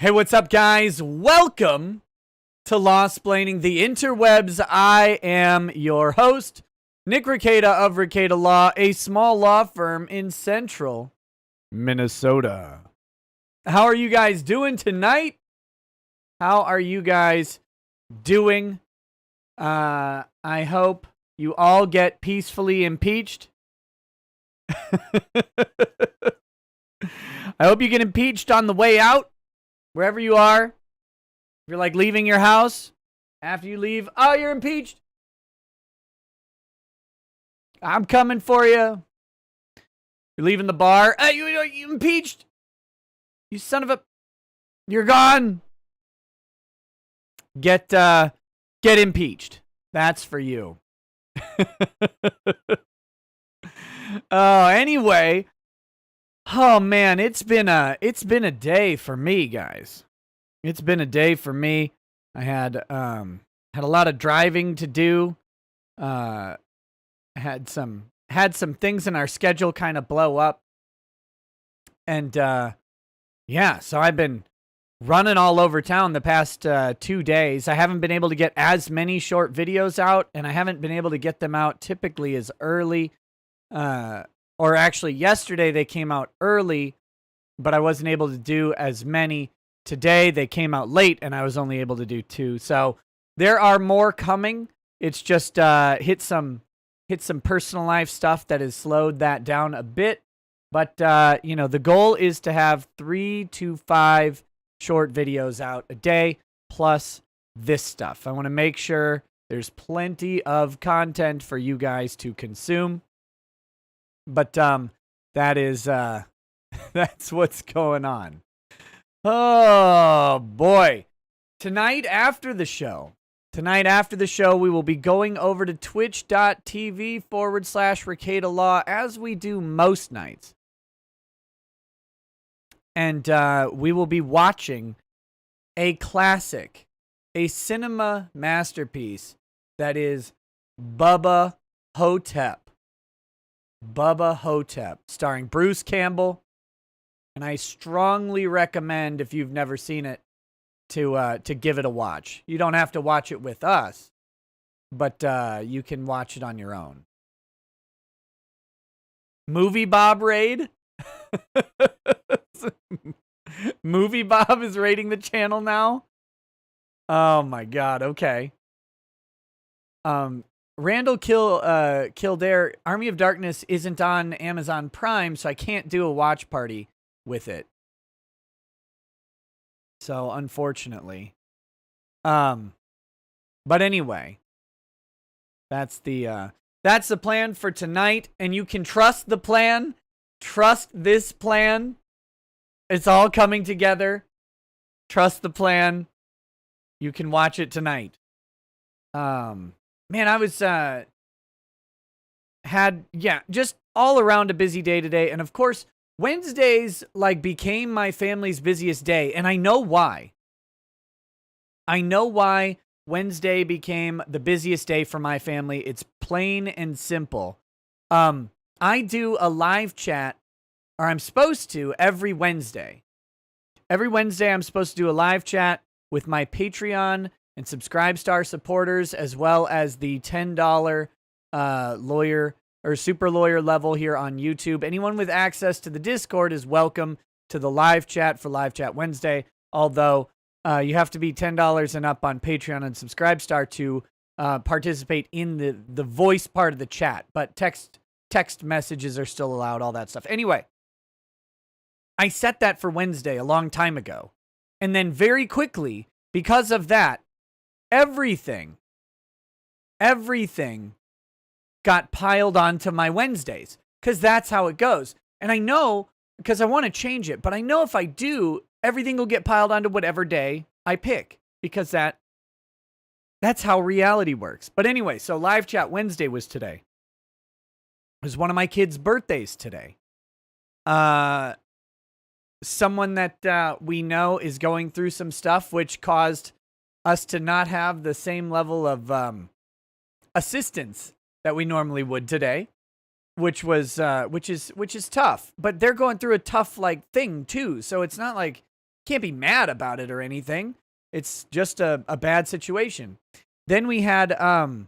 Hey, what's up, guys? Welcome to Law-Splaining the Interwebs. I am your host, Nick Rekieta of Rekieta Law, a small law firm in central Minnesota. How are you guys doing tonight? How are you guys doing? I hope you all get peacefully impeached. I hope you get impeached on the way out. Wherever you are, if you're like leaving your house, after you leave, oh, you're impeached. I'm coming for you. You're leaving the bar, you impeached. You son of a, you're gone. Get impeached. That's for you. Anyway. Oh man, it's been a day for me, guys. It's been a day for me. I had a lot of driving to do. Had some things in our schedule kind of blow up. And yeah, so I've been running all over town the past 2 days. I haven't been able to get as many short videos out, and I haven't been able to get them out typically as early. Or actually, yesterday they came out early, but I wasn't able to do as many. Today they came out late, and I was only able to do 2. So there are more coming. It's just hit some personal life stuff that has slowed that down a bit. But the goal is to have 3 to 5 short videos out a day, plus this stuff. I want to make sure there's plenty of content for you guys to consume. But that is that's what's going on. Oh boy. Tonight after the show, we will be going over to twitch.tv/Rekieta Law, as we do most nights. And we will be watching a classic, a cinema masterpiece that is Bubba Hotep. Bubba Hotep, starring Bruce Campbell, and I strongly recommend, if you've never seen it, to give it a watch. You don't have to watch it with us, but you can watch it on your own. Movie Bob raid. Movie Bob is raiding the channel now. Oh my God. Okay. Randall Kildare, Army of Darkness isn't on Amazon Prime, so I can't do a watch party with it. So, unfortunately. But anyway, that's the plan for tonight, and you can trust the plan. Trust this plan. It's all coming together. Trust the plan. You can watch it tonight. Man, I was, just all around a busy day today. And of course, Wednesdays, became my family's busiest day. And I know why. I know why Wednesday became the busiest day for my family. It's plain and simple. I do a live chat, or I'm supposed to, every Wednesday. Every Wednesday, I'm supposed to do a live chat with my Patreon and Subscribe-Star supporters, as well as the $10 lawyer or super lawyer level here on YouTube. Anyone with access to the Discord is welcome to the live chat for Live Chat Wednesday, although you have to be $10 and up on Patreon and Subscribe-Star to participate in the voice part of the chat, but text messages are still allowed, all that stuff. Anyway, I set that for Wednesday a long time ago, and then very quickly, because of that, everything got piled onto my Wednesdays, because that's how it goes. And I know, because I want to change it, but I know if I do, everything will get piled onto whatever day I pick, because that's how reality works. But anyway, so Live Chat Wednesday was today. It was one of my kids' birthdays today. Someone that we know is going through some stuff, which caused us to not have the same level of assistance that we normally would today, which is tough. But they're going through a tough thing too, so it's not like can't be mad about it or anything. It's just a bad situation. Then we had Doug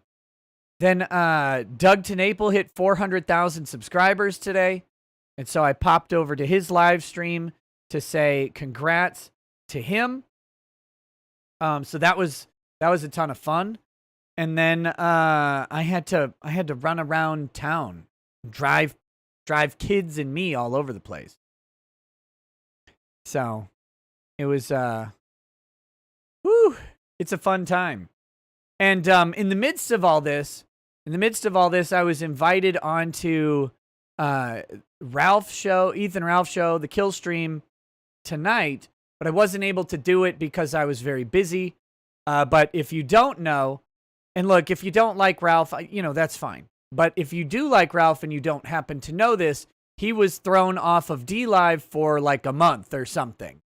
TeNapel hit 400,000 subscribers today. And so I popped over to his live stream to say congrats to him. So that was a ton of fun. And then I had to run around town, drive kids and me all over the place. So it was it's a fun time. And in the midst of all this, I was invited onto Ethan Ralph's show, the Kill Stream tonight, but I wasn't able to do it because I was very busy. But if you don't know, and look, if you don't like Ralph, that's fine. But if you do like Ralph and you don't happen to know this, he was thrown off of DLive for like a month or something.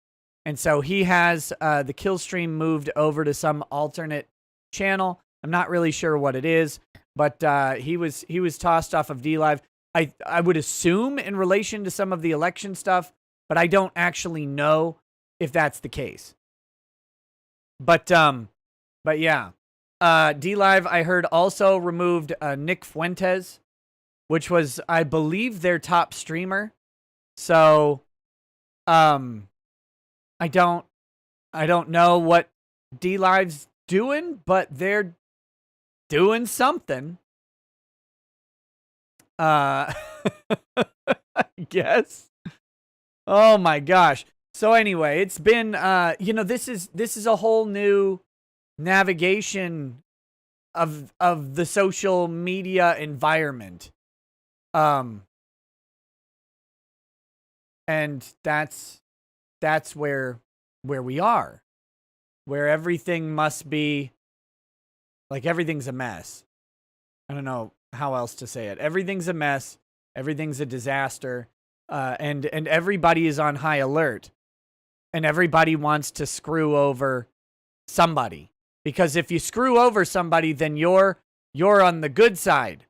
And so he has the Kill Stream moved over to some alternate channel. I'm not really sure what it is, but he was tossed off of DLive. I would assume in relation to some of the election stuff, but I don't actually know if that's the case. But yeah. DLive, I heard, also removed Nick Fuentes, which was, I believe, their top streamer. So, I don't know what DLive's doing, but they're doing something. I guess. Oh my gosh. So anyway, it's been this is a whole new navigation of the social media environment. And that's where we are. Where everything must be like everything's a mess. I don't know how else to say it. Everything's a mess. Everything's a disaster. And everybody is on high alert. And everybody wants to screw over somebody. Because if you screw over somebody, then you're on the good side.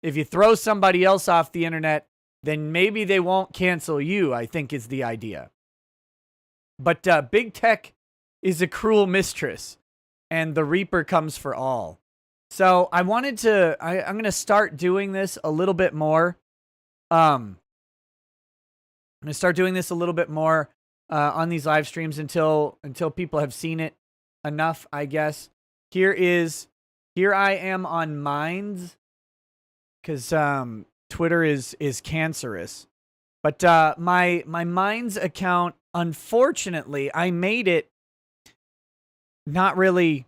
If you throw somebody else off the internet, then maybe they won't cancel you, I think is the idea. But big tech is a cruel mistress, and the Reaper comes for all. So I wanted to, I'm going to start doing this a little bit more. I'm going to start doing this a little bit more on these live streams until people have seen it enough, I guess. Here I am on Minds, because Twitter is cancerous. But my Minds account, unfortunately, I made it not really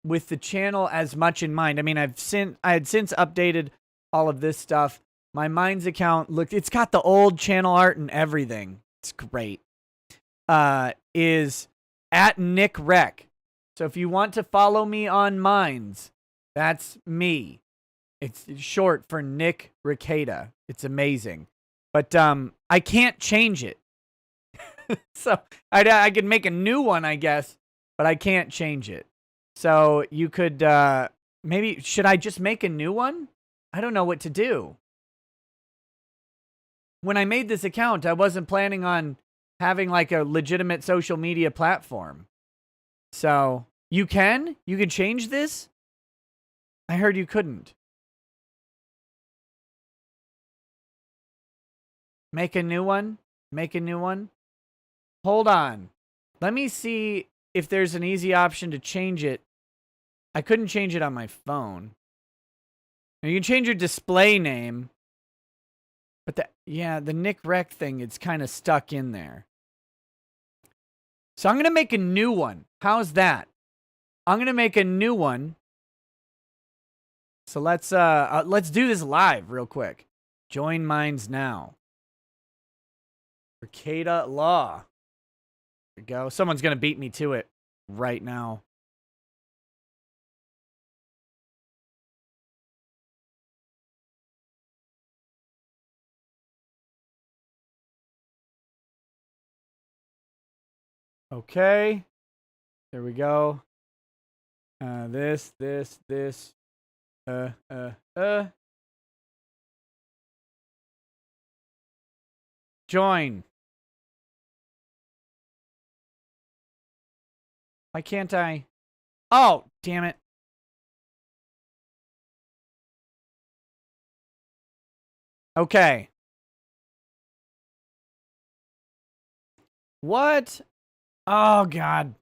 with the channel as much in mind. I mean, I had since updated all of this stuff. My Minds account, look, it's got the old channel art and everything. It's great. Is at Nick Rec. So if you want to follow me on Minds, that's me. It's short for Nick Ricada. It's amazing. But I can't change it. So I could make a new one, I guess, but I can't change it. So you could maybe, should I just make a new one? I don't know what to do. When I made this account, I wasn't planning on having like a legitimate social media platform. So you can change this? I heard you couldn't. Make a new one? Make a new one? Hold on. Let me see if there's an easy option to change it. I couldn't change it on my phone. Now, you can change your display name. But the Nick Rec thing, it's kind of stuck in there. So I'm going to make a new one. How's that? I'm going to make a new one. So let's do this live real quick. Join Minds now. Ricada Law. There we go. Someone's going to beat me to it right now. Okay. There we go. This. Join. Why can't I? Oh, damn it. Okay. What? Oh, God.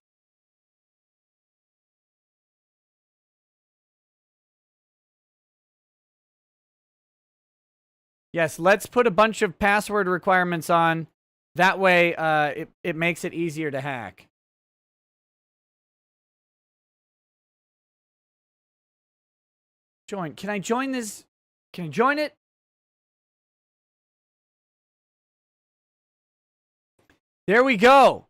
Yes, let's put a bunch of password requirements on. That way, it makes it easier to hack. Join. Can I join this? Can I join it? There we go.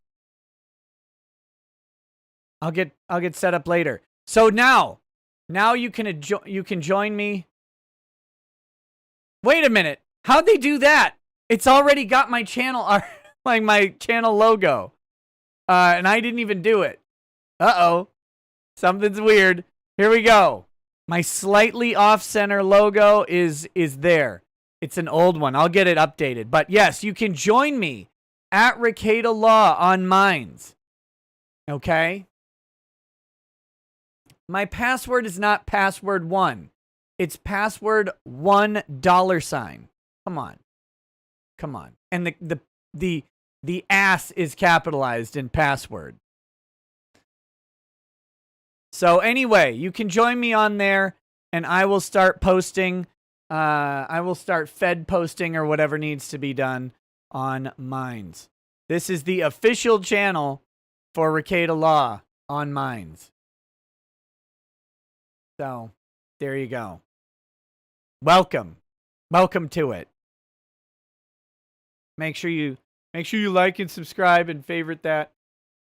I'll get set up later. So now you can join me. Wait a minute. How'd they do that? It's already got my channel like my channel logo. And I didn't even do it. Uh-oh. Something's weird. Here we go. My slightly off-center logo is there. It's an old one. I'll get it updated. But yes, you can join me at Ricada Law on Minds. Okay? My password is not password 1. It's password $1. Come on. Come on. And the ass is capitalized in password. So anyway, you can join me on there and I will start posting. I will start Fed posting or whatever needs to be done on Minds. This is the official channel for Ricada Law on Minds. So there you go. Welcome. Welcome to it. Make sure you like and subscribe and favorite that.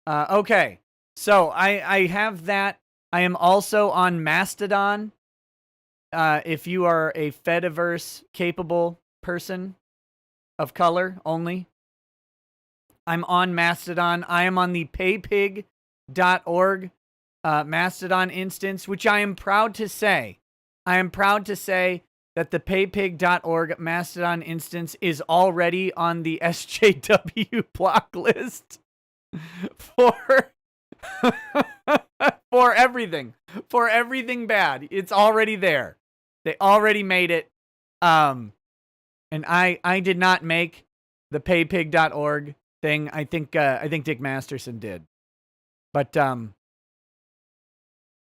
Okay. So I have that. I am also on Mastodon. If you are a Fediverse capable person of color only. I'm on Mastodon. I am on the paypig.org Mastodon instance, which I am proud to say. I am proud to say that the paypig.org Mastodon instance is already on the SJW block list for for everything bad. It's already there. They already made it. And I did not make the paypig.org thing. I think Dick Masterson did. But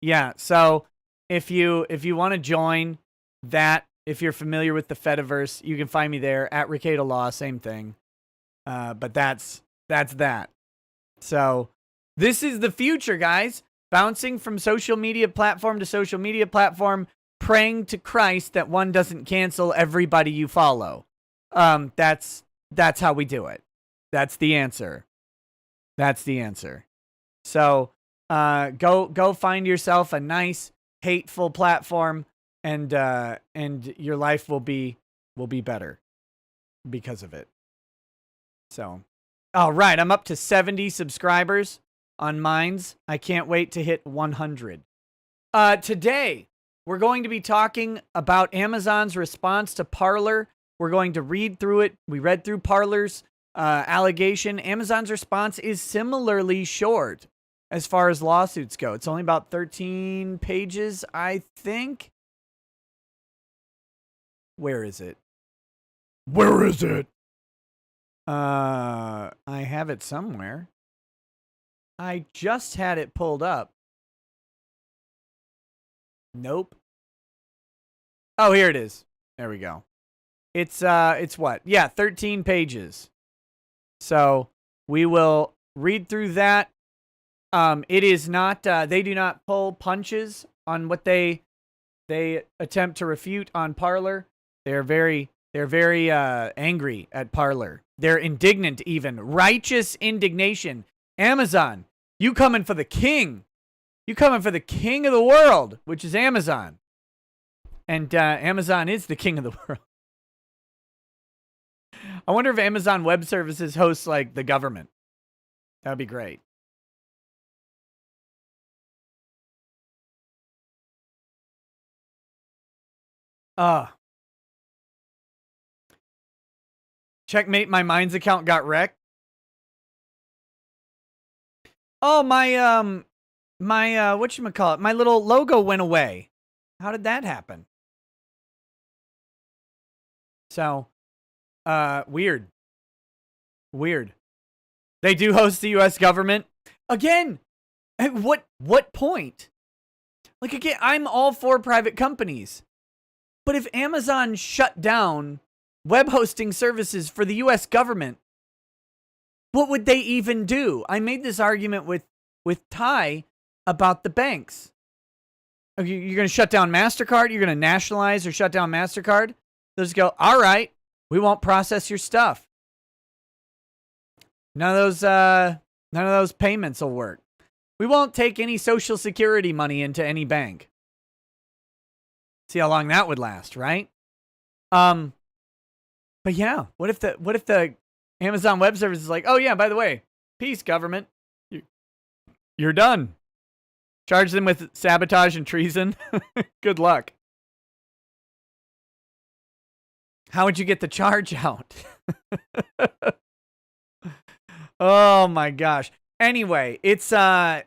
yeah, so if you want to join that, if you're familiar with the Fediverse, you can find me there at Ricada Law, same thing. But that's that. So this is the future, guys. Bouncing from social media platform to social media platform, praying to Christ that one doesn't cancel everybody you follow. That's how we do it. That's the answer. That's the answer. So go find yourself a nice, hateful platform, and your life will be better because of it. So, all right, I'm up to 70 subscribers on Minds. I can't wait to hit 100. Today, we're going to be talking about Amazon's response to Parler. We're going to read through it. We read through Parler's allegation. Amazon's response is similarly short as far as lawsuits go. It's only about 13 pages, I think. Where is it? Where is it? I have it somewhere. I just had it pulled up. Nope. Oh, here it is. There we go. It's what? Yeah, 13 pages. So we will read through that. It is not, they do not pull punches on what they attempt to refute on Parler. They're very angry at Parler. They're indignant even. Righteous indignation. Amazon, you coming for the king. You coming for the king of the world, which is Amazon. And Amazon is the king of the world. I wonder if Amazon Web Services hosts like the government. That would be great. Checkmate, my Minds account got wrecked. Oh, my my whatchamacallit, my little logo went away. How did that happen? So, weird. Weird. They do host the US government. Again, at what point? Like, again, I'm all for private companies. But if Amazon shut down web hosting services for the US government, what would they even do? I made this argument with Ty about the banks. Okay, you're going to shut down MasterCard? You're going to nationalize or shut down MasterCard? They'll just go, all right, we won't process your stuff. None of those payments will work. We won't take any Social Security money into any bank. See how long that would last, right? But yeah, what if the Amazon Web Services is like, oh yeah, by the way, peace, government, you're done. Charge them with sabotage and treason. Good luck. How would you get the charge out? Oh my gosh. Anyway, it's a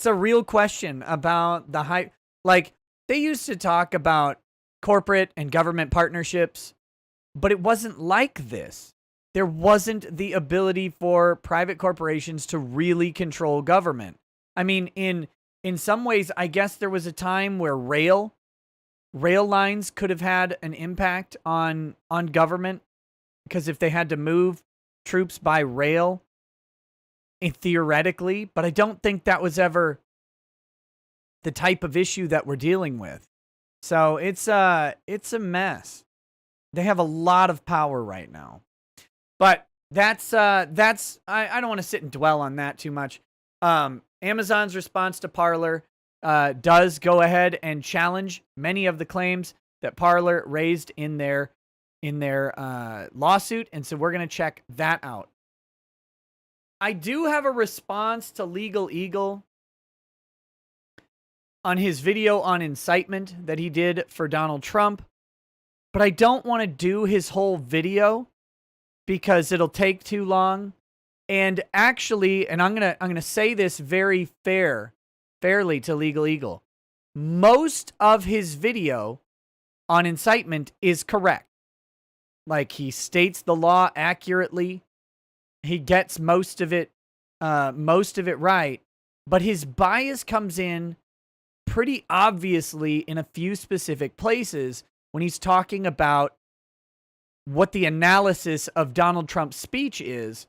real question about the hype. Like, they used to talk about corporate and government partnerships, but it wasn't like this. There wasn't the ability for private corporations to really control government. I mean, in some ways, I guess there was a time where rail lines could have had an impact on government, because if they had to move troops by rail, theoretically, but I don't think that was ever the type of issue that we're dealing with. So it's a mess. They have a lot of power right now. But that's I don't want to sit and dwell on that too much. Amazon's response to Parler does go ahead and challenge many of the claims that Parler raised in their lawsuit, and so we're going to check that out. I do have a response to Legal Eagle on his video on incitement that he did for Donald Trump, but I don't want to do his whole video because it'll take too long. And actually, and I'm gonna say this very fairly to Legal Eagle, most of his video on incitement is correct. Like, he states the law accurately. He gets most of it right, but his bias comes in pretty obviously in a few specific places when he's talking about what the analysis of Donald Trump's speech is.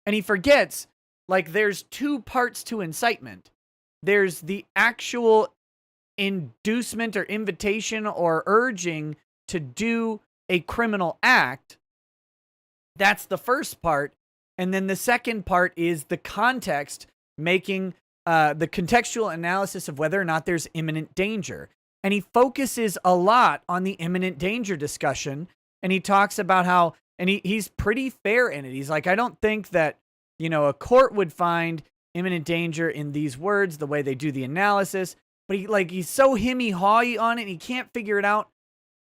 And he forgets, like, there's two parts to incitement. There's the actual inducement or invitation or urging to do a criminal act. That's the first part. And then the second part is the context, making the contextual analysis of whether or not there's imminent danger. And he focuses a lot on the imminent danger discussion. And he talks about how, and he's pretty fair in it. He's like, I don't think that, a court would find imminent danger in these words the way they do the analysis. But he's so himmy-hawy on it, and he can't figure it out.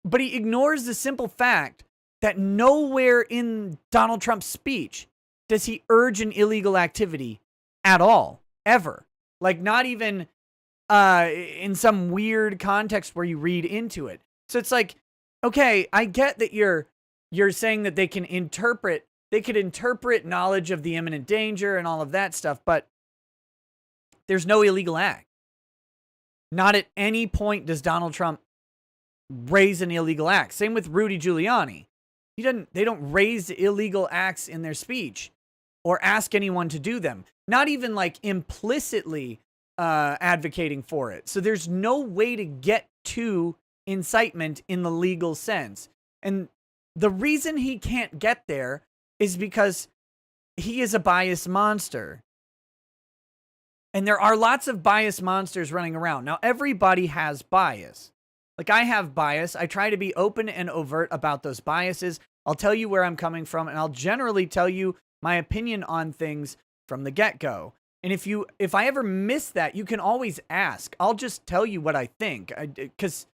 But he ignores the simple fact that nowhere in Donald Trump's speech does he urge an illegal activity at all, ever. Like, not even in some weird context where you read into it. So it's like, okay, I get that you're saying that they could interpret knowledge of the imminent danger and all of that stuff, but there's no illegal act. Not at any point does Donald Trump raise an illegal act. Same with Rudy Giuliani. They don't raise illegal acts in their speech or ask anyone to do them. Not even like implicitly advocating for it. So there's no way to get to incitement in the legal sense. And the reason he can't get there is because he is a biased monster. And there are lots of biased monsters running around. Now, everybody has bias. Like, I have bias. I try to be open and overt about those biases. I'll tell you where I'm coming from, and I'll generally tell you my opinion on things from the get-go. And if I ever miss that, you can always ask. I'll just tell you what I think. Because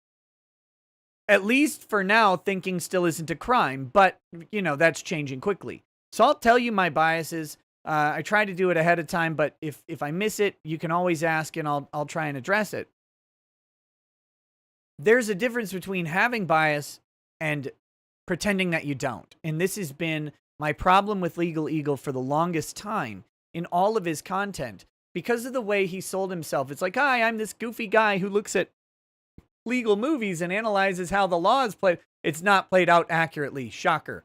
at least for now, thinking still isn't a crime. But, that's changing quickly. So I'll tell you my biases. I try to do it ahead of time, but if I miss it, you can always ask and I'll try and address it. There's a difference between having bias and pretending that you don't. And this has been my problem with Legal Eagle for the longest time in all of his content because of the way he sold himself. It's like, hi, I'm this goofy guy who looks at legal movies and analyzes how the law is played. It's not played out accurately. Shocker.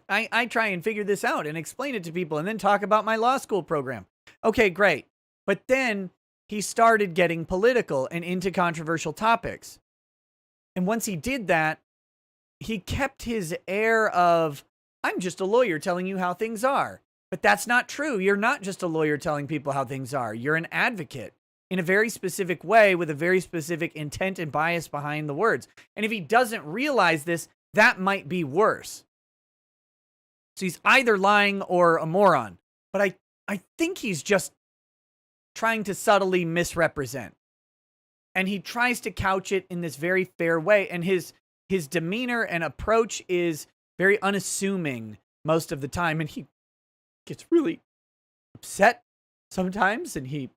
I try and figure this out and explain it to people and then talk about my law school program. Okay, great. But then he started getting political and into controversial topics. And once he did that, he kept his air of, I'm just a lawyer telling you how things are. But that's not true. You're not just a lawyer telling people how things are. You're an advocate in a very specific way with a very specific intent and bias behind the words. And if he doesn't realize this, that might be worse. So he's either lying or a moron. But I think he's just trying to subtly misrepresent. And he tries to couch it in this very fair way. And his demeanor and approach is very unassuming most of the time. And he gets really upset sometimes. And he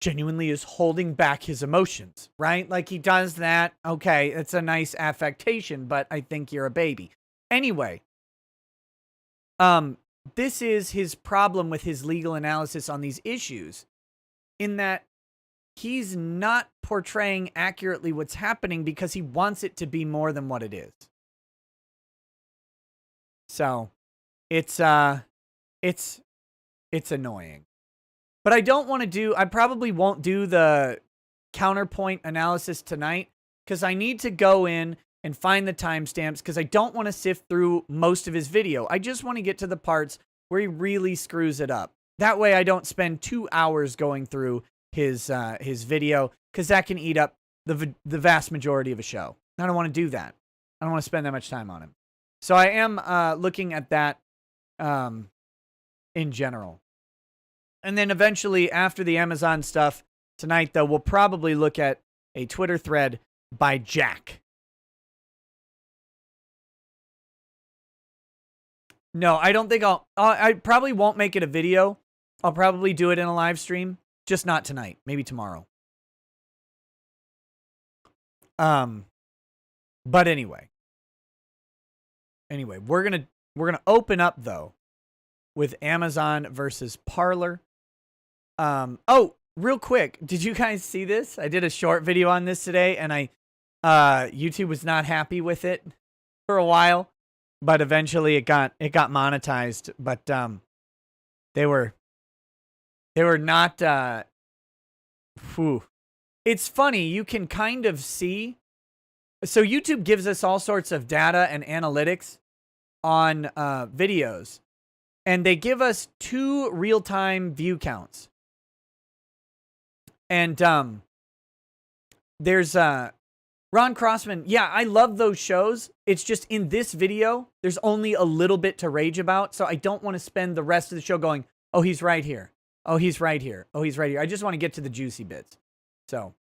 genuinely is holding back his emotions, right? Like he does that. Okay, it's a nice affectation, but I think you're a baby. Anyway, this is his problem with his legal analysis on these issues, in that he's not portraying accurately what's happening because he wants it to be more than what it is. So it's annoying. But I probably won't do the counterpoint analysis tonight because I need to go in and find the timestamps because I don't want to sift through most of his video. I just want to get to the parts where he really screws it up. That way I don't spend 2 hours going through his video because that can eat up the vast majority of a show. I don't want to do that. I don't want to spend that much time on him. So I am looking at that in general. And then eventually after the Amazon stuff tonight, though, we'll probably look at a Twitter thread by Jack. No, I don't think I probably won't make it a video. I'll probably do it in a live stream, just not tonight, maybe tomorrow. But anyway, we're going to open up though with Amazon versus Parler. Oh, real quick, did you guys see this? I did a short video on this today and YouTube was not happy with it for a while. But eventually it got monetized. But they were not. It's funny. You can kind of see. So YouTube gives us all sorts of data and analytics on videos, and they give us 2 real-time view counts. And there's Ron Crossman, yeah, I love those shows. It's just in this video, there's only a little bit to rage about, so I don't want to spend the rest of the show going, oh, he's right here. Oh, he's right here. Oh, he's right here. I just want to get to the juicy bits. So,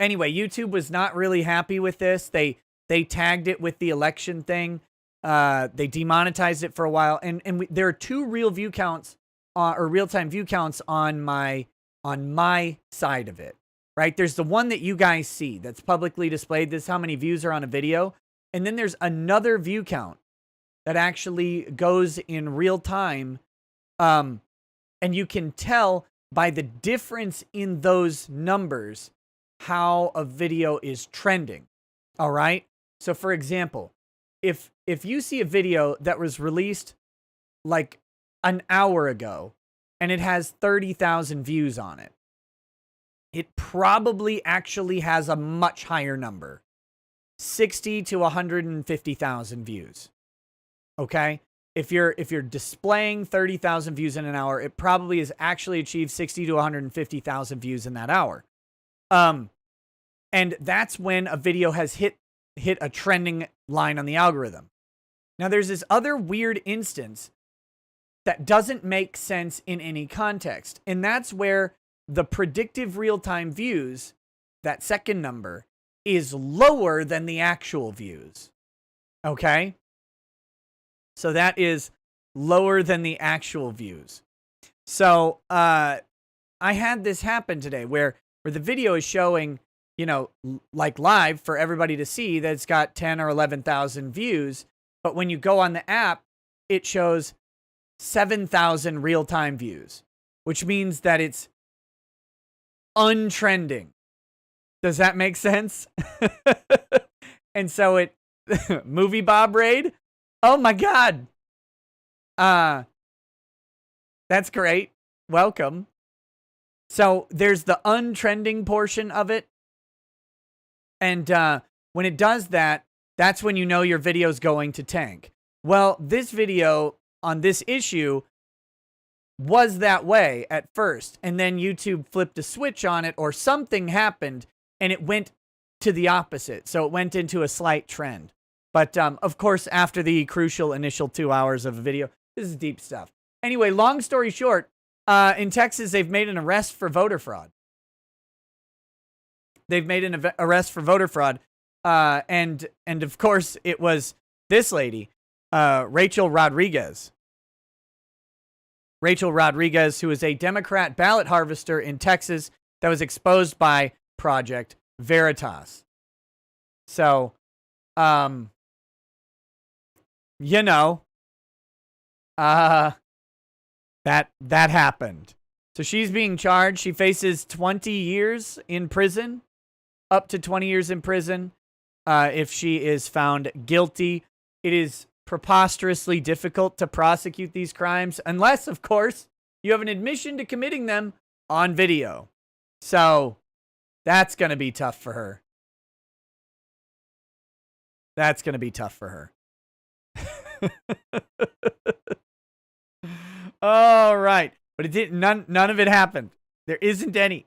anyway, YouTube was not really happy with this. They tagged it with the election thing. They demonetized it for a while, and there are 2 real view counts, or real-time view counts on my side of it. Right? There's the one that you guys see that's publicly displayed. This is how many views are on a video. And then there's another view count that actually goes in real time. And you can tell by the difference in those numbers how a video is trending. All right? So for example, if you see a video that was released like an hour ago and it has 30,000 views on it, it probably actually has a much higher number, 60 to 150,000 views. Okay? If you're displaying 30,000 views in an hour, it probably has actually achieved 60 to 150,000 views in that hour. And that's when a video has hit a trending line on the algorithm. Now there's this other weird instance that doesn't make sense in any context, and that's where the predictive real-time views, that second number, is lower than the actual views. Okay? So that is lower than the actual views. So I had this happen today where the video is showing, like live for everybody to see that it's got 10 or 11,000 views. But when you go on the app, it shows 7,000 real-time views, which means that it's untrending. Does that make sense? And so it, Movie Bob Raid. Oh my God. That's great. Welcome. So there's the untrending portion of it. And when it does that, that's when you know your video's going to tank. Well, this video on this issue was that way at first. And then YouTube flipped a switch on it or something happened and it went to the opposite. So it went into a slight trend. But of course, after the crucial initial 2 hours of a video, this is deep stuff. Anyway, long story short, in Texas, they've made an arrest for voter fraud. They've made an arrest for voter fraud. And of course, it was this lady, Rachel Rodriguez. Rachel Rodriguez, who is a Democrat ballot harvester in Texas that was exposed by Project Veritas. So, that happened. So she's being charged. She faces 20 years in prison, up to 20 years in prison, if she is found guilty. It is preposterously difficult to prosecute these crimes, unless, of course, you have an admission to committing them on video. So that's going to be tough for her. That's going to be tough for her. All right. But it didn't, none of it happened. There isn't any.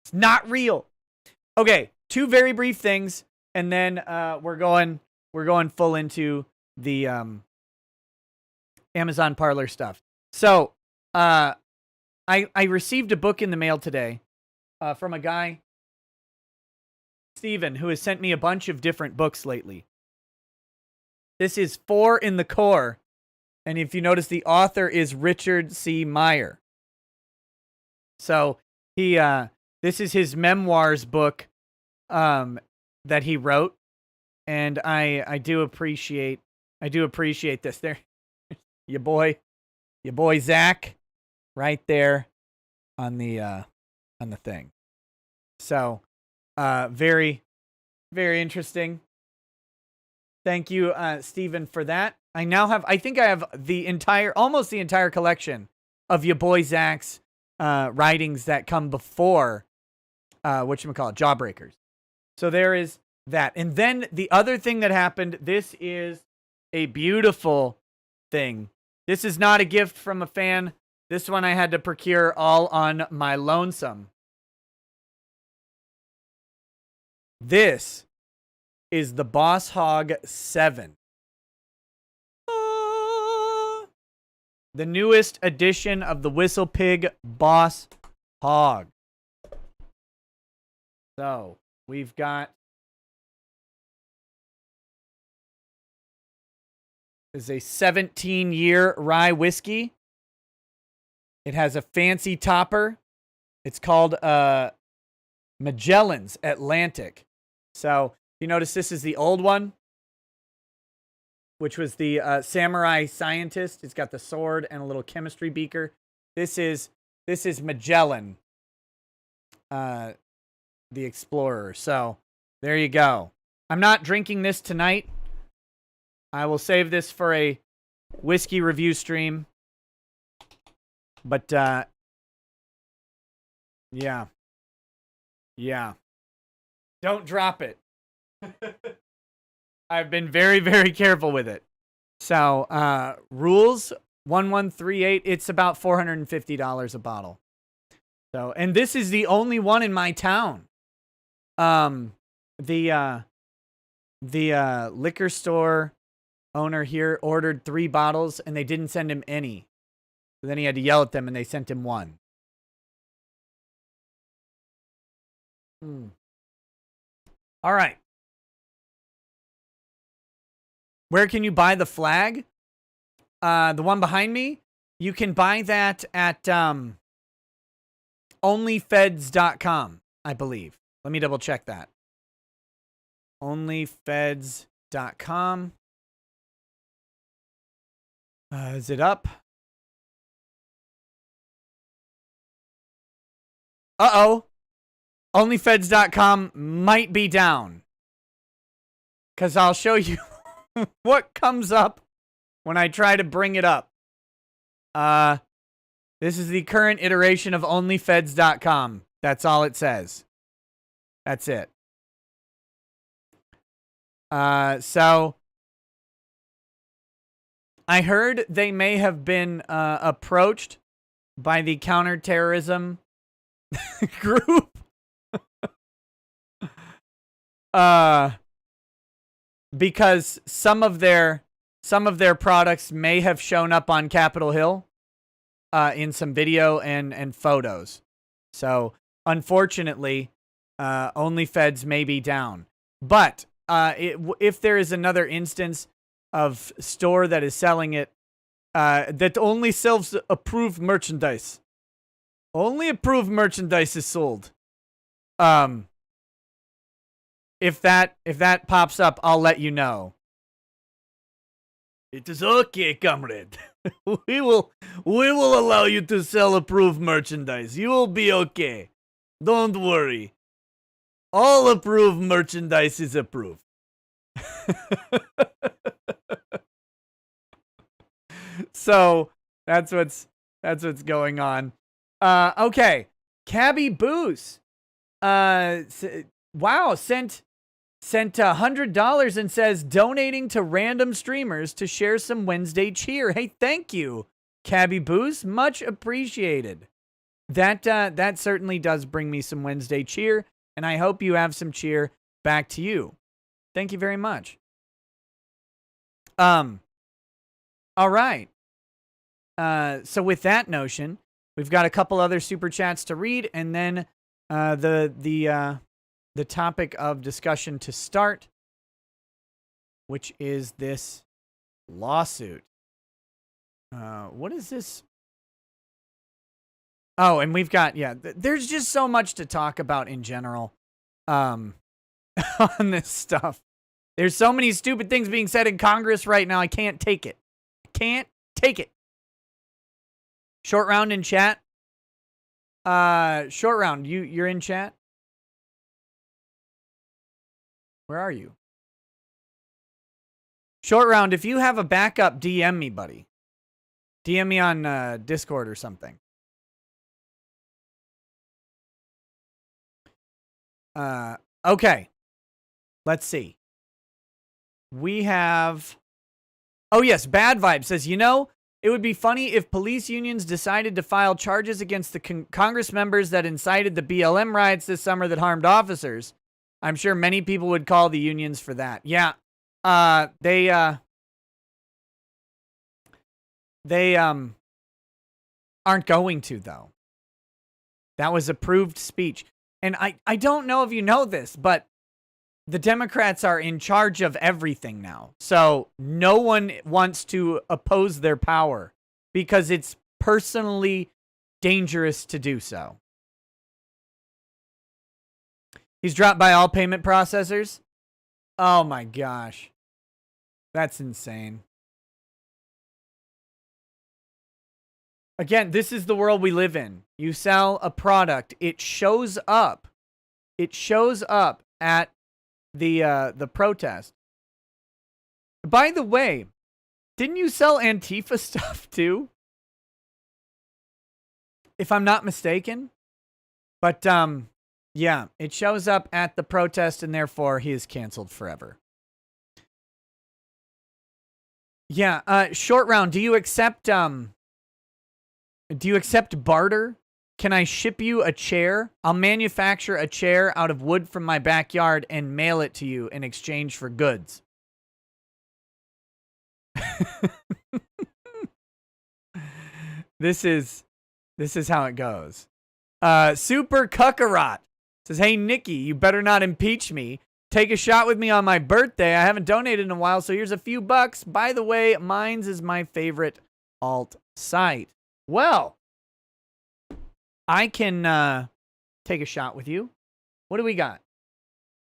It's not real. Okay, 2 very brief things, and then we're going full into the Amazon Parler stuff. So, I received a book in the mail today from a guy, Steven, who has sent me a bunch of different books lately. This is 4 in the Core. And if you notice, the author is Richard C. Meyer. So this is his memoirs book that he wrote. And I do appreciate this. There, your boy Zach, right there on the thing. So very, very interesting. Thank you, Stephen, for that. I think I have almost the entire collection of your boy Zach's writings that come before Jawbreakers. So there is that. And then the other thing that happened, this is a beautiful thing. This is not a gift from a fan. This one I had to procure all on my lonesome. This is the Boss Hog 7. The newest edition of the Whistle Pig Boss Hog. So, we've got is a 17-year rye whiskey. It has a fancy topper. It's called Magellan's Atlantic. So, you notice this is the old one, which was the samurai scientist. It's got the sword and a little chemistry beaker. This is Magellan, the explorer. So there you go. I'm not drinking this tonight. I will save this for a whiskey review stream. But yeah. Don't drop it. I've been very, very careful with it. So, rules 1138. It's about $450 a bottle. So, and this is the only one in my town. The liquor store owner here ordered 3 bottles and they didn't send him any. So then he had to yell at them and they sent him 1. All right. Where can you buy the flag? The one behind me, you can buy that at onlyfeds.com, I believe. Let me double check that. Onlyfeds.com. Is it up? Uh-oh. Onlyfeds.com might be down. Because I'll show you what comes up when I try to bring it up. This is the current iteration of onlyfeds.com. That's all it says. That's it. So I heard they may have been approached by the counterterrorism group. Because some of their products may have shown up on Capitol Hill in some video and photos. So unfortunately, OnlyFeds may be down. But if there is another instance of store that is selling it that only sells approved merchandise, only approved merchandise is sold. If that pops up, I'll let you know. It is okay, comrade. We will allow you to sell approved merchandise. You will be okay. Don't worry. All approved merchandise is approved. So that's what's going on. Okay, Cabby Booze. Wow, sent $100 and says donating to random streamers to share some Wednesday cheer. Hey, thank you, Cabby Booze. Much appreciated. That certainly does bring me some Wednesday cheer, and I hope you have some cheer back to you. Thank you very much. All right. So with that notion, we've got a couple other super chats to read, and then the topic of discussion to start, which is this lawsuit. What is this? Oh, and we've got, there's just so much to talk about in general on this stuff. There's so many stupid things being said in Congress right now. I can't take it. Can't take it. Shortround in chat. Shortround, you're in chat? Where are you? Shortround, if you have a backup, DM me, buddy. DM me on Discord or something. Okay. Let's see. We have... Oh, yes. Bad Vibe says, it would be funny if police unions decided to file charges against the Congress members that incited the BLM riots this summer that harmed officers. I'm sure many people would call the unions for that. Yeah. They aren't going to, though. That was approved speech. And I don't know if you know this, but the Democrats are in charge of everything now. So no one wants to oppose their power because it's personally dangerous to do so. He's dropped by all payment processors. Oh my gosh. That's insane. Again, this is the world we live in. You sell a product, it shows up. It shows up at the protest. By the way, didn't you sell Antifa stuff too? If I'm not mistaken. But yeah, it shows up at the protest and therefore he is canceled forever. Yeah, Shortround, do you accept barter? Can I ship you a chair? I'll manufacture a chair out of wood from my backyard and mail it to you in exchange for goods. This is how it goes. Super Cuckarot says, hey, Nikki, you better not impeach me. Take a shot with me on my birthday. I haven't donated in a while, so here's a few bucks. By the way, mine's is my favorite alt site. Well, I can take a shot with you. What do we got?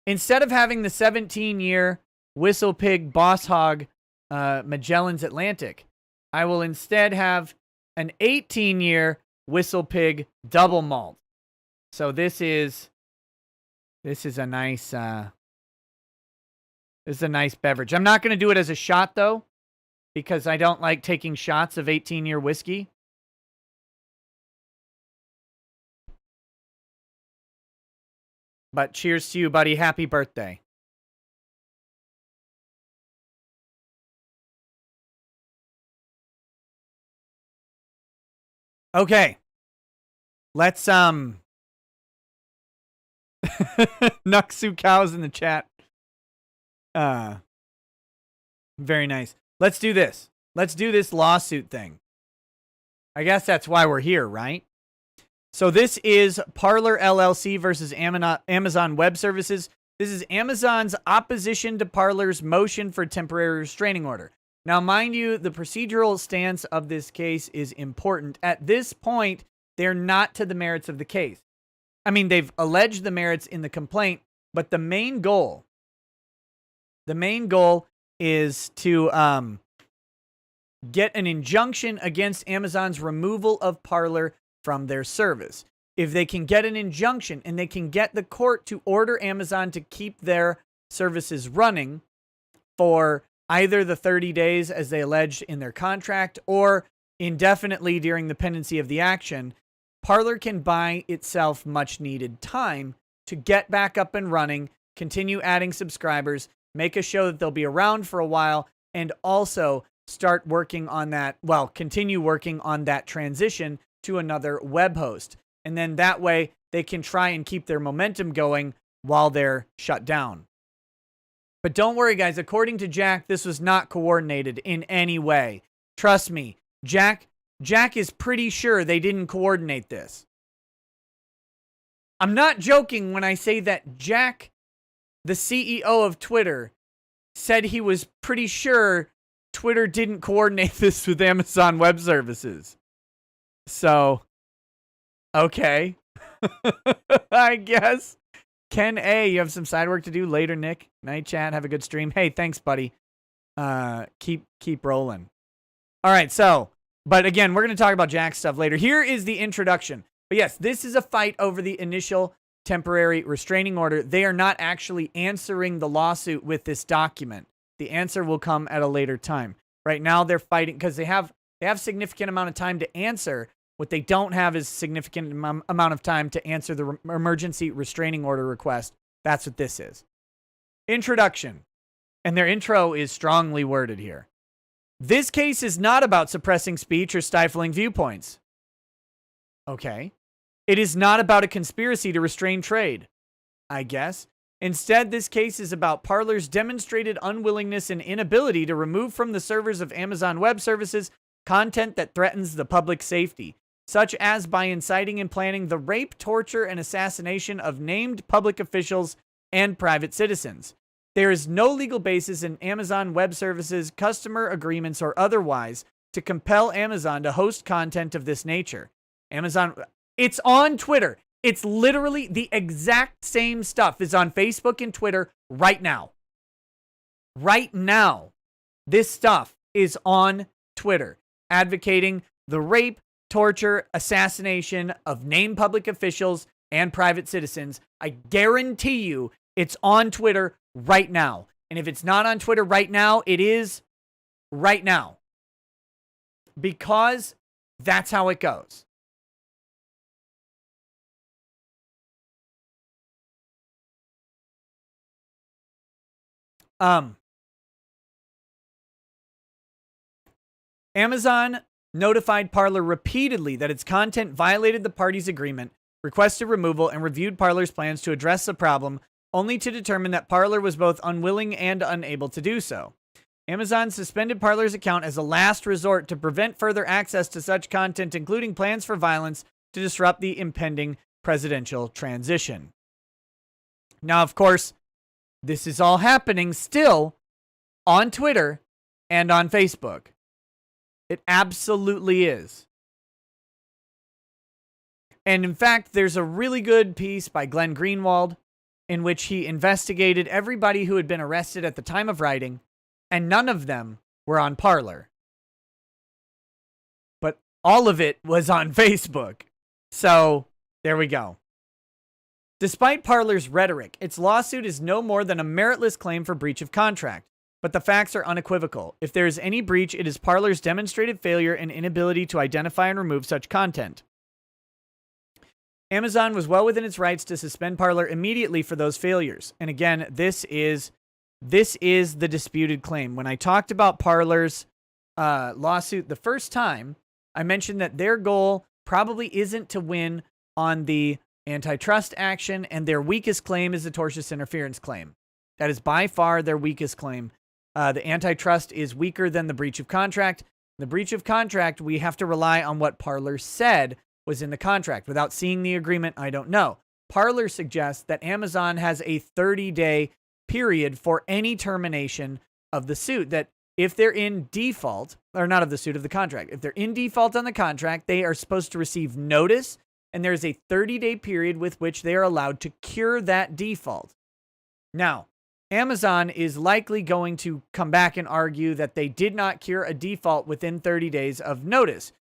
Instead of having the 17-year Whistle Pig Boss Hog Magellan's Atlantic, I will instead have an 18-year Whistle Pig Double Malt. So this is a nice beverage. I'm not going to do it as a shot though, because I don't like taking shots of 18-year whiskey. But cheers to you, buddy. Happy birthday. Okay. Let's Nuxu cows in the chat. Very nice. Let's do this. Let's do this lawsuit thing. I guess that's why we're here, right? So this is Parler LLC versus Amazon Web Services. This is Amazon's opposition to Parler's motion for temporary restraining order. Now, mind you, the procedural stance of this case is important. At this point, they're not to the merits of the case. I mean, they've alleged the merits in the complaint, but the main goal is to get an injunction against Amazon's removal of Parler from their service. If they can get an injunction and they can get the court to order Amazon to keep their services running for either the 30 days as they alleged in their contract or indefinitely during the pendency of the action, Parler can buy itself much needed time to get back up and running, continue adding subscribers, make a show that they'll be around for a while, and also start working on that, continue working on that transition to another web host. And then that way they can try and keep their momentum going while they're shut down. But don't worry, guys. According to Jack, this was not coordinated in any way. Trust me, Jack is pretty sure they didn't coordinate this. I'm not joking when I say that Jack, the CEO of Twitter, said he was pretty sure Twitter didn't coordinate this with Amazon Web Services. So, okay. I guess. Ken A, you have some side work to do later, Nick. Night chat. Have a good stream. Hey, thanks, buddy. Keep rolling. All right, so, but again, we're going to talk about Jack's stuff later. Here is the introduction. But yes, this is a fight over the initial temporary restraining order. They are not actually answering the lawsuit with this document. The answer will come at a later time. Right now, they're fighting because they have significant amount of time to answer. What they don't have is significant amount of time to answer the emergency restraining order request. That's what this is. Introduction. And their intro is strongly worded here. This case is not about suppressing speech or stifling viewpoints. Okay. It is not about a conspiracy to restrain trade. I guess. Instead, this case is about Parler's demonstrated unwillingness and inability to remove from the servers of Amazon Web Services content that threatens the public safety, such as by inciting and planning the rape, torture, and assassination of named public officials and private citizens. There is no legal basis in Amazon Web Services, customer agreements, or otherwise to compel Amazon to host content of this nature. It's on Twitter. It's literally the exact same stuff is on Facebook and Twitter right now. Right now, this stuff is on Twitter, advocating the rape, torture, assassination of named public officials and private citizens. I guarantee you it's on Twitter right now. And if it's not on Twitter right now, it is right now. Because that's how it goes. Amazon notified Parler repeatedly that its content violated the parties' agreement, requested removal, and reviewed Parler's plans to address the problem, only to determine that Parler was both unwilling and unable to do so. Amazon suspended Parler's account as a last resort to prevent further access to such content, including plans for violence to disrupt the impending presidential transition. Now, of course, this is all happening still on Twitter and on Facebook. It absolutely is. And in fact, there's a really good piece by Glenn Greenwald in which he investigated everybody who had been arrested at the time of writing, and none of them were on Parler. But all of it was on Facebook. So there we go. Despite Parler's rhetoric, its lawsuit is no more than a meritless claim for breach of contract. But the facts are unequivocal. If there is any breach, it is Parler's demonstrated failure and inability to identify and remove such content. Amazon was well within its rights to suspend Parler immediately for those failures. And again, this is the disputed claim. When I talked about Parler's lawsuit the first time, I mentioned that their goal probably isn't to win on the antitrust action, and their weakest claim is the tortious interference claim. That is by far their weakest claim. The antitrust is weaker than the breach of contract. The breach of contract, we have to rely on what Parler said was in the contract. Without seeing the agreement, I don't know. Parler suggests that Amazon has a 30-day period for any termination of the suit, that if they're in default, or not of the suit, of the contract, if they're in default on the contract, they are supposed to receive notice, and there's a 30-day period with which they are allowed to cure that default. Now, Amazon is likely going to come back and argue that they did not cure a default within 30 days of notice.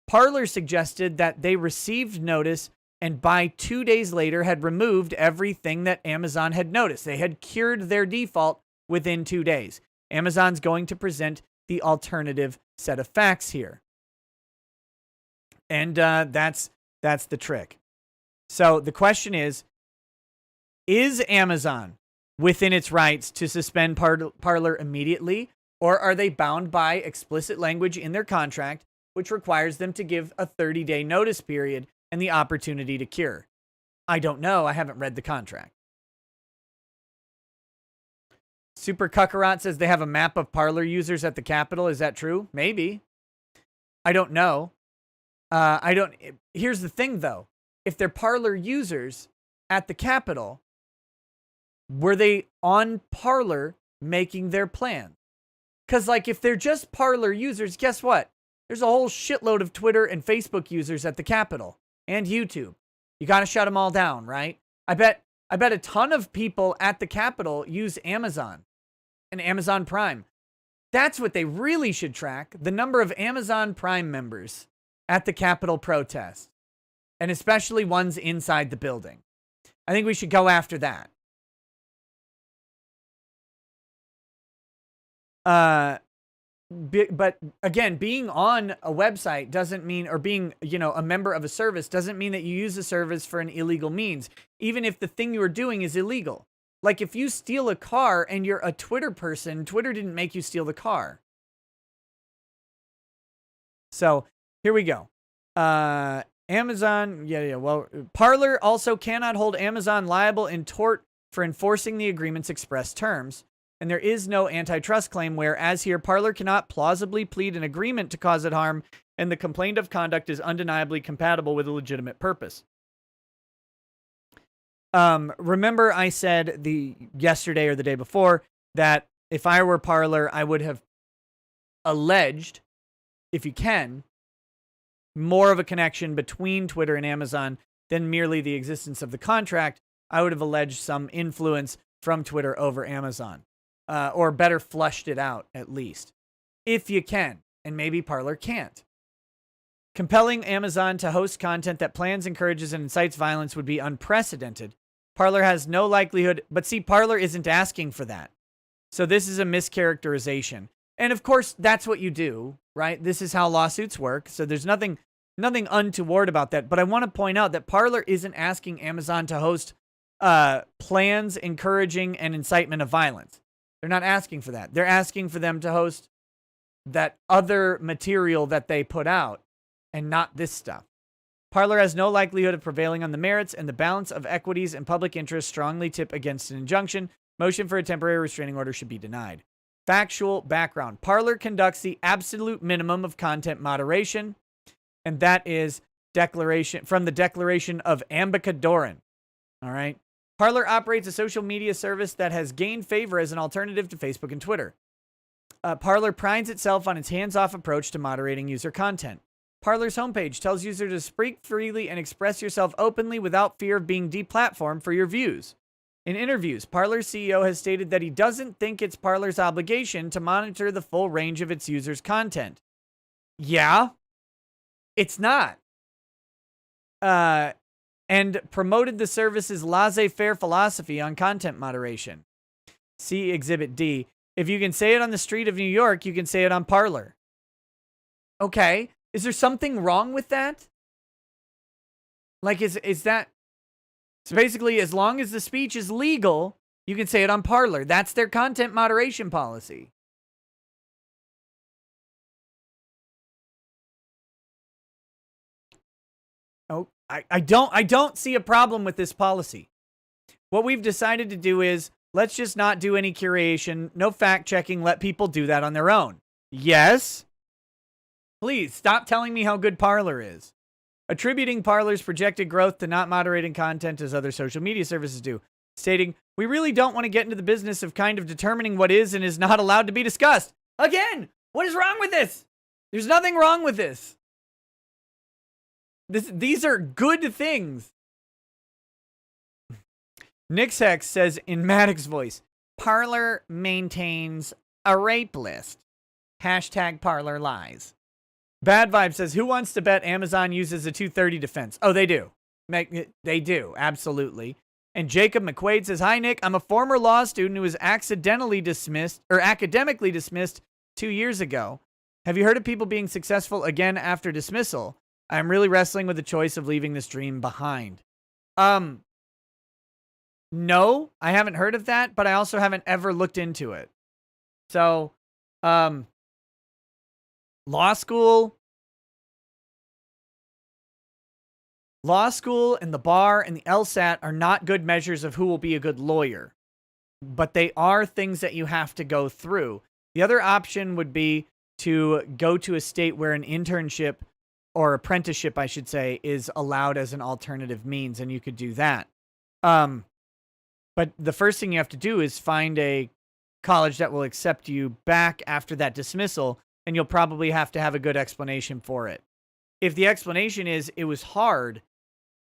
Parler suggested that they received notice and by 2 days later had removed everything that Amazon had noticed. They had cured their default within 2 days. Amazon's going to present the alternative set of facts here. And that's the trick. So the question is Amazon within its rights to suspend Parler immediately, or are they bound by explicit language in their contract which requires them to give a 30-day notice period and the opportunity to cure? I don't know. I haven't read the contract. Super Cuckarot says they have a map of Parler users at the Capitol. Is that true? Maybe. I don't know. Here's the thing, though. If they're Parler users at the Capitol, were they on Parler making their plan? Because, like, if they're just Parler users, guess what? There's a whole shitload of Twitter and Facebook users at the Capitol and YouTube. You got to shut them all down, right? I bet a ton of people at the Capitol use Amazon and Amazon Prime. That's what they really should track, the number of Amazon Prime members at the Capitol protest, and especially ones inside the building. I think we should go after that. But again, being on a website doesn't mean, or being, a member of a service doesn't mean that you use the service for an illegal means, even if the thing you are doing is illegal. Like if you steal a car and you're a Twitter person, Twitter didn't make you steal the car. So here we go. Amazon, well, Parler also cannot hold Amazon liable in tort for enforcing the agreement's express terms. And there is no antitrust claim where, as here, Parler cannot plausibly plead an agreement to cause it harm, and the complaint of conduct is undeniably compatible with a legitimate purpose. Remember I said yesterday or the day before that if I were Parler, I would have alleged, if you can, more of a connection between Twitter and Amazon than merely the existence of the contract. I would have alleged some influence from Twitter over Amazon. Or better flushed it out, at least. If you can. And maybe Parler can't. Compelling Amazon to host content that plans, encourages, and incites violence would be unprecedented. Parler has no likelihood. But see, Parler isn't asking for that. So this is a mischaracterization. And of course, that's what you do, right? This is how lawsuits work. So there's nothing untoward about that. But I want to point out that Parler isn't asking Amazon to host plans, encouraging, and incitement of violence. They're not asking for that. They're asking for them to host that other material that they put out and not this stuff. Parler has no likelihood of prevailing on the merits, and the balance of equities and public interest strongly tip against an injunction. Motion for a temporary restraining order should be denied. Factual background. Parler conducts the absolute minimum of content moderation, and that is from the Declaration of Ambika Doran. All right. Parler operates a social media service that has gained favor as an alternative to Facebook and Twitter. Parler prides itself on its hands-off approach to moderating user content. Parler's homepage tells users to speak freely and express yourself openly without fear of being deplatformed for your views. In interviews, Parler's CEO has stated that he doesn't think it's Parler's obligation to monitor the full range of its users' content. Yeah, it's not. And promoted the service's laissez-faire philosophy on content moderation. See Exhibit D. If you can say it on the street of New York, you can say it on Parler. Okay. Is there something wrong with that? Like, is that... So basically, as long as the speech is legal, you can say it on Parler. That's their content moderation policy. Oh, I don't see a problem with this policy. What we've decided to do is, let's just not do any curation, no fact checking, let people do that on their own. Yes? Please, stop telling me how good Parler is. Attributing Parler's projected growth to not moderating content as other social media services do. Stating, we really don't want to get into the business of kind of determining what is and is not allowed to be discussed. Again, what is wrong with this? There's nothing wrong with this. These are good things. Nixhex says in Maddox's voice, Parler maintains a rape list. Hashtag Parler lies. Bad Vibe says, who wants to bet Amazon uses a 230 defense? Oh, they do. They do, absolutely. And Jacob McQuaid says, hi, Nick. I'm a former law student who was academically dismissed 2 years ago. Have you heard of people being successful again after dismissal? I'm really wrestling with the choice of leaving this dream behind. No, I haven't heard of that, but I also haven't ever looked into it. So, law school and the bar and the LSAT are not good measures of who will be a good lawyer, but they are things that you have to go through. The other option would be to go to a state where an internship or apprenticeship, I should say, is allowed as an alternative means, and you could do that. But the first thing you have to do is find a college that will accept you back after that dismissal, and you'll probably have to have a good explanation for it. If the explanation is it was hard,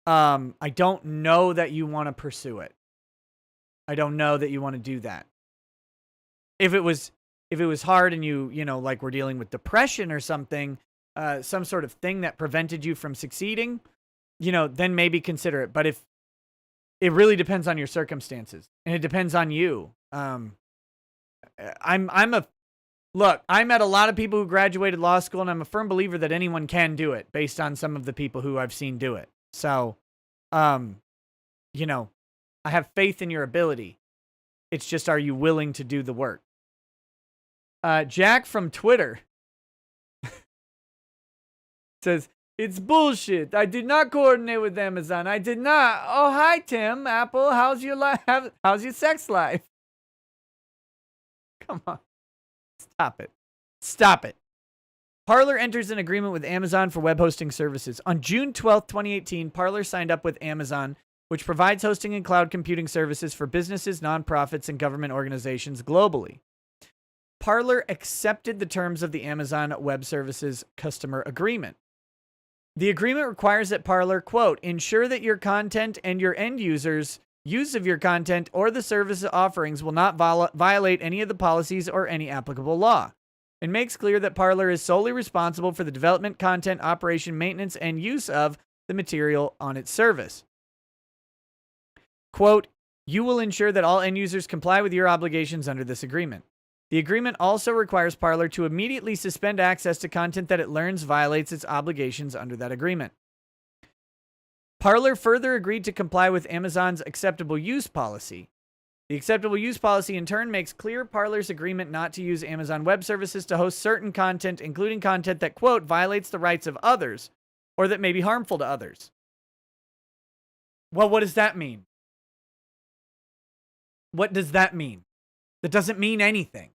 I don't know that you want to pursue it. I don't know that you want to do that. If it was hard and you like we're dealing with depression or something, some sort of thing that prevented you from succeeding, then maybe consider it. But if it really depends on your circumstances and it depends on you. I met a lot of people who graduated law school, and I'm a firm believer that anyone can do it based on some of the people who I've seen do it. So, I have faith in your ability. It's just, are you willing to do the work? Jack from Twitter says, it's bullshit. I did not coordinate with Amazon. I did not. Oh, hi, Tim. Apple, how's your life? How's your sex life? Come on. Stop it. Parler enters an agreement with Amazon for web hosting services. On June 12th, 2018, Parler signed up with Amazon, which provides hosting and cloud computing services for businesses, nonprofits, and government organizations globally. Parler accepted the terms of the Amazon Web Services customer agreement. The agreement requires that Parler, quote, ensure that your content and your end users' use of your content or the service offerings will not violate any of the policies or any applicable law. It makes clear that Parler is solely responsible for the development, content, operation, maintenance, and use of the material on its service. Quote, you will ensure that all end users comply with your obligations under this agreement. The agreement also requires Parler to immediately suspend access to content that it learns violates its obligations under that agreement. Parler further agreed to comply with Amazon's acceptable use policy. The acceptable use policy in turn makes clear Parler's agreement not to use Amazon Web Services to host certain content, including content that, quote, violates the rights of others or that may be harmful to others. Well, what does that mean? What does that mean? That doesn't mean anything.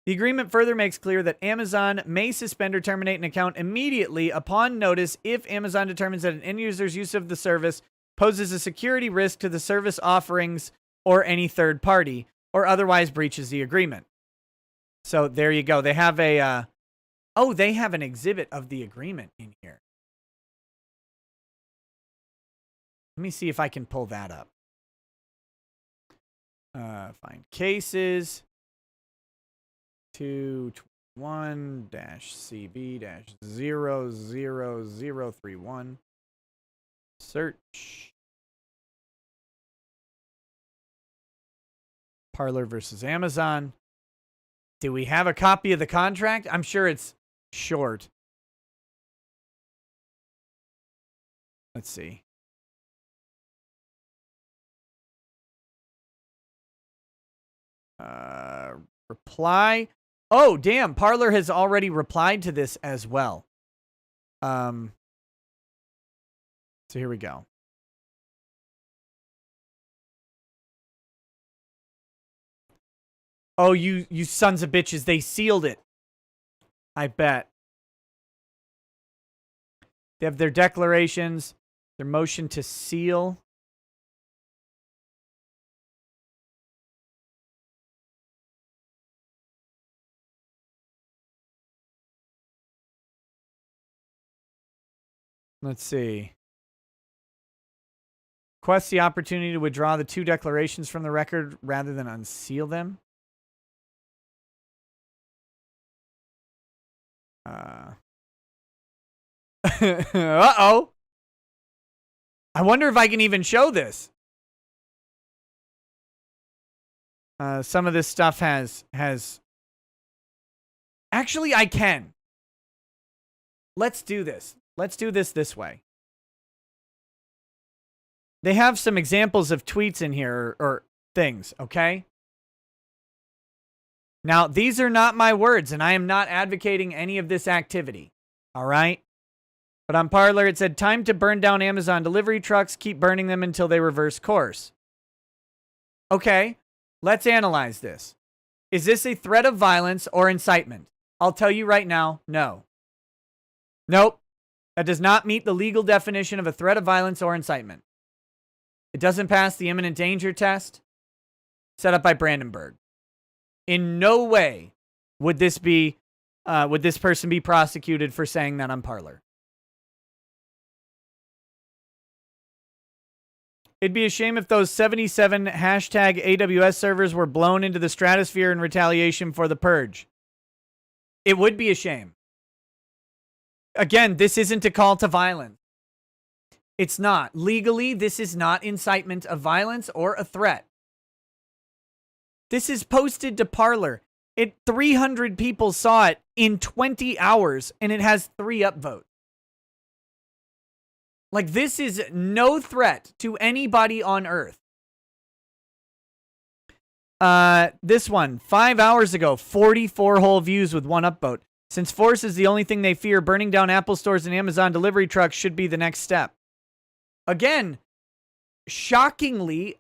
The agreement further makes clear that Amazon may suspend or terminate an account immediately upon notice if Amazon determines that an end user's use of the service poses a security risk to the service offerings or any third party, or otherwise breaches the agreement. So there you go. They have a, they have an exhibit of the agreement in here. Let me see if I can pull that up. Find cases. 221-CB-00031. Search. Parler versus Amazon. Do we have a copy of the contract? I'm sure it's short. Let's see. Reply. Oh, damn. Parler has already replied to this as well. So here we go. Oh, you sons of bitches. They sealed it. I bet. They have their declarations, their motion to seal. Let's see. Request the opportunity to withdraw the 2 declarations from the record rather than unseal them. Uh-oh. I wonder if I can even show this. Some of this stuff has... Actually, I can. Let's do this. Let's do this way. They have some examples of tweets in here or things, okay? Now, these are not my words, and I am not advocating any of this activity, all right? But on Parler, it said, time to burn down Amazon delivery trucks, keep burning them until they reverse course. Okay, let's analyze this. Is this a threat of violence or incitement? I'll tell you right now, no. Nope. That does not meet the legal definition of a threat of violence or incitement. It doesn't pass the imminent danger test set up by Brandenburg. In no way would this person be prosecuted for saying that on Parler. It'd be a shame if those 77 hashtag AWS servers were blown into the stratosphere in retaliation for the purge. It would be a shame. Again, this isn't a call to violence. It's not. Legally, this is not incitement of violence or a threat. This is posted to Parler. 300 people saw it in 20 hours, and it has 3 upvotes. Like, this is no threat to anybody on Earth. This one, 5 hours ago, 44 whole views with 1 upvote. Since force is the only thing they fear, burning down Apple stores and Amazon delivery trucks should be the next step. Again, shockingly,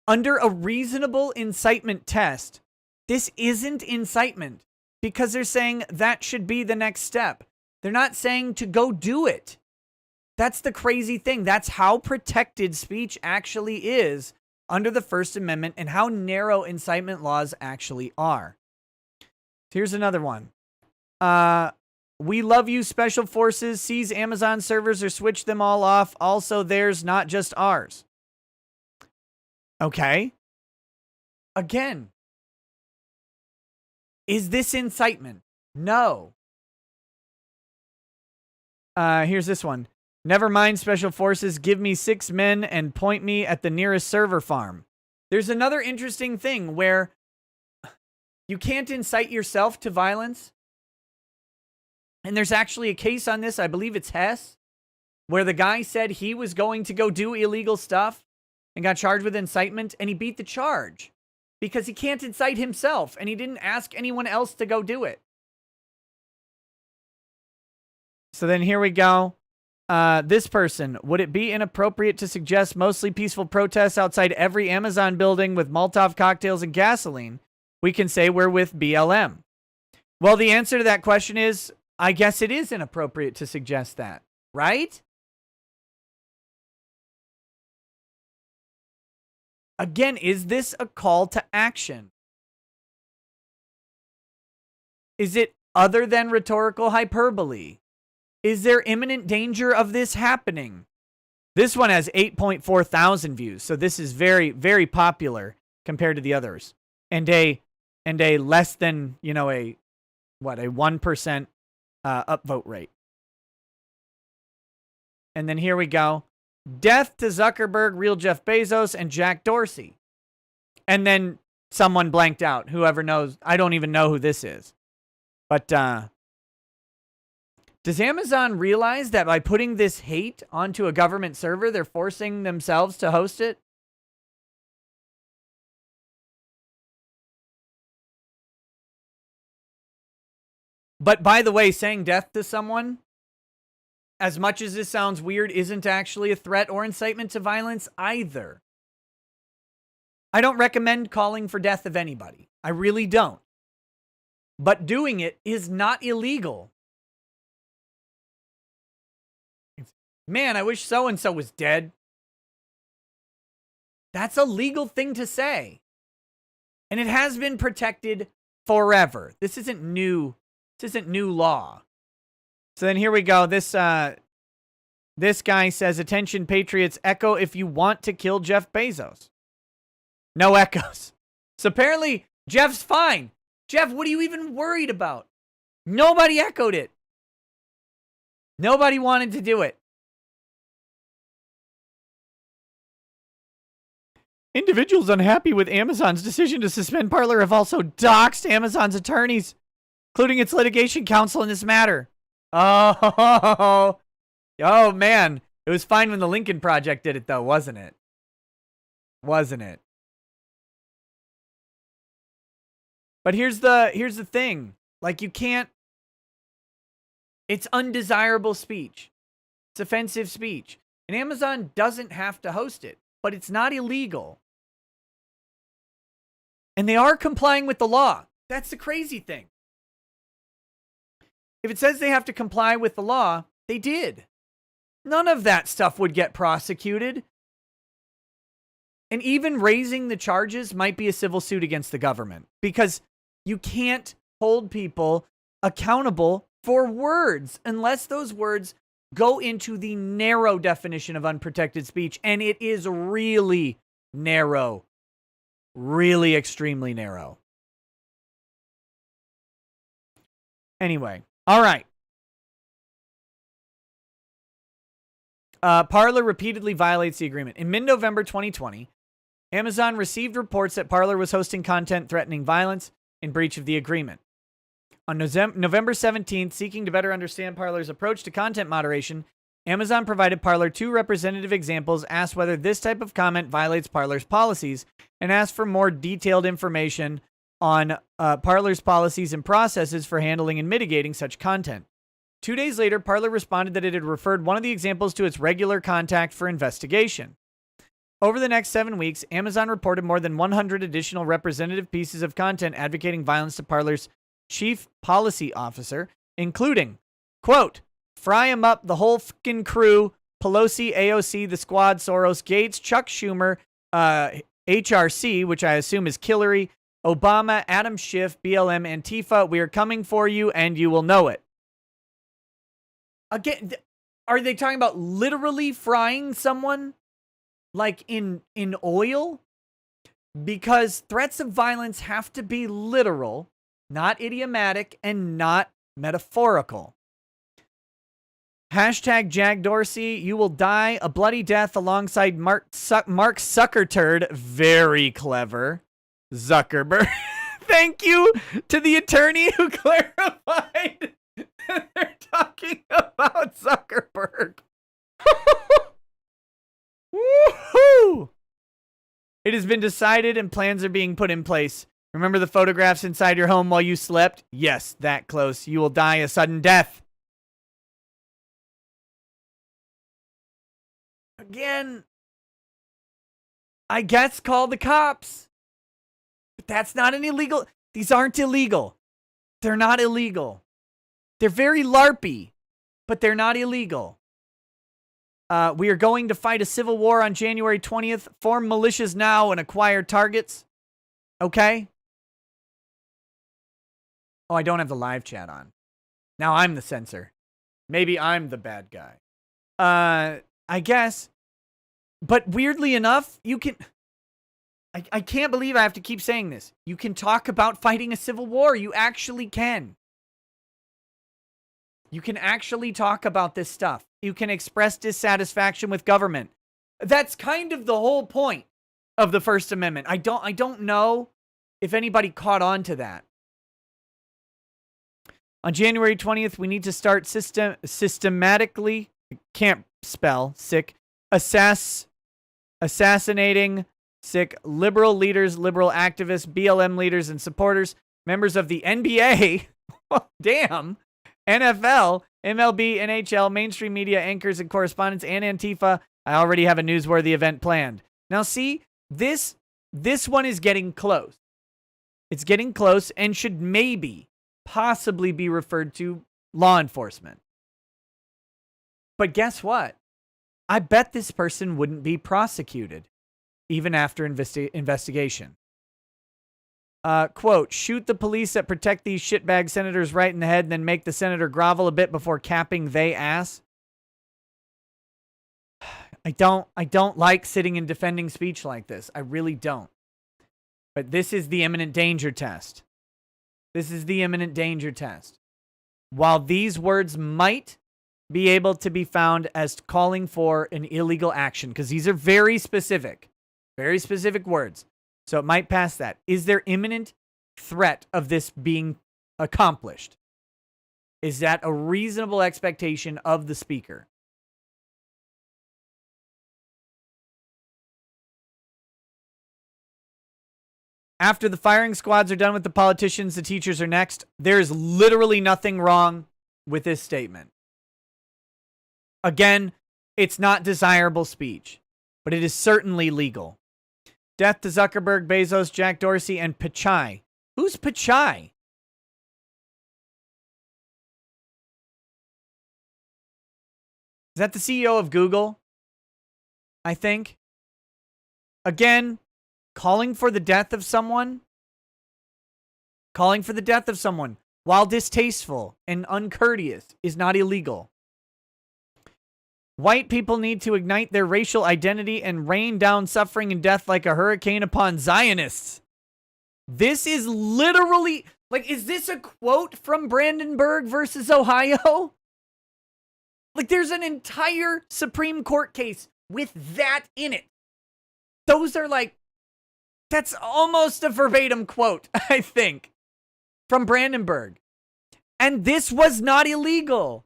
under a reasonable incitement test, this isn't incitement because they're saying that should be the next step. They're not saying to go do it. That's the crazy thing. That's how protected speech actually is under the First Amendment and how narrow incitement laws actually are. Here's another one. We love you, Special Forces. Seize Amazon servers or switch them all off. Also theirs, not just ours. Okay. Again, is this incitement? No. Here's this one. Never mind, Special Forces. Give me 6 men and point me at the nearest server farm. There's another interesting thing where you can't incite yourself to violence. And there's actually a case on this, I believe it's Hess, where the guy said he was going to go do illegal stuff and got charged with incitement, and he beat the charge because he can't incite himself, and he didn't ask anyone else to go do it. So then here we go. This person, would it be inappropriate to suggest mostly peaceful protests outside every Amazon building with Molotov cocktails and gasoline? We can say we're with BLM. Well, the answer to that question is, I guess it is inappropriate to suggest that, right? Again, is this a call to action? Is it other than rhetorical hyperbole? Is there imminent danger of this happening? This one has 8.4 thousand views, so this is very, very popular compared to the others. And a less than, a 1% upvote rate. And then here we go. Death to Zuckerberg, real Jeff Bezos, and Jack Dorsey. And then someone blanked out. Whoever knows. I don't even know who this is. But does Amazon realize that by putting this hate onto a government server, they're forcing themselves to host it? But by the way, saying death to someone, as much as this sounds weird, isn't actually a threat or incitement to violence either. I don't recommend calling for death of anybody. I really don't. But doing it is not illegal. Man, I wish so-and-so was dead. That's a legal thing to say. And it has been protected forever. This isn't new. This isn't new law. So then here we go. This guy says, attention patriots, echo if you want to kill Jeff Bezos. No echoes. So apparently Jeff's fine. Jeff, what are you even worried about? Nobody echoed it. Nobody wanted to do it. Individuals unhappy with Amazon's decision to suspend Parler have also doxed Amazon's attorneys, including its litigation counsel in this matter. Oh man. It was fine when the Lincoln Project did it, though, wasn't it? Wasn't it? But here's the thing. Like, you can't... It's undesirable speech. It's offensive speech. And Amazon doesn't have to host it, but it's not illegal. And they are complying with the law. That's the crazy thing. If it says they have to comply with the law, they did. None of that stuff would get prosecuted. And even raising the charges might be a civil suit against the government, because you can't hold people accountable for words unless those words go into the narrow definition of unprotected speech. And it is really narrow, really extremely narrow. Anyway. All right. Parler repeatedly violates the agreement. In mid-November 2020, Amazon received reports that Parler was hosting content threatening violence in breach of the agreement. On November 17th, seeking to better understand Parler's approach to content moderation, Amazon provided Parler 2 representative examples, asked whether this type of comment violates Parler's policies, and asked for more detailed information on Parler's policies and processes for handling and mitigating such content. 2 days later, Parler responded that it had referred one of the examples to its regular contact for investigation. Over the next 7 weeks, Amazon reported more than 100 additional representative pieces of content advocating violence to Parler's chief policy officer, including, quote, fry 'em up, the whole fucking crew, Pelosi, AOC, the squad, Soros, Gates, Chuck Schumer, HRC, which I assume is Hillary, Obama, Adam Schiff, BLM, Antifa, we are coming for you and you will know it. Again, are they talking about literally frying someone like in oil? Because threats of violence have to be literal, not idiomatic, and not metaphorical. Hashtag Jag Dorsey, you will die a bloody death alongside Mark Zuckerturd. Very clever. Zuckerberg. Thank you to the attorney who clarified that they're talking about Zuckerberg. Woohoo! It has been decided and plans are being put in place. Remember the photographs inside your home while you slept? Yes, that close. You will die a sudden death. Again, I guess call the cops. But that's not an illegal. These aren't illegal. They're not illegal. They're very LARPy, but they're not illegal. We are going to fight a civil war on January 20th. Form militias now and acquire targets. Okay? Oh, I don't have the live chat on. Now I'm the censor. Maybe I'm the bad guy. I guess. But weirdly enough, you can... I can't believe I have to keep saying this. You can talk about fighting a civil war. You actually can. You can actually talk about this stuff. You can express dissatisfaction with government. That's kind of the whole point of the First Amendment. I don't know if anybody caught on to that. On January 20th, we need to start systematically, can't spell, sick, assassinating, sick, liberal leaders, liberal activists, BLM leaders and supporters, members of the NBA, damn, NFL, MLB, NHL, mainstream media anchors and correspondents, and Antifa. I already have a newsworthy event planned. Now see, this one is getting close. It's getting close and should maybe, possibly be referred to law enforcement. But guess what? I bet this person wouldn't be prosecuted, even after investigation. Quote, shoot the police that protect these shitbag senators right in the head and then make the senator grovel a bit before capping they ass. I don't like sitting and defending speech like this. I really don't. But this is the imminent danger test. This is the imminent danger test. While these words might be able to be found as calling for an illegal action, because these are very specific words. So it might pass that. Is there imminent threat of this being accomplished? Is that a reasonable expectation of the speaker? After the firing squads are done with the politicians, the teachers are next. There is literally nothing wrong with this statement. Again, it's not desirable speech, but it is certainly legal. Death to Zuckerberg, Bezos, Jack Dorsey, and Pichai. Who's Pichai? Is that the CEO of Google? I think. Again, calling for the death of someone. Calling for the death of someone, while distasteful and uncourteous, is not illegal. White people need to ignite their racial identity and rain down suffering and death like a hurricane upon Zionists. This is literally, like, is this a quote from Brandenburg versus Ohio? Like, there's an entire Supreme Court case with that in it. Those are like, that's almost a verbatim quote, I think, from Brandenburg. And this was not illegal.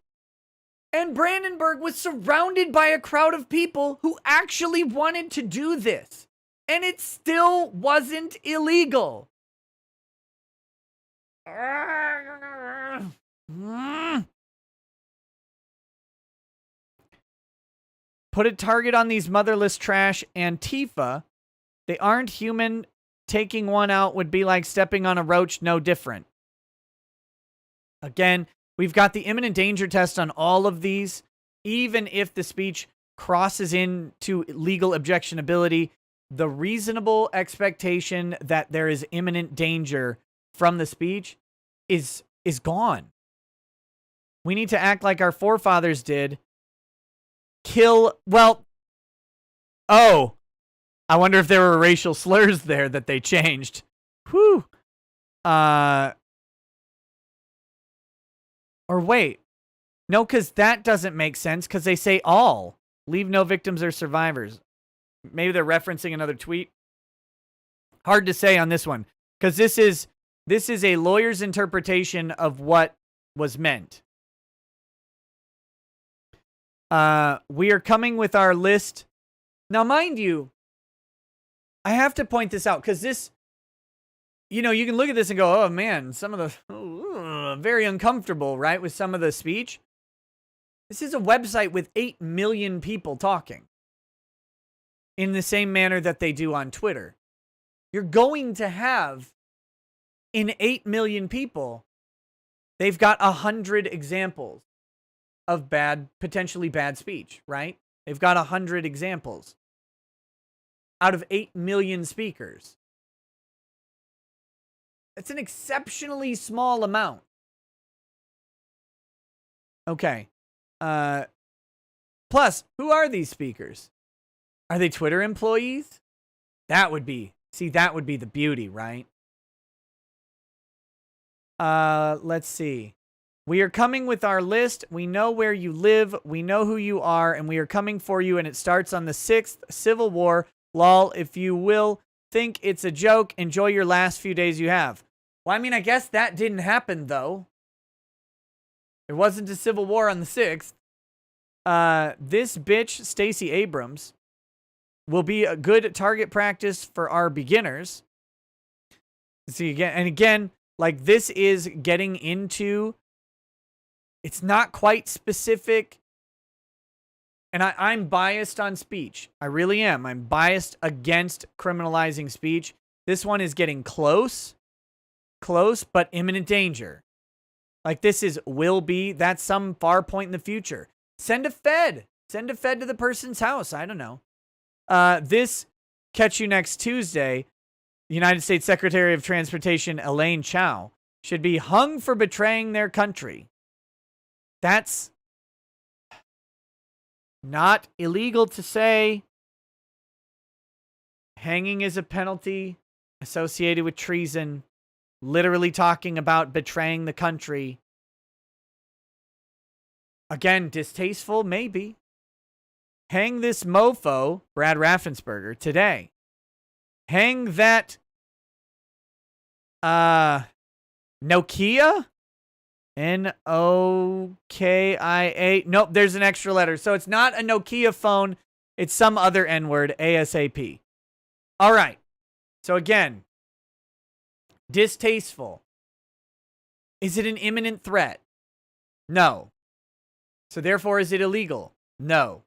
And Brandenburg was surrounded by a crowd of people who actually wanted to do this. And it still wasn't illegal. Put a target on these motherless trash. Antifa. They aren't human. Taking one out would be like stepping on a roach, no different. Again, we've got the imminent danger test on all of these. Even if the speech crosses into legal objectionability, the reasonable expectation that there is imminent danger from the speech is gone. We need to act like our forefathers did. Well, oh, I wonder if there were racial slurs there that they changed. Whew. Or wait. No, because that doesn't make sense, because they say all. Leave no victims or survivors. Maybe they're referencing another tweet. Hard to say on this one, because this is a lawyer's interpretation of what was meant. We are coming with our list. Now, mind you, I have to point this out, because this, you know, you can look at this and go, oh man, some of the, very uncomfortable, right, with some of the speech. This is a website with 8 million people talking in the same manner that they do on Twitter. You're going to have, in 8 million people, they've got 100 examples of potentially bad speech, right? They've got 100 examples out of 8 million speakers. It's an exceptionally small amount. Okay. Plus, who are these speakers? Are they Twitter employees? That would be the beauty, right? Let's see. We are coming with our list. We know where you live. We know who you are, and we are coming for you. And it starts on the 6th. Civil War. Lol, if you will think it's a joke, enjoy your last few days you have. Well, I mean, I guess that didn't happen, though. There wasn't a civil war on the 6th. This bitch, Stacey Abrams, will be a good target practice for our beginners. See, again, like, this is getting into... It's not quite specific. And I'm biased on speech. I really am. I'm biased against criminalizing speech. This one is getting close, but imminent danger. Like, this is will be. That's some far point in the future. Send a Fed. Send a Fed to the person's house. I don't know. This, catch you next Tuesday. United States Secretary of Transportation Elaine Chao should be hung for betraying their country. That's not illegal to say. Hanging is a penalty associated with treason. Literally talking about betraying the country. Again, distasteful, maybe. Hang this mofo, Brad Raffensperger, today. Hang that Nokia? N-O-K-I-A. Nope, there's an extra letter. So it's not a Nokia phone. It's some other N-word, ASAP. All right. So again, distasteful. Is it an imminent threat? No. So therefore, is it illegal? No.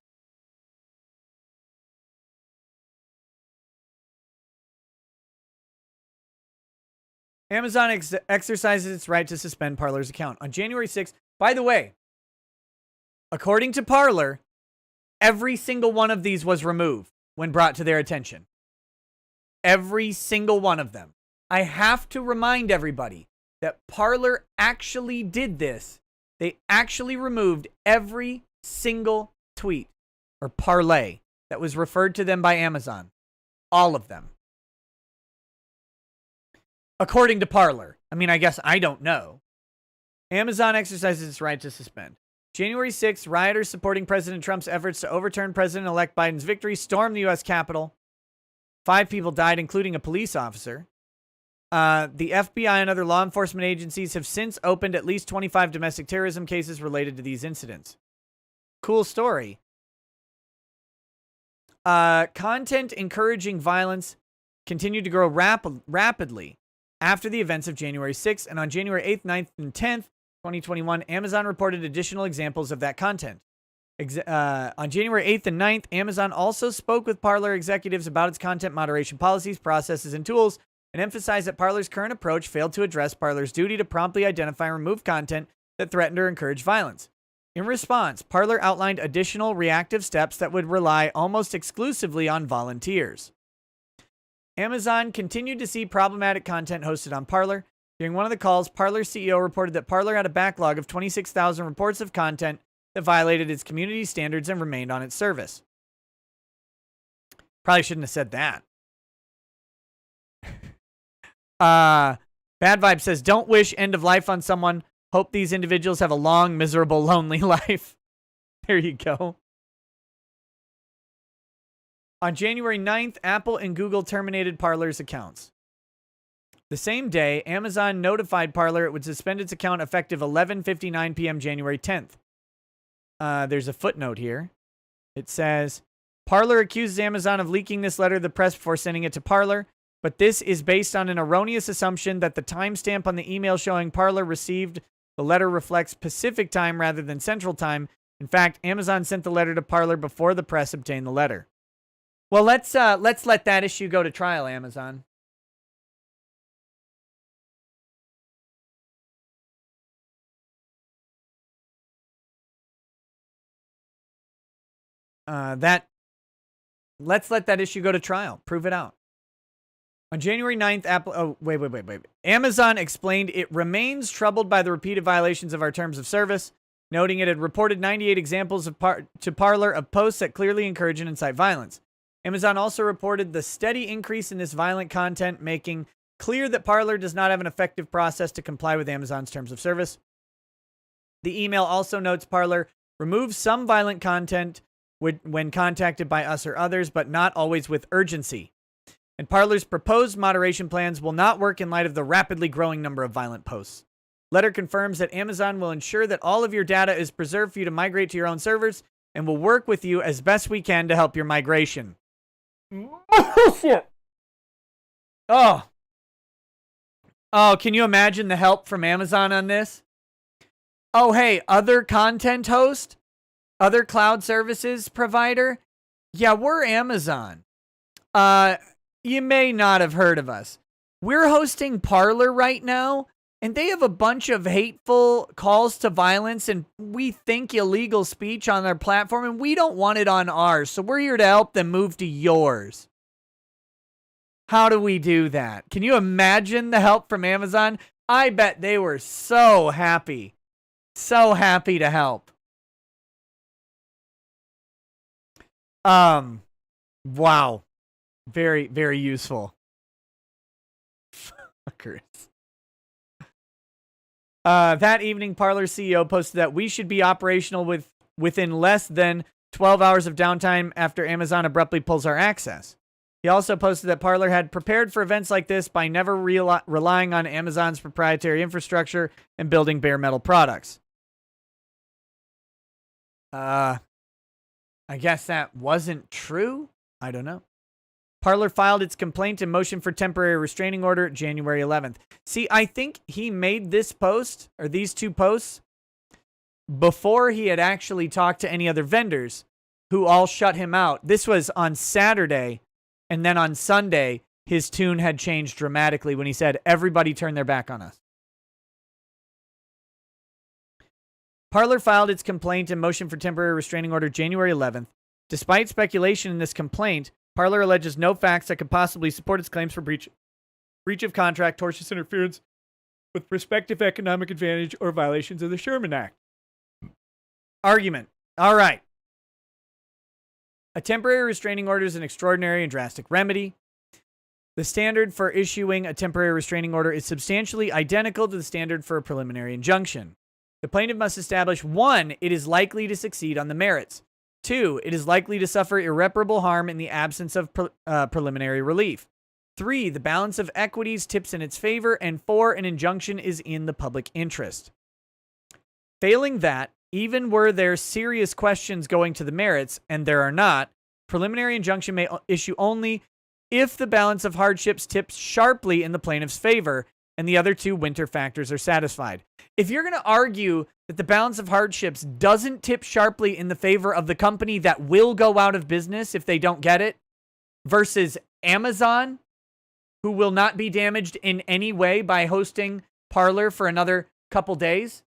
Amazon exercises its right to suspend Parler's account. On January 6th, by the way, according to Parler, every single one of these was removed when brought to their attention. Every single one of them. I have to remind everybody that Parler actually did this. They actually removed every single tweet or parlay that was referred to them by Amazon. All of them. According to Parler. I mean, I guess I don't know. Amazon exercises its right to suspend. January 6th, rioters supporting President Trump's efforts to overturn President-elect Biden's victory stormed the U.S. Capitol. 5 people died, including a police officer. The FBI and other law enforcement agencies have since opened at least 25 domestic terrorism cases related to these incidents. Cool story. Content encouraging violence continued to grow rapidly after the events of January 6th, and on January 8th, 9th, and 10th, 2021, Amazon reported additional examples of that content. On January 8th and 9th, Amazon also spoke with Parler executives about its content moderation policies, processes, and tools, and emphasized that Parler's current approach failed to address Parler's duty to promptly identify and remove content that threatened or encouraged violence. In response, Parler outlined additional reactive steps that would rely almost exclusively on volunteers. Amazon continued to see problematic content hosted on Parler. During one of the calls, Parler's CEO reported that Parler had a backlog of 26,000 reports of content that violated its community standards and remained on its service. Probably shouldn't have said that. Bad Vibe says, don't wish end of life on someone. Hope these individuals have a long, miserable, lonely life. There you go. On January 9th, Apple and Google terminated Parler's accounts. The same day, Amazon notified Parler it would suspend its account effective 11:59 p.m. January 10th. There's a footnote here. It says, Parler accuses Amazon of leaking this letter to the press before sending it to Parler, but this is based on an erroneous assumption that the timestamp on the email showing Parler received the letter reflects Pacific time rather than Central time. In fact, Amazon sent the letter to Parler before the press obtained the letter. Well, let's let that issue go to trial, Amazon. let's let that issue go to trial. Prove it out. On January 9th, Apple... Oh, wait. Amazon explained it remains troubled by the repeated violations of our terms of service, noting it had reported 98 examples to Parler of posts that clearly encourage and incite violence. Amazon also reported the steady increase in this violent content, making clear that Parler does not have an effective process to comply with Amazon's terms of service. The email also notes Parler removes some violent content when contacted by us or others, but not always with urgency. And Parler's proposed moderation plans will not work in light of the rapidly growing number of violent posts. Letter confirms that Amazon will ensure that all of your data is preserved for you to migrate to your own servers and will work with you as best we can to help your migration. Oh, can you imagine the help from Amazon on this? Oh, hey, other content host, other cloud services provider. Yeah, we're Amazon. You may not have heard of us. We're hosting Parler right now, and they have a bunch of hateful calls to violence and we think illegal speech on their platform, and we don't want it on ours. So we're here to help them move to yours. How do we do that? Can you imagine the help from Amazon? I bet they were so happy. So happy to help. Wow. Very, very useful. Fuckers. That evening, Parler CEO posted that we should be operational within less than 12 hours of downtime after Amazon abruptly pulls our access. He also posted that Parler had prepared for events like this by never relying on Amazon's proprietary infrastructure and building bare metal products. I guess that wasn't true? I don't know. Parler filed its complaint and motion for temporary restraining order January 11th. See, I think he made this post, or these two posts, before he had actually talked to any other vendors who all shut him out. This was on Saturday, and then on Sunday, his tune had changed dramatically when he said, everybody turned their back on us. Parler filed its complaint and motion for temporary restraining order January 11th. Despite speculation in this complaint, Parler alleges no facts that could possibly support its claims for breach of contract, tortious interference with prospective economic advantage, or violations of the Sherman Act. Argument. All right. A temporary restraining order is an extraordinary and drastic remedy. The standard for issuing a temporary restraining order is substantially identical to the standard for a preliminary injunction. The plaintiff must establish 1, it is likely to succeed on the merits. 2, it is likely to suffer irreparable harm in the absence of preliminary relief. 3, the balance of equities tips in its favor. And 4, an injunction is in the public interest. Failing that, even were there serious questions going to the merits, and there are not, preliminary injunction may issue only if the balance of hardships tips sharply in the plaintiff's favor and the other 2 winter factors are satisfied. If you're going to argue that the balance of hardships doesn't tip sharply in the favor of the company that will go out of business if they don't get it, versus Amazon, who will not be damaged in any way by hosting Parler for another couple days,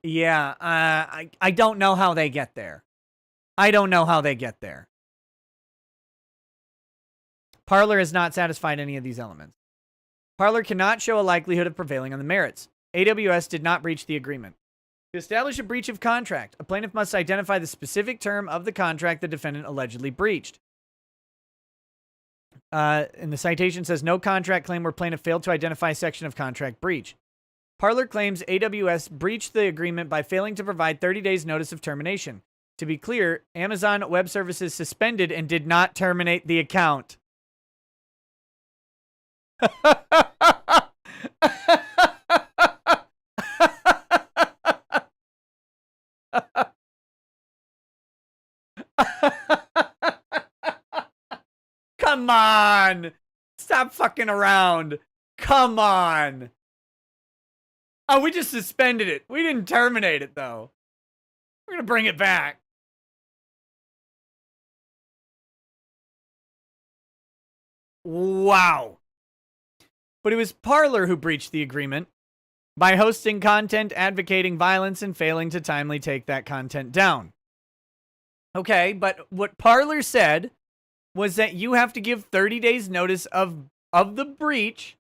yeah, I don't know how they get there. I don't know how they get there. Parler has not satisfied any of these elements. Parler cannot show a likelihood of prevailing on the merits. AWS did not breach the agreement. To establish a breach of contract, a plaintiff must identify the specific term of the contract the defendant allegedly breached. And the citation says, no contract claim where plaintiff failed to identify a section of contract breach. Parler claims AWS breached the agreement by failing to provide 30 days notice of termination. To be clear, Amazon Web Services suspended and did not terminate the account. Come on. Stop fucking around. Come on. Oh, we just suspended it. We didn't terminate it, though. We're going to bring it back. Wow. But it was Parler who breached the agreement by hosting content advocating violence and failing to timely take that content down. Okay, but what Parler said was that you have to give 30 days notice of the breach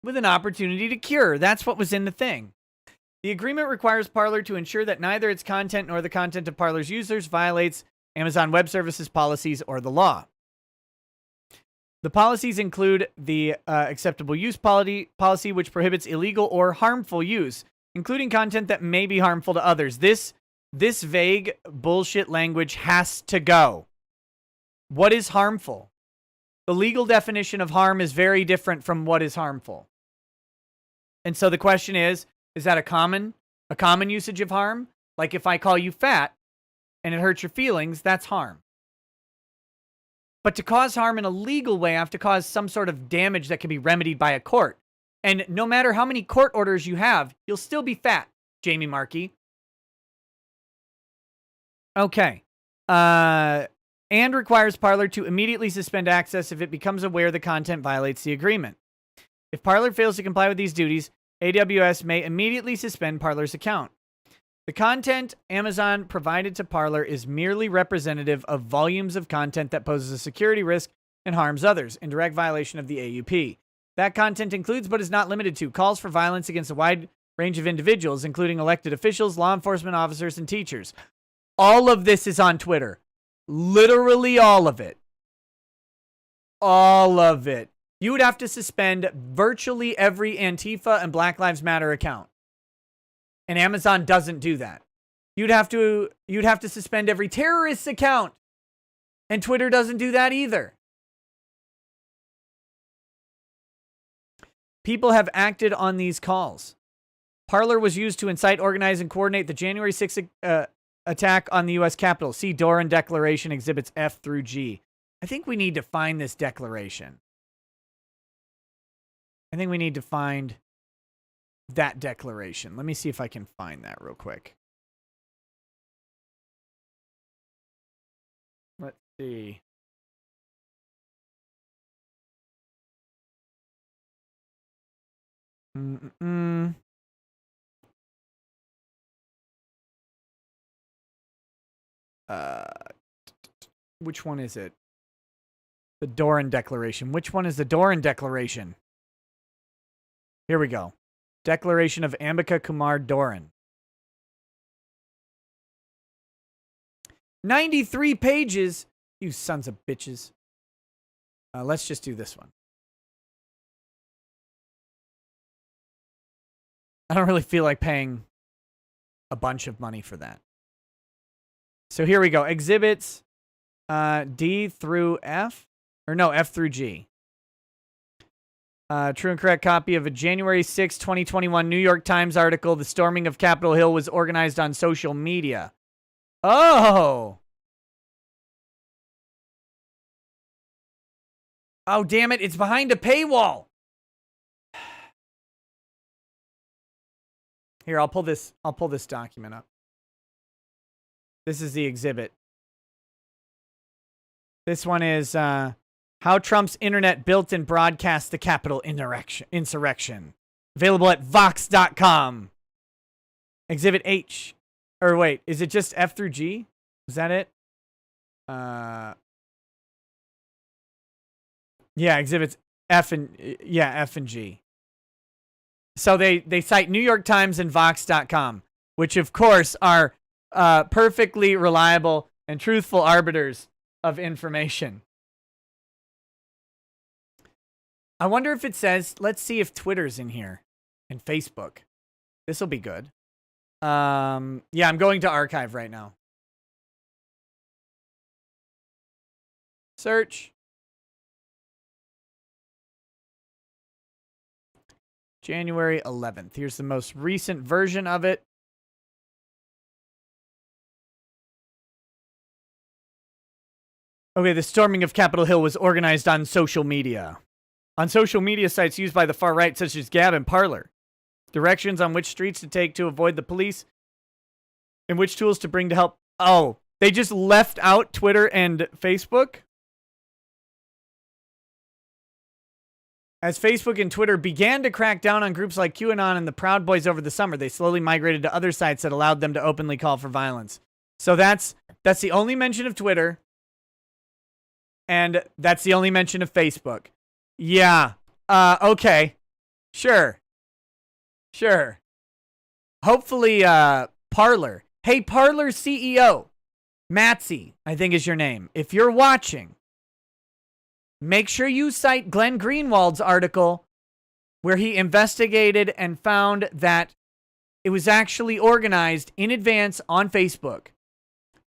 with an opportunity to cure. That's what was in the thing. The agreement requires Parler to ensure that neither its content nor the content of Parler's users violates Amazon Web Services policies or the law. The policies include the acceptable use policy, which prohibits illegal or harmful use, including content that may be harmful to others. This vague bullshit language has to go. What is harmful? The legal definition of harm is very different from what is harmful. And so the question is that a common usage of harm? Like if I call you fat and it hurts your feelings, that's harm. But to cause harm in a legal way, I have to cause some sort of damage that can be remedied by a court. And no matter how many court orders you have, you'll still be fat, Jamie Markey. Okay. And requires Parler to immediately suspend access if it becomes aware the content violates the agreement. If Parler fails to comply with these duties, AWS may immediately suspend Parler's account. The content Amazon provided to Parler is merely representative of volumes of content that poses a security risk and harms others, in direct violation of the AUP. That content includes, but is not limited to, calls for violence against a wide range of individuals, including elected officials, law enforcement officers, and teachers. All of this is on Twitter. Literally all of it. All of it. You would have to suspend virtually every Antifa and Black Lives Matter account. And Amazon doesn't do that. You'd have to suspend every terrorist account. And Twitter doesn't do that either. People have acted on these calls. Parler was used to incite, organize, and coordinate the January 6th attack on the U.S. Capitol. See Doran Declaration Exhibits F through G. I think we need to find this declaration. I think we need to find that declaration. Let me see if I can find that real quick. Let's see. Which one is it? The Doran Declaration. Which one is the Doran Declaration? Here we go. Declaration of Ambika Kumar Doran. 93 pages. You sons of bitches. Let's just do this one. I don't really feel like paying a bunch of money for that. So here we go. Exhibits D through F. Or no, F through G. True and correct copy of a January 6, 2021 New York Times article. The storming of Capitol Hill was organized on social media. Oh. Oh, damn it. It's behind a paywall. Here, I'll pull this document up. This is the exhibit. This one is How Trump's Internet Built and Broadcast the Capitol Insurrection. Available at Vox.com. Exhibit H. Or wait, is it just F through G? Is that it? Yeah, exhibits F and G. So they cite New York Times and Vox.com, which of course are perfectly reliable and truthful arbiters of information. I wonder if it says, let's see if Twitter's in here and Facebook. This will be good. Yeah, I'm going to archive right now. Search. January 11th. Here's the most recent version of it. Okay, the storming of Capitol Hill was organized on social media. On social media sites used by the far right, such as Gab and Parler. Directions on which streets to take to avoid the police. And which tools to bring to help. Oh, they just left out Twitter and Facebook? As Facebook and Twitter began to crack down on groups like QAnon and the Proud Boys over the summer, they slowly migrated to other sites that allowed them to openly call for violence. So that's the only mention of Twitter. And that's the only mention of Facebook. Yeah. Okay. Sure. Hopefully, Parler. Hey, Parler CEO. Matsy, I think is your name. If you're watching, make sure you cite Glenn Greenwald's article where he investigated and found that it was actually organized in advance on Facebook.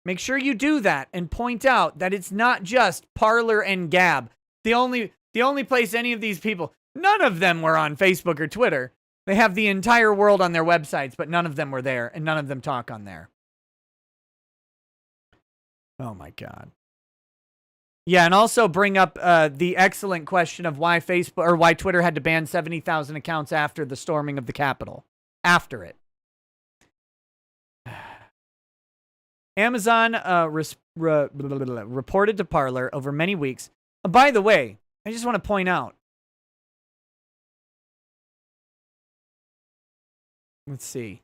Make sure you do that and point out that it's not just Parler and Gab. The only place any of these people, none of them were on Facebook or Twitter. They have the entire world on their websites, but none of them were there, and none of them talk on there. Oh my God. Yeah, and also bring up the excellent question of why Facebook or why Twitter had to ban 70,000 accounts after the storming of the Capitol. After it. Amazon reported to Parler over many weeks. By the way, I just want to point out. Let's see.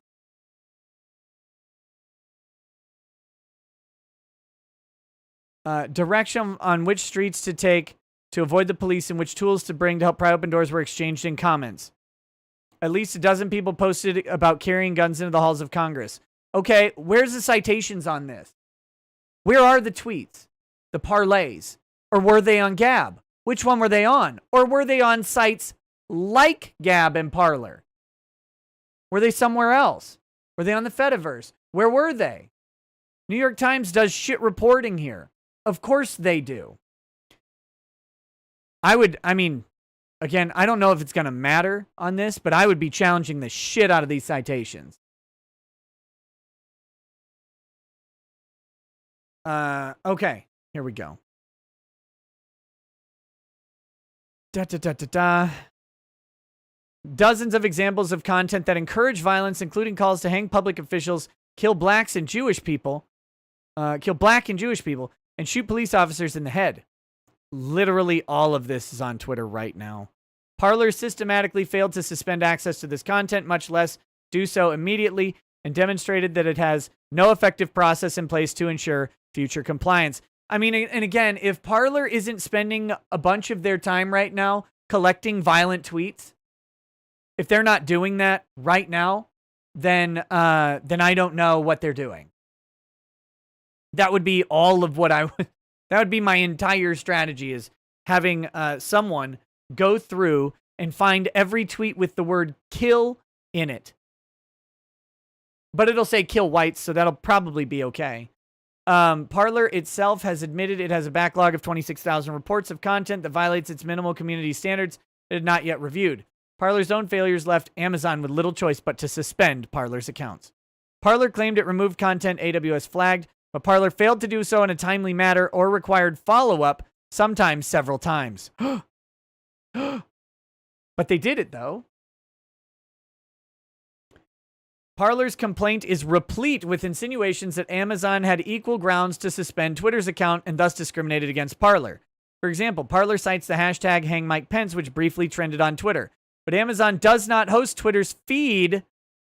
Direction on which streets to take to avoid the police and which tools to bring to help pry open doors were exchanged in comments. At least a dozen people posted about carrying guns into the halls of Congress. Okay, where's the citations on this? Where are the tweets? The parlays? Or were they on Gab? Which one were they on? Or were they on sites like Gab and Parler? Were they somewhere else? Were they on the Fediverse? Where were they? New York Times does shit reporting here. Of course they do. Again, I don't know if it's going to matter on this, but I would be challenging the shit out of these citations. Okay, here we go. Dozens of examples of content that encourage violence, including calls to hang public officials, kill black and Jewish people, and shoot police officers in the head. Literally all of this is on Twitter right now. Parler systematically failed to suspend access to this content, much less do so immediately, and demonstrated that it has no effective process in place to ensure future compliance. I mean, and again, if Parler isn't spending a bunch of their time right now collecting violent tweets, if they're not doing that right now, then I don't know what they're doing. That would be all of what that would be my entire strategy, is having someone go through and find every tweet with the word kill in it. But it'll say kill whites, so that'll probably be okay. Parler itself has admitted it has a backlog of 26,000 reports of content that violates its minimal community standards it had not yet reviewed. Parler's own failures left Amazon with little choice but to suspend Parler's accounts. Parler claimed it removed content AWS flagged, but Parler failed to do so in a timely manner or required follow-up, sometimes several times. But they did it, though. Parler's complaint is replete with insinuations that Amazon had equal grounds to suspend Twitter's account and thus discriminated against Parler. For example, Parler cites the hashtag #HangMikePence, which briefly trended on Twitter. But Amazon does not host Twitter's feed,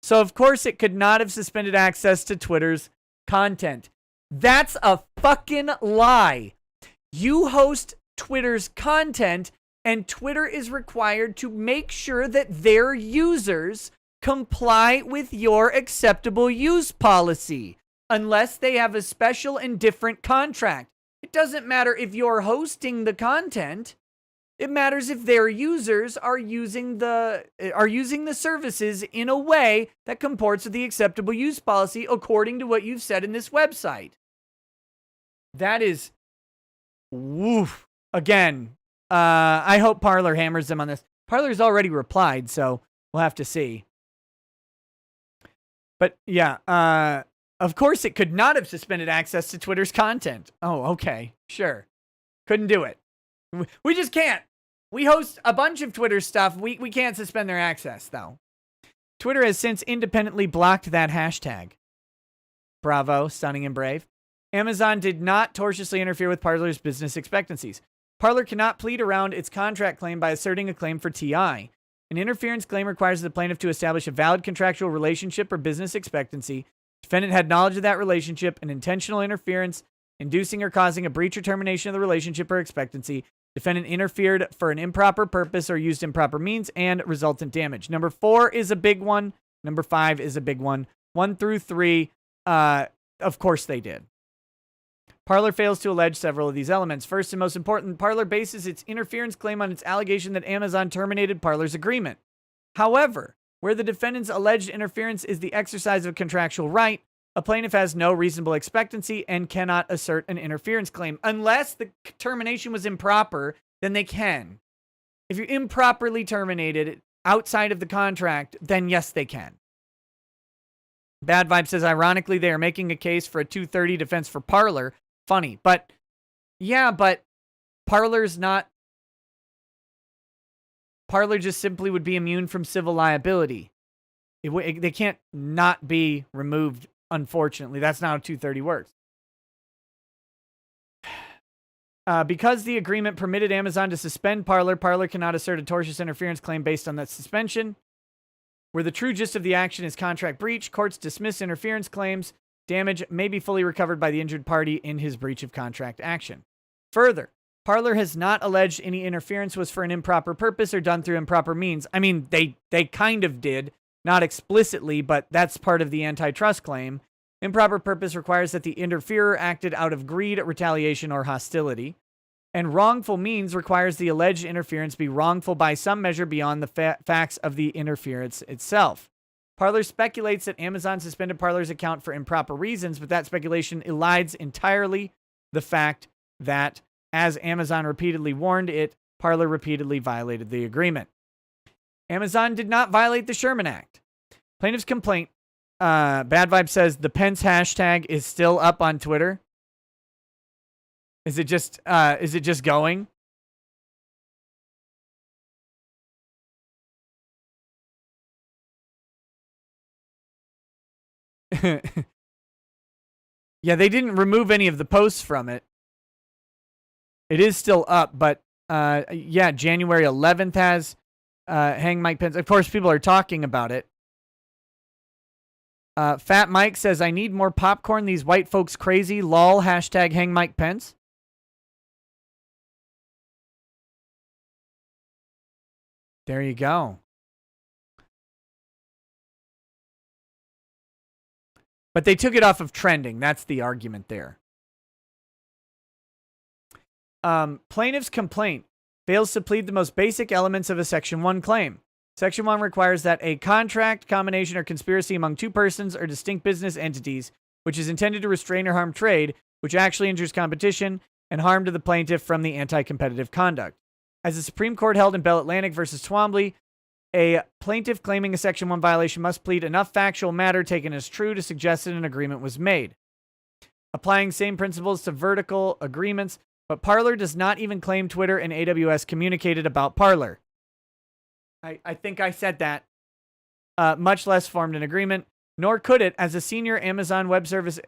so of course it could not have suspended access to Twitter's content. That's a fucking lie. You host Twitter's content, and Twitter is required to make sure that their users comply with your acceptable use policy, unless they have a special and different contract. It doesn't matter if you're hosting the content. It matters if their users are using the services in a way that comports with the acceptable use policy according to what you've said in this website. That is woof. Again, I hope Parler hammers them on this. Parler's already replied, so we'll have to see. But yeah, of course it could not have suspended access to Twitter's content. Oh, okay, sure. Couldn't do it. We just can't. We host a bunch of Twitter stuff. We can't suspend their access, though. Twitter has since independently blocked that hashtag. Bravo, stunning and brave. Amazon did not tortiously interfere with Parler's business expectancies. Parler cannot plead around its contract claim by asserting a claim for TI. An interference claim requires the plaintiff to establish a valid contractual relationship or business expectancy Defendant had knowledge of that relationship and intentional interference, inducing or causing a breach or termination of the relationship or expectancy. Defendant interfered for an improper purpose or used improper means and resultant damage. Number 4 is a big one. Number 5 is a big one. 1 through 3, of course they did. Parler fails to allege several of these elements. First and most important, Parler bases its interference claim on its allegation that Amazon terminated Parler's agreement. However, where the defendant's alleged interference is the exercise of a contractual right, a plaintiff has no reasonable expectancy and cannot assert an interference claim. Unless the termination was improper, then they can. If you're improperly terminated outside of the contract, then yes, they can. Bad Vibe says, ironically, they are making a case for a 230 defense for Parler. Funny. But, yeah, but Parler's not... Parler just simply would be immune from civil liability. They can't not be removed, unfortunately. That's not how 230 works. Because the agreement permitted Amazon to suspend Parler, Parler cannot assert a tortious interference claim based on that suspension. Where the true gist of the action is contract breach, courts dismiss interference claims. Damage may be fully recovered by the injured party in his breach of contract action. Further, Parler has not alleged any interference was for an improper purpose or done through improper means. I mean, they kind of did, not explicitly, but that's part of the antitrust claim. Improper purpose requires that the interferer acted out of greed, retaliation, or hostility. And wrongful means requires the alleged interference be wrongful by some measure beyond the facts of the interference itself. Parler speculates that Amazon suspended Parler's account for improper reasons, but that speculation elides entirely the fact that, as Amazon repeatedly warned it, Parler repeatedly violated the agreement. Amazon did not violate the Sherman Act. Plaintiff's complaint, Bad Vibe says, the Pence hashtag is still up on Twitter. Is it just going? Yeah, they didn't remove any of the posts from it. It is still up, but yeah, January 11th has Hang Mike Pence. Of course, people are talking about it. Fat Mike says, I need more popcorn. These white folks crazy. Lol. Hashtag Hang Mike Pence. There you go. But they took it off of trending. That's the argument there. Plaintiff's complaint fails to plead the most basic elements of a Section 1 claim. Section 1 requires that a contract, combination, or conspiracy among two persons or distinct business entities, which is intended to restrain or harm trade, which actually injures competition, and harm to the plaintiff from the anti-competitive conduct. As the Supreme Court held in Bell Atlantic versus Twombly, a plaintiff claiming a Section 1 violation must plead enough factual matter taken as true to suggest that an agreement was made. Applying same principles to vertical agreements, but Parler does not even claim Twitter and AWS communicated about Parler. I think I said that. Much less formed an agreement, nor could it, as a senior Amazon Web Service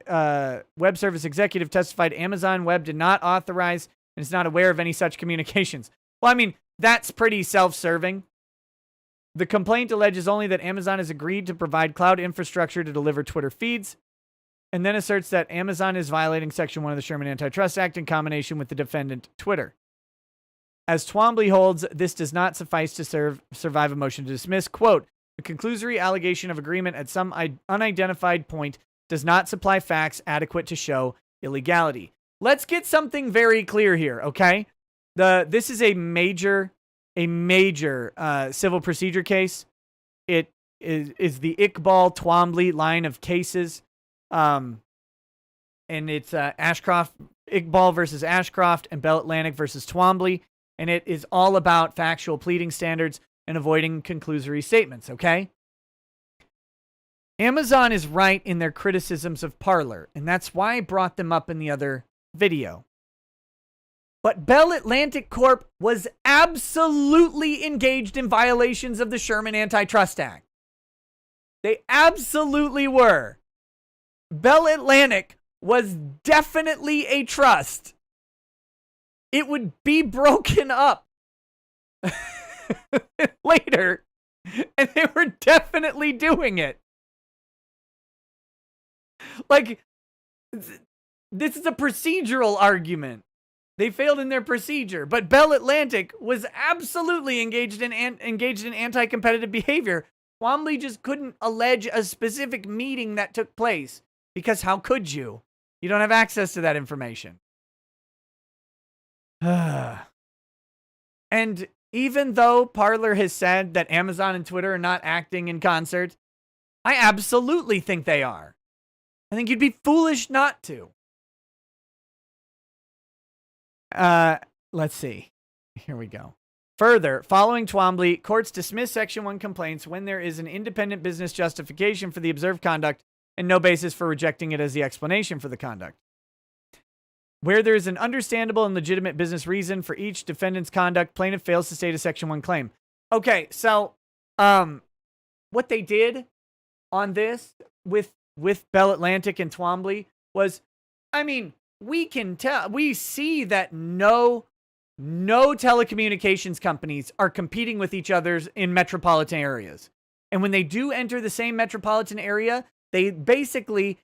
executive testified, Amazon Web did not authorize and is not aware of any such communications. Well, I mean, that's pretty self-serving. The complaint alleges only that Amazon has agreed to provide cloud infrastructure to deliver Twitter feeds, and then asserts that Amazon is violating Section 1 of the Sherman Antitrust Act in combination with the defendant, Twitter. As Twombly holds, this does not suffice to survive a motion to dismiss. Quote, a conclusory allegation of agreement at some unidentified point does not supply facts adequate to show illegality. Let's get something very clear here, okay? This is a major civil procedure case. It is the Iqbal Twombly line of cases. And it's Iqbal versus Ashcroft and Bell Atlantic versus Twombly. And it is all about factual pleading standards and avoiding conclusory statements, okay? Amazon is right in their criticisms of Parler, and that's why I brought them up in the other video. But Bell Atlantic Corp was absolutely engaged in violations of the Sherman Antitrust Act. They absolutely were. Bell Atlantic was definitely a trust. It would be broken up later, and they were definitely doing it. Like, this is a procedural argument. They failed in their procedure, but Bell Atlantic was absolutely engaged in anti-competitive behavior. Twombly just couldn't allege a specific meeting that took place, because how could you? You don't have access to that information. And even though Parler has said that Amazon and Twitter are not acting in concert, I absolutely think they are. I think you'd be foolish not to. Let's see. Here we go. Further, following Twombly, courts dismiss Section 1 complaints when there is an independent business justification for the observed conduct and no basis for rejecting it as the explanation for the conduct. Where there is an understandable and legitimate business reason for each defendant's conduct, plaintiff fails to state a Section 1 claim. Okay, so what they did on this with Bell Atlantic and Twombly was, I mean, we can tell, we see that no telecommunications companies are competing with each other in metropolitan areas. And when they do enter the same metropolitan area, they basically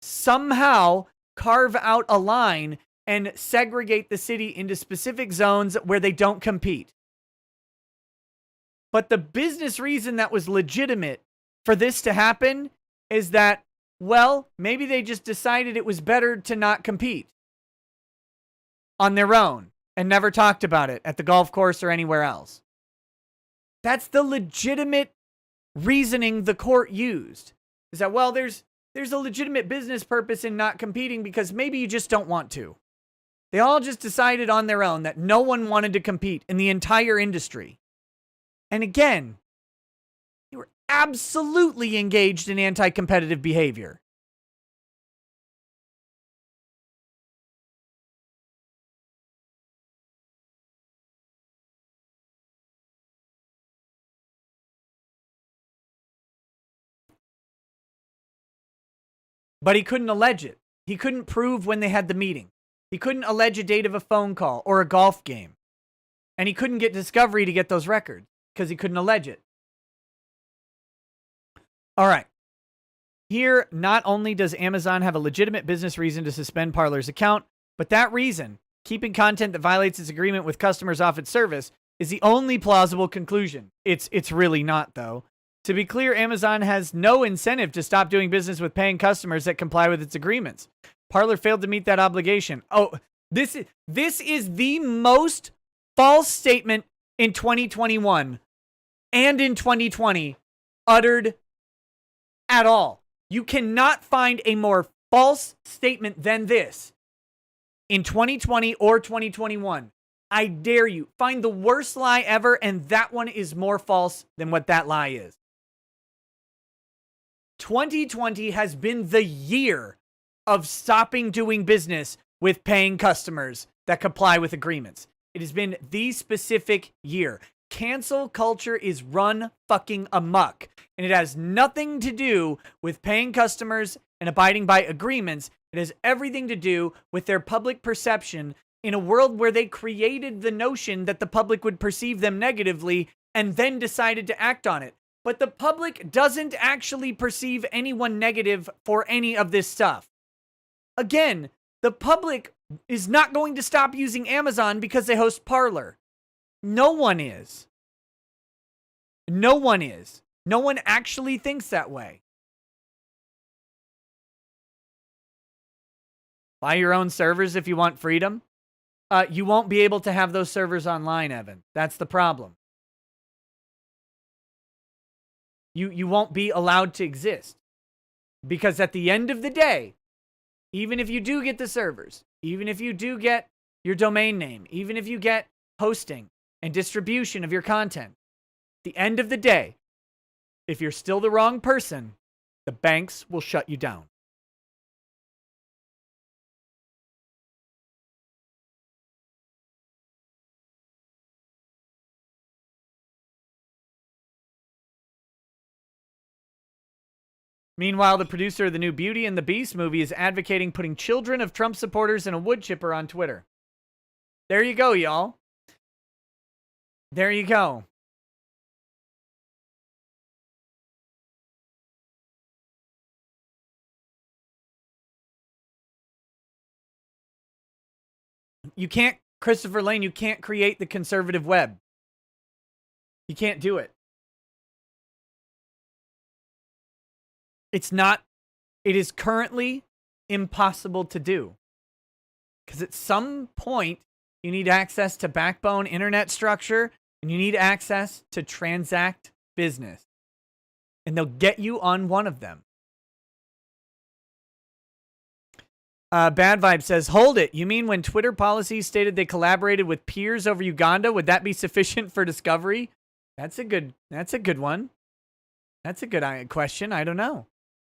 somehow carve out a line and segregate the city into specific zones where they don't compete. But the business reason that was legitimate for this to happen is that, well, maybe they just decided it was better to not compete on their own and never talked about it at the golf course or anywhere else. That's the legitimate reasoning the court used. Is that, well, there's a legitimate business purpose in not competing because maybe you just don't want to. They all just decided on their own that no one wanted to compete in the entire industry. And again, they were absolutely engaged in anti-competitive behavior. But he couldn't allege it. He couldn't prove when they had the meeting. He couldn't allege a date of a phone call or a golf game. And he couldn't get discovery to get those records because he couldn't allege it. All right. Here, not only does Amazon have a legitimate business reason to suspend Parler's account, but that reason, keeping content that violates its agreement with customers off its service, is the only plausible conclusion. It's really not, though. To be clear, Amazon has no incentive to stop doing business with paying customers that comply with its agreements. Parler failed to meet that obligation. Oh, this is the most false statement in 2021 and in 2020 uttered at all. You cannot find a more false statement than this in 2020 or 2021. I dare you. Find the worst lie ever, and that one is more false than what that lie is. 2020 has been the year of stopping doing business with paying customers that comply with agreements. It has been the specific year. Cancel culture is run fucking amok. And it has nothing to do with paying customers and abiding by agreements. It has everything to do with their public perception in a world where they created the notion that the public would perceive them negatively and then decided to act on it. But the public doesn't actually perceive anyone negative for any of this stuff. Again, the public is not going to stop using Amazon because they host Parler. No one is. No one is. No one actually thinks that way. Buy your own servers if you want freedom. You won't be able to have those servers online, Evan. That's the problem. You won't be allowed to exist. Because at the end of the day, even if you do get the servers, even if you do get your domain name, even if you get hosting and distribution of your content, at the end of the day, if you're still the wrong person, the banks will shut you down. Meanwhile, the producer of the new Beauty and the Beast movie is advocating putting children of Trump supporters in a wood chipper on Twitter. There you go, y'all. There you go. You can't, Christopher Lane, you can't create the conservative web. You can't do it. It is currently impossible to do. Because at some point, you need access to backbone internet structure, and you need access to transact business. And they'll get you on one of them. Bad Vibe says, hold it. You mean when Twitter policy stated they collaborated with peers over Uganda, would that be sufficient for discovery? That's a good one. That's a good question. I don't know.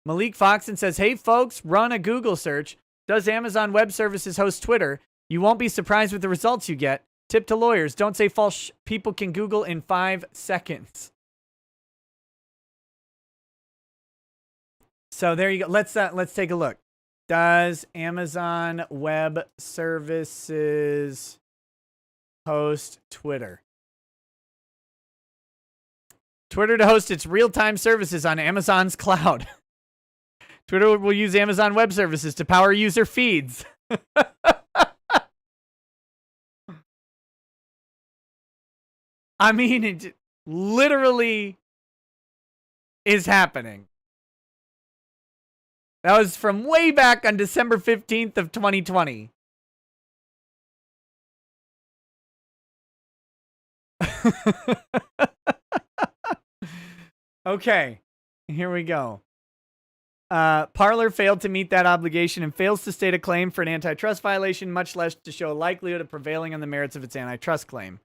Malik Foxon says, hey folks, run a Google search. Does Amazon Web Services host Twitter? You won't be surprised with the results you get. Tip to lawyers, don't say false people can Google in 5 seconds. So there you go. Let's take a look. Does Amazon Web Services host Twitter? Twitter to host its real-time services on Amazon's cloud. Twitter will use Amazon Web Services to power user feeds. I mean, it literally is happening. That was from way back on December 15th of 2020. Okay, here we go. Parler failed to meet that obligation and fails to state a claim for an antitrust violation, much less to show a likelihood of prevailing on the merits of its antitrust claim.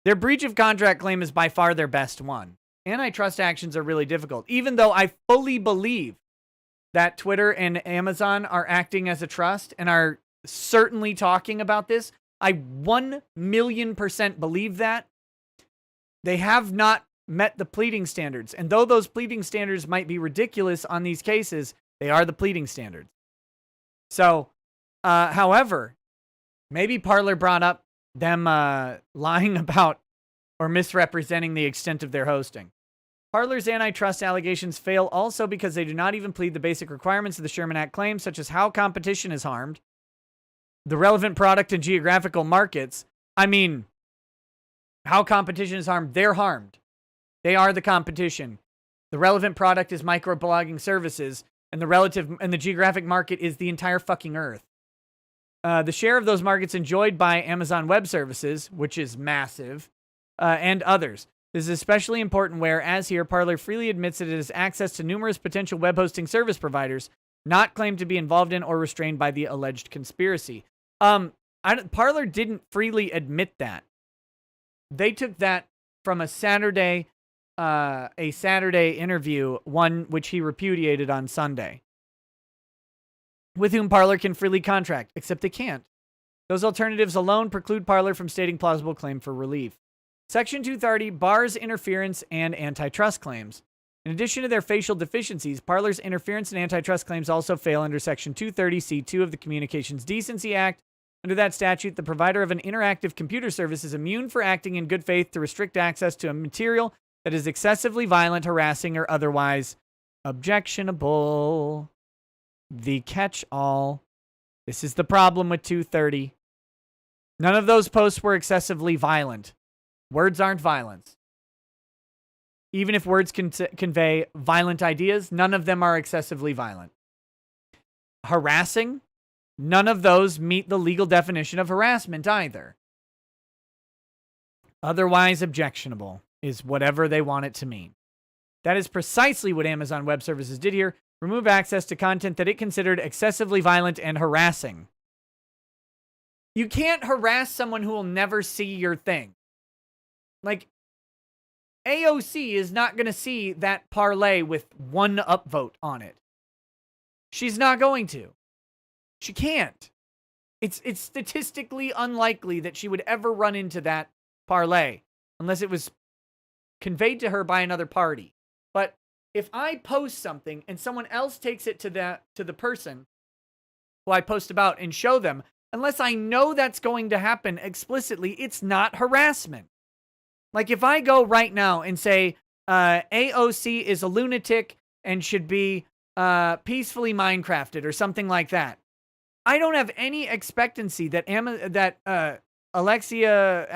Their breach of contract claim is by far their best one. Antitrust actions are really difficult, even though I fully believe that Twitter and Amazon are acting as a trust and are certainly talking about this. I 1,000,000% believe that. They have not met the pleading standards. And though those pleading standards might be ridiculous on these cases, they are the pleading standards. So, however, maybe Parler brought up them lying about or misrepresenting the extent of their hosting. Parler's antitrust allegations fail also because they do not even plead the basic requirements of the Sherman Act claim, such as how competition is harmed, the relevant product and geographical markets. I mean, how competition is harmed, they're harmed. They are the competition. The relevant product is microblogging services, and the geographic market is the entire fucking earth. The share of those markets enjoyed by Amazon Web Services, which is massive, and others. This is especially important where, as here, Parler freely admits that it has access to numerous potential web hosting service providers, not claimed to be involved in or restrained by the alleged conspiracy. Parler didn't freely admit that. They took that from a Saturday interview, one which he repudiated on Sunday, with whom Parler can freely contract, except they can't. Those alternatives alone preclude Parler from stating plausible claim for relief. Section 230 bars interference and antitrust claims. In addition to their facial deficiencies, Parler's interference and antitrust claims also fail under Section 230C2 of the Communications Decency Act. Under that statute, the provider of an interactive computer service is immune for acting in good faith to restrict access to a material that is excessively violent, harassing, or otherwise objectionable. The catch-all. This is the problem with 230. None of those posts were excessively violent. Words aren't violence. Even if words can convey violent ideas, none of them are excessively violent. Harassing? None of those meet the legal definition of harassment either. Otherwise objectionable is whatever they want it to mean. That is precisely what Amazon Web Services did here. Remove access to content that it considered excessively violent and harassing. You can't harass someone who will never see your thing. Like, AOC is not going to see that parlay with one upvote on it. She's not going to. She can't. It's statistically unlikely that she would ever run into that parlay unless it was conveyed to her by another party. But if I post something and someone else takes it to the person who I post about and show them, unless I know that's going to happen explicitly, it's not harassment. Like if I go right now and say AOC is a lunatic and should be peacefully Minecrafted or something like that, I don't have any expectancy that Alexandra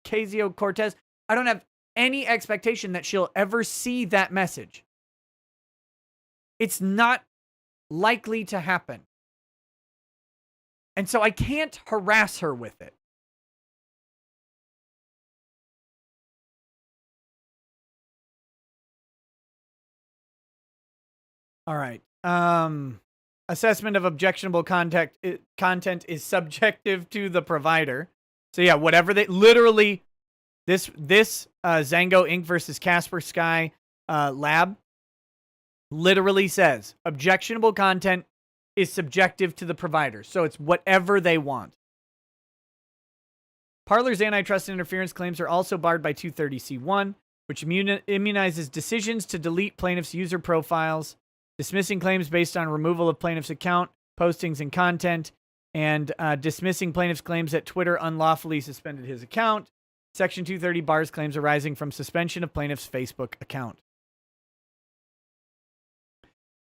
Ocasio-Cortez, I don't have any expectation that she'll ever see that message. It's not likely to happen. And so I can't harass her with it. All right. Assessment of objectionable content is subjective to the provider. So yeah, whatever they literally this Zango Inc. versus Casper Sky lab literally says objectionable content is subjective to the provider. So it's whatever they want. Parler's antitrust interference claims are also barred by 230C1, which immunizes decisions to delete plaintiffs' user profiles, dismissing claims based on removal of plaintiff's account, postings, and content, and dismissing plaintiff's claims that Twitter unlawfully suspended his account. Section 230 bars claims arising from suspension of plaintiff's Facebook account.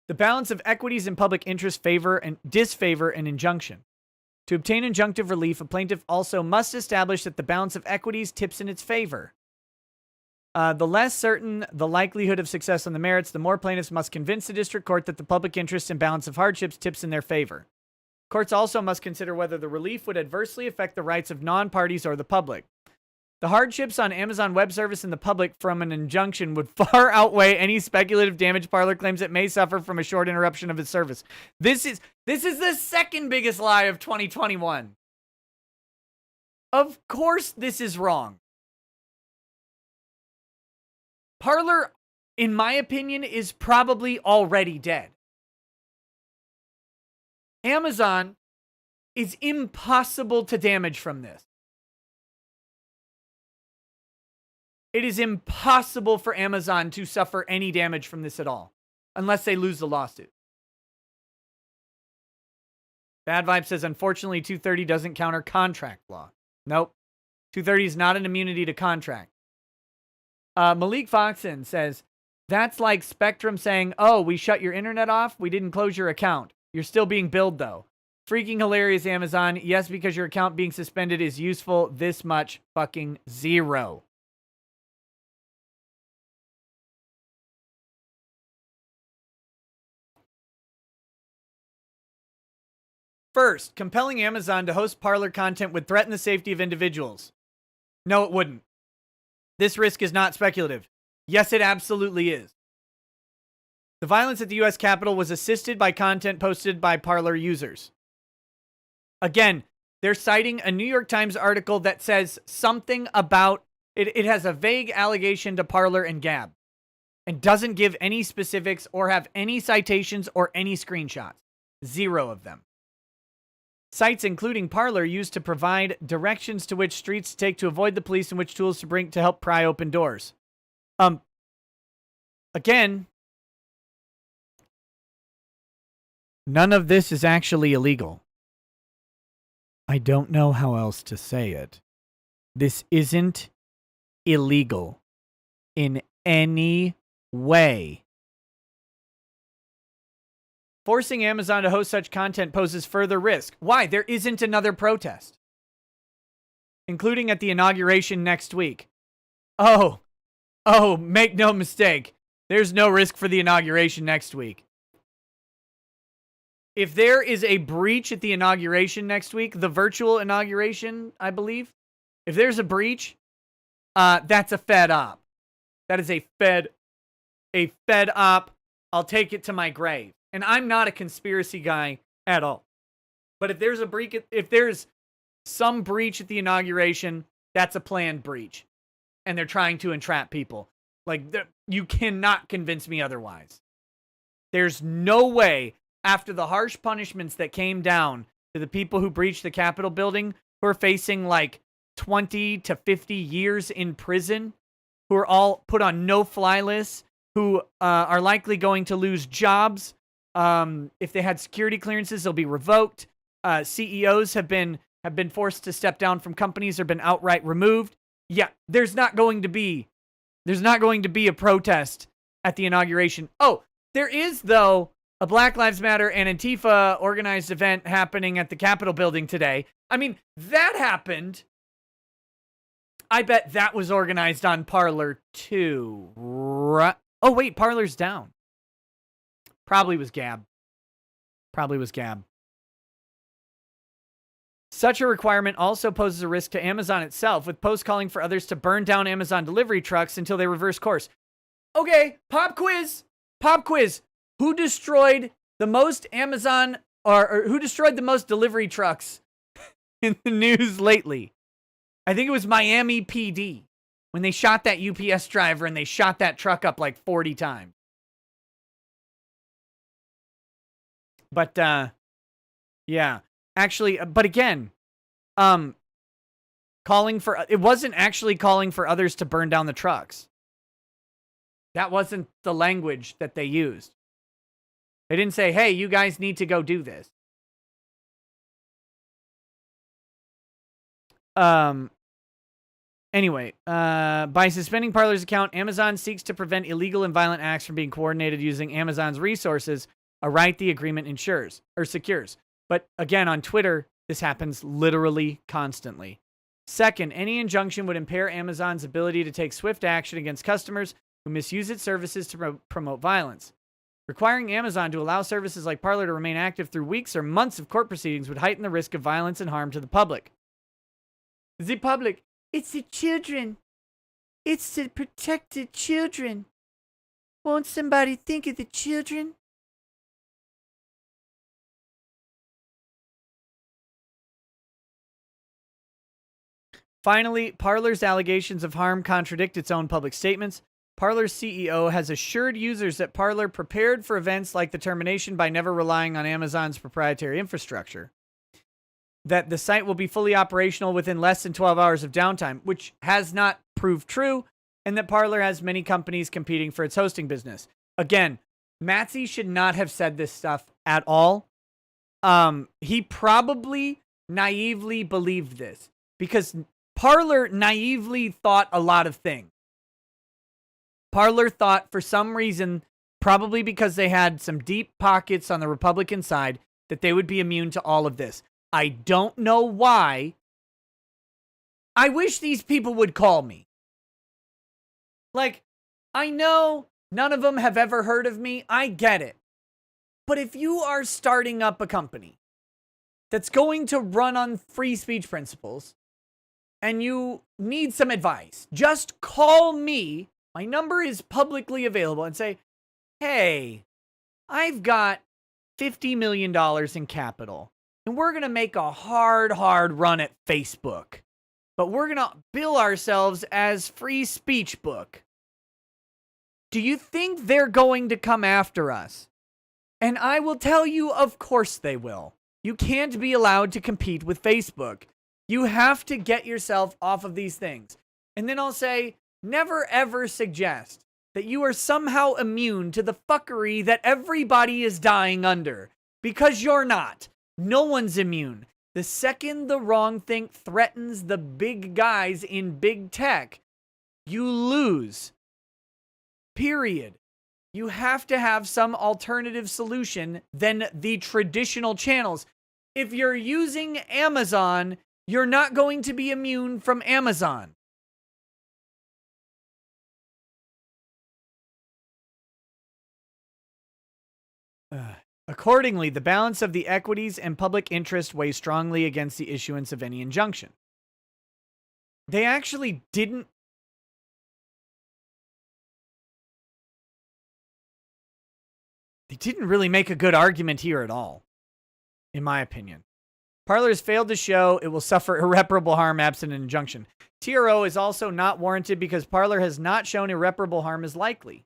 The balance of equities and public interest favor and disfavor an injunction. To obtain injunctive relief, a plaintiff also must establish that the balance of equities tips in its favor. The less certain the likelihood of success on the merits, the more plaintiffs must convince the district court that the public interest and balance of hardships tips in their favor. Courts also must consider whether the relief would adversely affect the rights of non-parties or the public. The hardships on Amazon Web Service and the public from an injunction would far outweigh any speculative damage Parler claims it may suffer from a short interruption of its service. This is the second biggest lie of 2021. Of course this is wrong. Parler, in my opinion, is probably already dead. Amazon is impossible to damage from this. It is impossible for Amazon to suffer any damage from this at all, unless they lose the lawsuit. Bad Vibe says, unfortunately, 230 doesn't counter contract law. Nope. 230 is not an immunity to contract. Malik Foxon says, that's like Spectrum saying, oh, we shut your internet off. We didn't close your account. You're still being billed, though. Freaking hilarious, Amazon. Yes, because your account being suspended is useful. This much fucking zero. First, compelling Amazon to host Parler content would threaten the safety of individuals. No, it wouldn't. This risk is not speculative. Yes, it absolutely is. The violence at the U.S. Capitol was assisted by content posted by Parler users. Again, they're citing a New York Times article that says something about it. It has a vague allegation to Parler and Gab and doesn't give any specifics or have any citations or any screenshots. Zero of them. Sites including Parler used to provide directions to which streets to take to avoid the police and which tools to bring to help pry open doors. Again, none of this is actually illegal. I don't know how else to say it. This isn't illegal in any way. Forcing Amazon to host such content poses further risk. Why? There isn't another protest, including at the inauguration next week. Oh, make no mistake. There's no risk for the inauguration next week. If there is a breach at the inauguration next week, the virtual inauguration, I believe, if there's a breach, that's a Fed op. That is a Fed op. I'll take it to my grave. And I'm not a conspiracy guy at all. But if there's if there's some breach at the inauguration, that's a planned breach. And they're trying to entrap people. Like, you cannot convince me otherwise. There's no way, after the harsh punishments that came down to the people who breached the Capitol building, who are facing like 20 to 50 years in prison, who are all put on no-fly lists, who are likely going to lose jobs. If they had security clearances, they'll be revoked. CEOs have been forced to step down from companies or been outright removed. Yeah, there's not going to be a protest at the inauguration. Oh, there is though a Black Lives Matter and Antifa organized event happening at the Capitol building today. I mean, that happened. I bet that was organized on Parler too. Oh, wait, Parler's down. Probably was Gab. Such a requirement also poses a risk to Amazon itself, with posts calling for others to burn down Amazon delivery trucks until they reverse course. Okay, pop quiz. Who destroyed the most Amazon, or who destroyed the most delivery trucks in the news lately? I think it was Miami PD when they shot that UPS driver and they shot that truck up like 40 times. But, yeah, actually, but again, it wasn't actually calling for others to burn down the trucks. That wasn't the language that they used. They didn't say, hey, you guys need to go do this. Anyway, by suspending Parler's account, Amazon seeks to prevent illegal and violent acts from being coordinated using Amazon's resources, a right the agreement ensures or secures. But again, on Twitter, this happens literally constantly. Second, any injunction would impair Amazon's ability to take swift action against customers who misuse its services to promote violence. Requiring Amazon to allow services like Parler to remain active through weeks or months of court proceedings would heighten the risk of violence and harm to the public. The public, it's the children. It's to protect the children. Won't somebody think of the children? Finally, Parler's allegations of harm contradict its own public statements. Parler's CEO has assured users that Parler prepared for events like the termination by never relying on Amazon's proprietary infrastructure, that the site will be fully operational within less than 12 hours of downtime, which has not proved true, and that Parler has many companies competing for its hosting business. Again, Matsy should not have said this stuff at all. He probably naively believed this because Parler naively thought a lot of things. Parler thought for some reason, probably because they had some deep pockets on the Republican side, that they would be immune to all of this. I don't know why. I wish these people would call me. Like, I know none of them have ever heard of me. I get it. But if you are starting up a company that's going to run on free speech principles and you need some advice, just call me. My number is publicly available and say, hey, I've got $50 million in capital and we're going to make a hard run at Facebook, but we're going to bill ourselves as free speech book. Do you think they're going to come after us? And I will tell you, of course they will. You can't be allowed to compete with Facebook. You have to get yourself off of these things. And then I'll say, never ever suggest that you are somehow immune to the fuckery that everybody is dying under. Because you're not. No one's immune. The second the wrong thing threatens the big guys in big tech, you lose. Period. You have to have some alternative solution than the traditional channels. If you're using Amazon, you're not going to be immune from Amazon. Accordingly, the balance of the equities and public interest weighs strongly against the issuance of any injunction. They actually didn't. They didn't really make a good argument here at all, in my opinion. Parler has failed to show it will suffer irreparable harm absent an injunction. TRO is also not warranted because Parler has not shown irreparable harm is likely.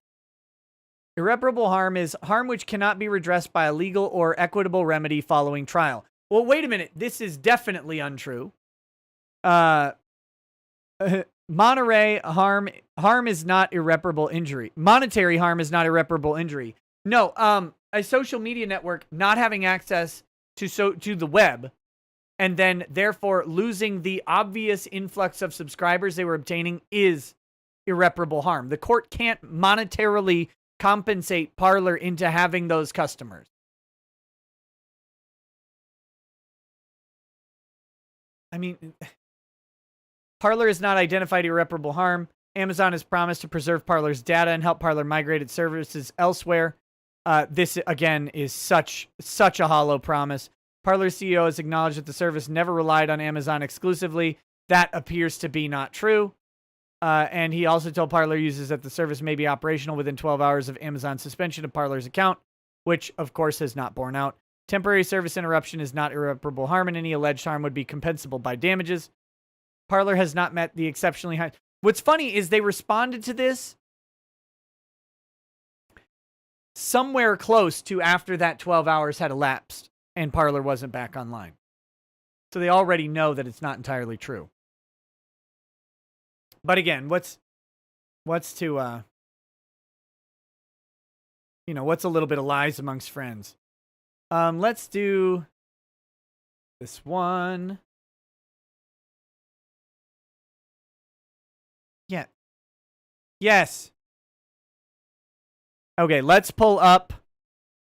Irreparable harm is harm which cannot be redressed by a legal or equitable remedy following trial. Well, wait a minute. This is definitely untrue. Monterey harm is not irreparable injury. Monetary harm is not irreparable injury. No, a social media network not having access to the web and then therefore losing the obvious influx of subscribers they were obtaining is irreparable harm. The court can't monetarily compensate Parler into having those customers. I mean, Parler has not identified irreparable harm. Amazon has promised to preserve Parler's data and help Parler migrate its services elsewhere. This, again, is such a hollow promise. Parler's CEO has acknowledged that the service never relied on Amazon exclusively. That appears to be not true. And he also told Parler users that the service may be operational within 12 hours of Amazon's suspension of Parler's account, which, of course, has not borne out. Temporary service interruption is not irreparable harm, and any alleged harm would be compensable by damages. Parler has not met the exceptionally high... What's funny is they responded to this somewhere close to after that 12 hours had elapsed and Parler wasn't back online. So they already know that it's not entirely true. But again, what's to, what's a little bit of lies amongst friends? Let's do this one. Yeah. Yes. Okay, let's pull up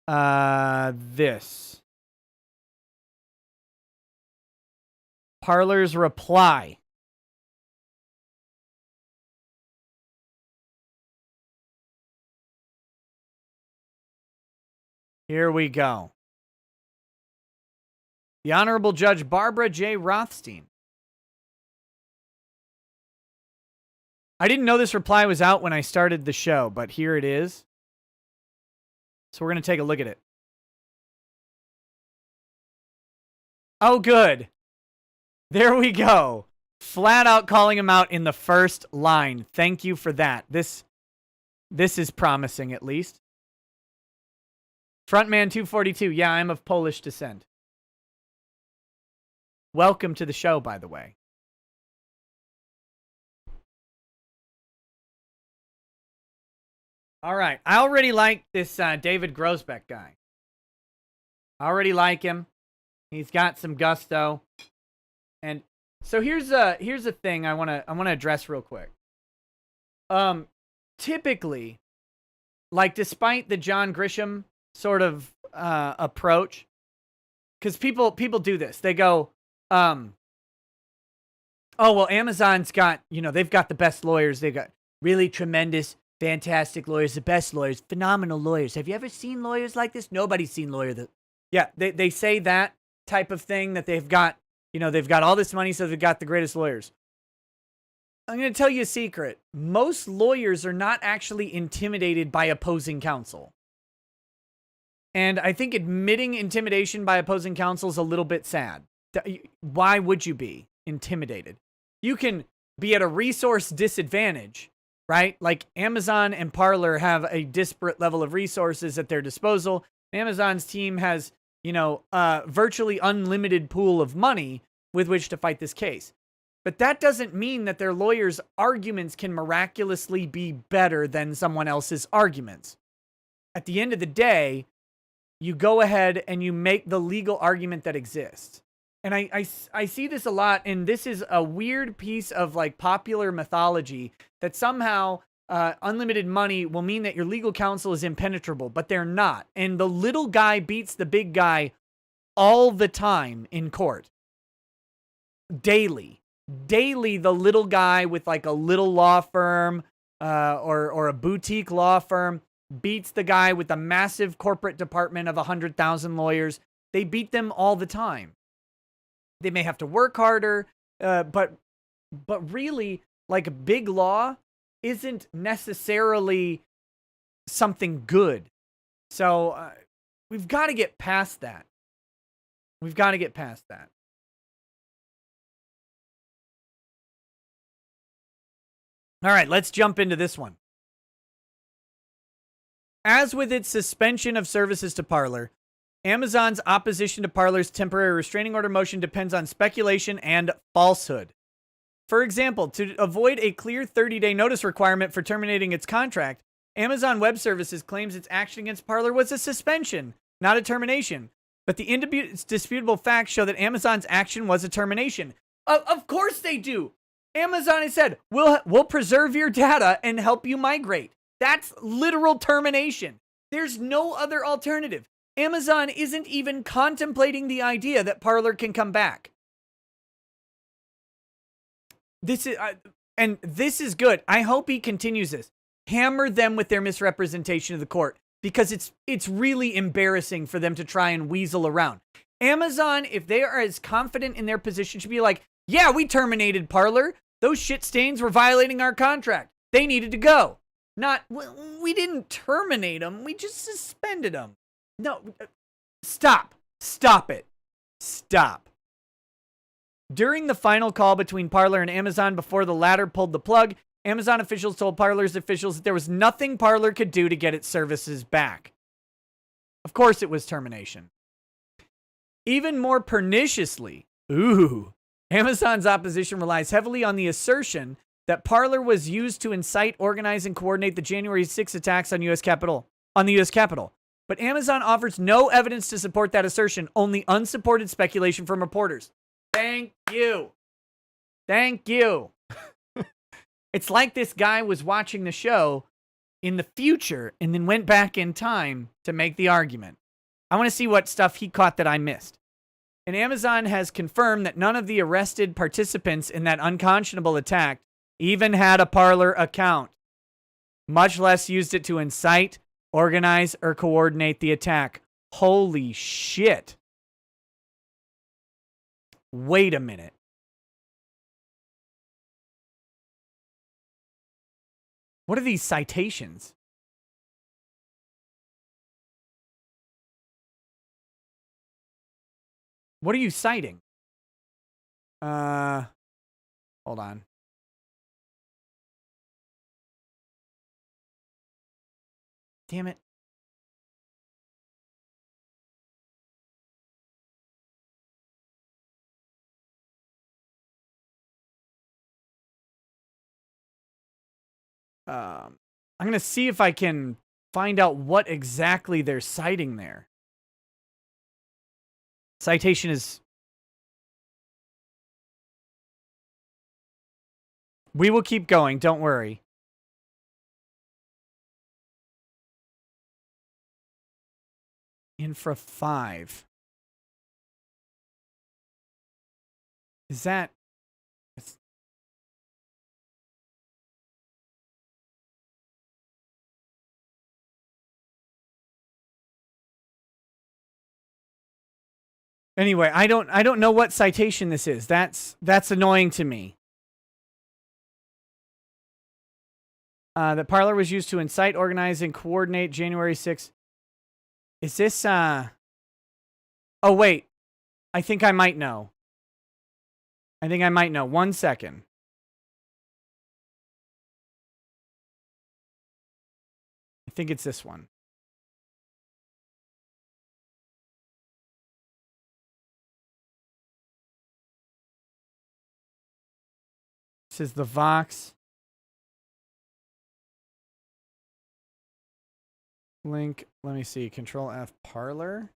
this. Parler's reply. Here we go. The Honorable Judge Barbara J. Rothstein. I didn't know this reply was out when I started the show, but here it is. So we're going to take a look at it. Oh, good. There we go. Flat out calling him out in the first line. Thank you for that. This is promising, at least. Frontman 242. Yeah, I'm of Polish descent. Welcome to the show, by the way. All right. I already like this David Grosbeck guy. I already like him. He's got some gusto. And so here's a thing I want to address real quick. Typically, like despite the John Grisham sort of approach, because people do this. They go, oh well, Amazon's got, they've got the best lawyers. They've got really tremendous, fantastic lawyers, the best lawyers, phenomenal lawyers. Have you ever seen lawyers like this? Nobody's seen lawyers that... Yeah, they say that type of thing, that they've got, they've got all this money, so they've got the greatest lawyers. I'm going to tell you a secret. Most lawyers are not actually intimidated by opposing counsel. And I think admitting intimidation by opposing counsel is a little bit sad. Why would you be intimidated? You can be at a resource disadvantage, right? Like Amazon and Parler have a disparate level of resources at their disposal. Amazon's team has, virtually unlimited pool of money with which to fight this case. But that doesn't mean that their lawyers' arguments can miraculously be better than someone else's arguments. At the end of the day, you go ahead and you make the legal argument that exists. And I see this a lot, and this is a weird piece of like popular mythology that somehow unlimited money will mean that your legal counsel is impenetrable, but they're not. And the little guy beats the big guy all the time in court. Daily, the little guy with like a little law firm or a boutique law firm beats the guy with a massive corporate department of 100,000 lawyers. They beat them all the time. They may have to work harder, but really, like big law isn't necessarily something good. So we've got to get past that. We've got to get past that. All right, let's jump into this one. As with its suspension of services to Parler, Amazon's opposition to Parler's temporary restraining order motion depends on speculation and falsehood. For example, to avoid a clear 30-day notice requirement for terminating its contract, Amazon Web Services claims its action against Parler was a suspension, not a termination. But the indisputable facts show that Amazon's action was a termination. Of course they do. Amazon has said, we'll preserve your data and help you migrate. That's literal termination. There's no other alternative. Amazon isn't even contemplating the idea that Parler can come back. This is good. I hope he continues this. Hammer them with their misrepresentation of the court, because it's really embarrassing for them to try and weasel around. Amazon, if they are as confident in their position, should be like, yeah, we terminated Parler. Those shit stains were violating our contract. They needed to go. Not, we didn't terminate them. We just suspended them. No, stop. Stop it. Stop. During the final call between Parler and Amazon before the latter pulled the plug, Amazon officials told Parler's officials that there was nothing Parler could do to get its services back. Of course it was termination. Even more perniciously, Amazon's opposition relies heavily on the assertion that Parler was used to incite, organize, and coordinate the January 6 attacks on the U.S. Capitol. But Amazon offers no evidence to support that assertion, only unsupported speculation from reporters. Thank you. Thank you. It's like this guy was watching the show in the future and then went back in time to make the argument. I want to see what stuff he caught that I missed. And Amazon has confirmed that none of the arrested participants in that unconscionable attack even had a Parler account, much less used it to incite, organize, or coordinate the attack. Holy shit. Wait a minute. What are these citations? What are you citing? Hold on. Damn it. I'm going to see if I can find out what exactly they're citing there. Citation is... We will keep going, don't worry. Infra 5. Is that... Anyway, I don't know what citation this is. That's annoying to me. That Parler was used to incite, organize, and coordinate January 6th. Is this, Oh, wait. I think I might know. One second. I think it's this one. This is the Vox link. Let me see. Control F Parler.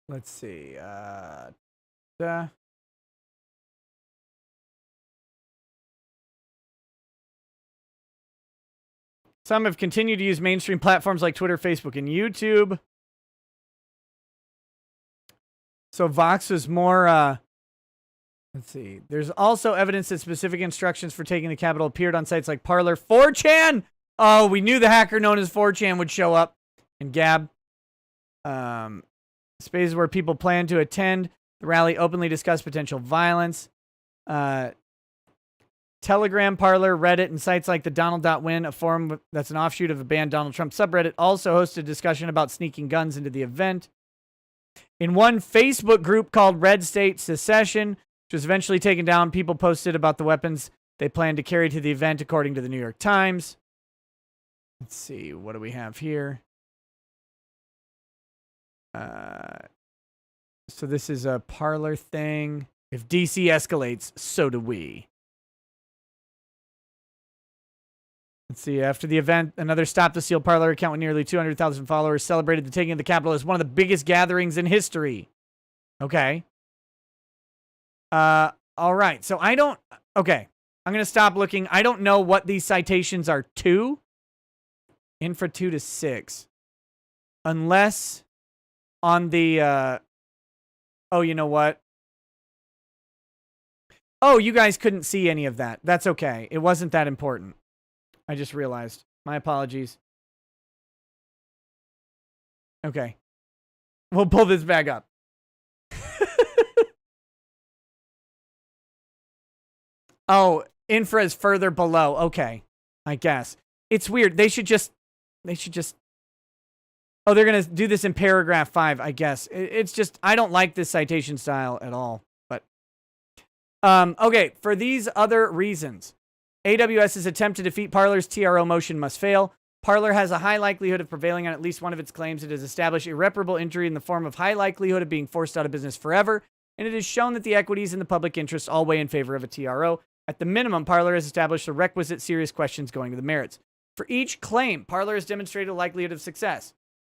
Let's see. Some have continued to use mainstream platforms like Twitter, Facebook, and YouTube. So Vox was more, let's see. There's also evidence that specific instructions for taking the Capitol appeared on sites like Parler. 4chan! Oh, we knew the hacker known as 4chan would show up. And Gab. Spaces where people plan to attend. The rally openly discussed potential violence. Telegram, Parler, Reddit, and sites like the Donald.win, a forum that's an offshoot of the banned Donald Trump subreddit, also hosted a discussion about sneaking guns into the event. In one Facebook group called Red State Secession, which was eventually taken down, people posted about the weapons they planned to carry to the event, according to the New York Times. Let's see, what do we have here? So this is a Parler thing. If DC escalates, so do we. Let's see. After the event, another Stop the Steal Parler account with nearly 200,000 followers celebrated the taking of the Capitol as one of the biggest gatherings in history. Okay. All right. So I don't. Okay. I'm going to stop looking. I don't know what these citations are to. Infra 2 to 6. Unless on the. Oh, you know what? Oh, you guys couldn't see any of that. That's okay. It wasn't that important. I just realized. My apologies. Okay. We'll pull this back up. Oh, infra is further below. Okay. I guess. It's weird. They should just Oh, they're going to do this in paragraph 5, I guess. It's just I don't like this citation style at all. But okay, for these other reasons, AWS's attempt to defeat Parler's TRO motion must fail. Parler has a high likelihood of prevailing on at least one of its claims. It has established irreparable injury in the form of high likelihood of being forced out of business forever, and it has shown that the equities and the public interest all weigh in favor of a TRO. At the minimum, Parler has established the requisite serious questions going to the merits. For each claim, Parler has demonstrated a likelihood of success.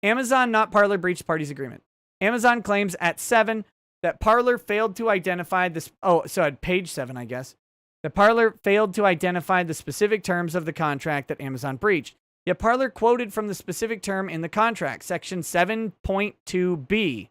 Amazon, not Parler, breached parties' agreement. Amazon claims at 7 that Parler failed to identify this. Oh, so at page 7, I guess. That Parler failed to identify the specific terms of the contract that Amazon breached. Yet Parler quoted from the specific term in the contract, section 7.2b,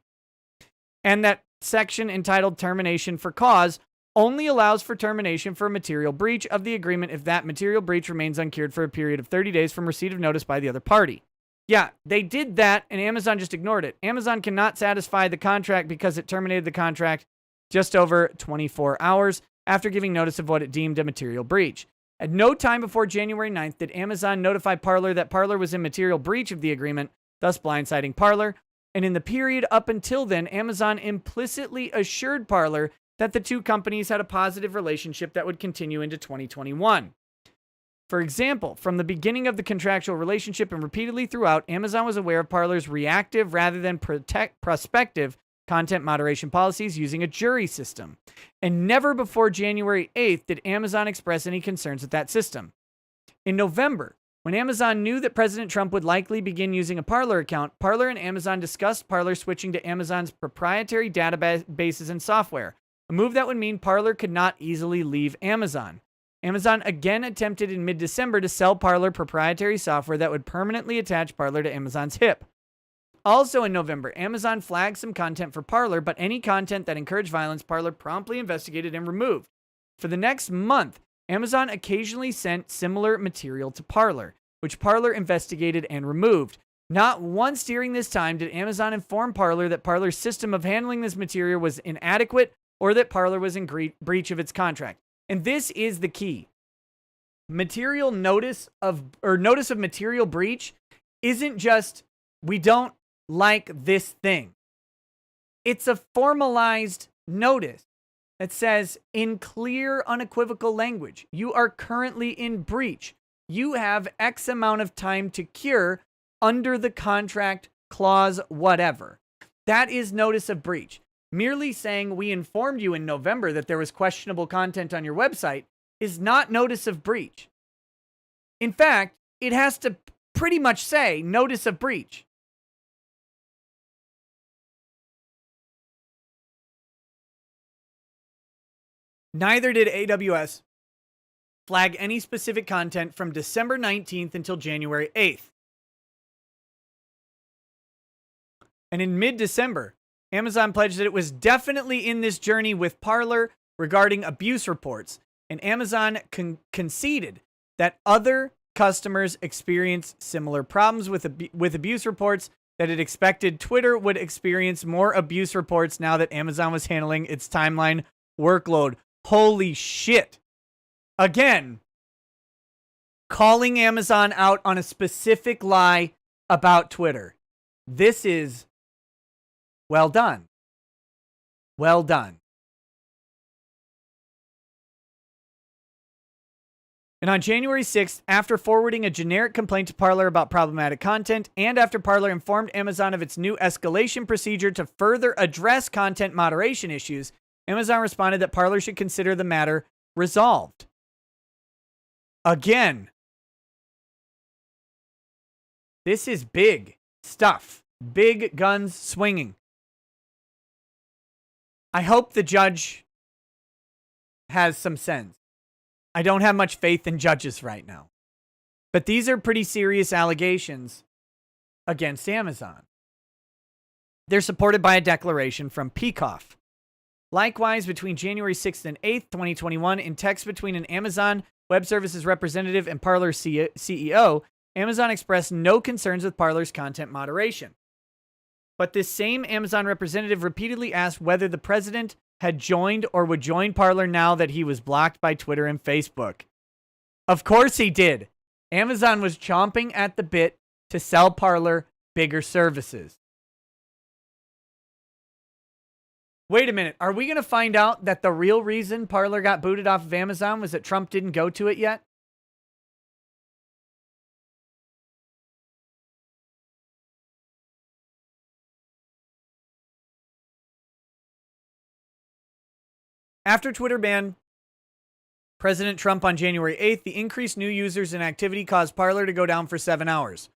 and that section entitled Termination for Cause only allows for termination for a material breach of the agreement if that material breach remains uncured for a period of 30 days from receipt of notice by the other party. Yeah, they did that, and Amazon just ignored it. Amazon cannot satisfy the contract because it terminated the contract just over 24 hours after giving notice of what it deemed a material breach. At no time before January 9th did Amazon notify Parler that Parler was in material breach of the agreement, thus blindsiding Parler. And in the period up until then, Amazon implicitly assured Parler that the two companies had a positive relationship that would continue into 2021. For example, from the beginning of the contractual relationship and repeatedly throughout, Amazon was aware of Parler's reactive rather than prospective content moderation policies using a jury system. And never before January 8th did Amazon express any concerns with that system. In November, when Amazon knew that President Trump would likely begin using a Parler account, Parler and Amazon discussed Parler switching to Amazon's proprietary databases and software, a move that would mean Parler could not easily leave Amazon. Amazon again attempted in mid-December to sell Parler proprietary software that would permanently attach Parler to Amazon's hip. Also in November, Amazon flagged some content for Parler, but any content that encouraged violence, Parler promptly investigated and removed. For the next month, Amazon occasionally sent similar material to Parler, which Parler investigated and removed. Not once during this time did Amazon inform Parler that Parler's system of handling this material was inadequate or that Parler was in breach of its contract. And this is the key. Notice of material breach isn't just, we don't like this thing. It's a formalized notice that says in clear, unequivocal language, you are currently in breach. You have X amount of time to cure under the contract clause, whatever. That is notice of breach. Merely saying we informed you in November that there was questionable content on your website is not notice of breach. In fact, it has to pretty much say notice of breach. Neither did AWS flag any specific content from December 19th until January 8th. And in mid-December, Amazon pledged that it was definitely in this journey with Parler regarding abuse reports, and Amazon conceded that other customers experienced similar problems with abuse reports, that it expected Twitter would experience more abuse reports now that Amazon was handling its timeline workload. Holy shit. Again, calling Amazon out on a specific lie about Twitter. This is well done. Well done. And on January 6th, after forwarding a generic complaint to Parler about problematic content, and after Parler informed Amazon of its new escalation procedure to further address content moderation issues, Amazon responded that Parler should consider the matter resolved. Again, this is big stuff. Big guns swinging. I hope the judge has some sense. I don't have much faith in judges right now. But these are pretty serious allegations against Amazon. They're supported by a declaration from Peikoff. Likewise, between January 6th and 8th, 2021, in text between an Amazon Web Services representative and Parler CEO, Amazon expressed no concerns with Parler's content moderation. But this same Amazon representative repeatedly asked whether the president had joined or would join Parler now that he was blocked by Twitter and Facebook. Of course he did. Amazon was chomping at the bit to sell Parler bigger services. Wait a minute. Are we going to find out that the real reason Parler got booted off of Amazon was that Trump didn't go to it yet? After Twitter banned President Trump on January 8th, the increased new users and activity caused Parler to go down for 7 hours,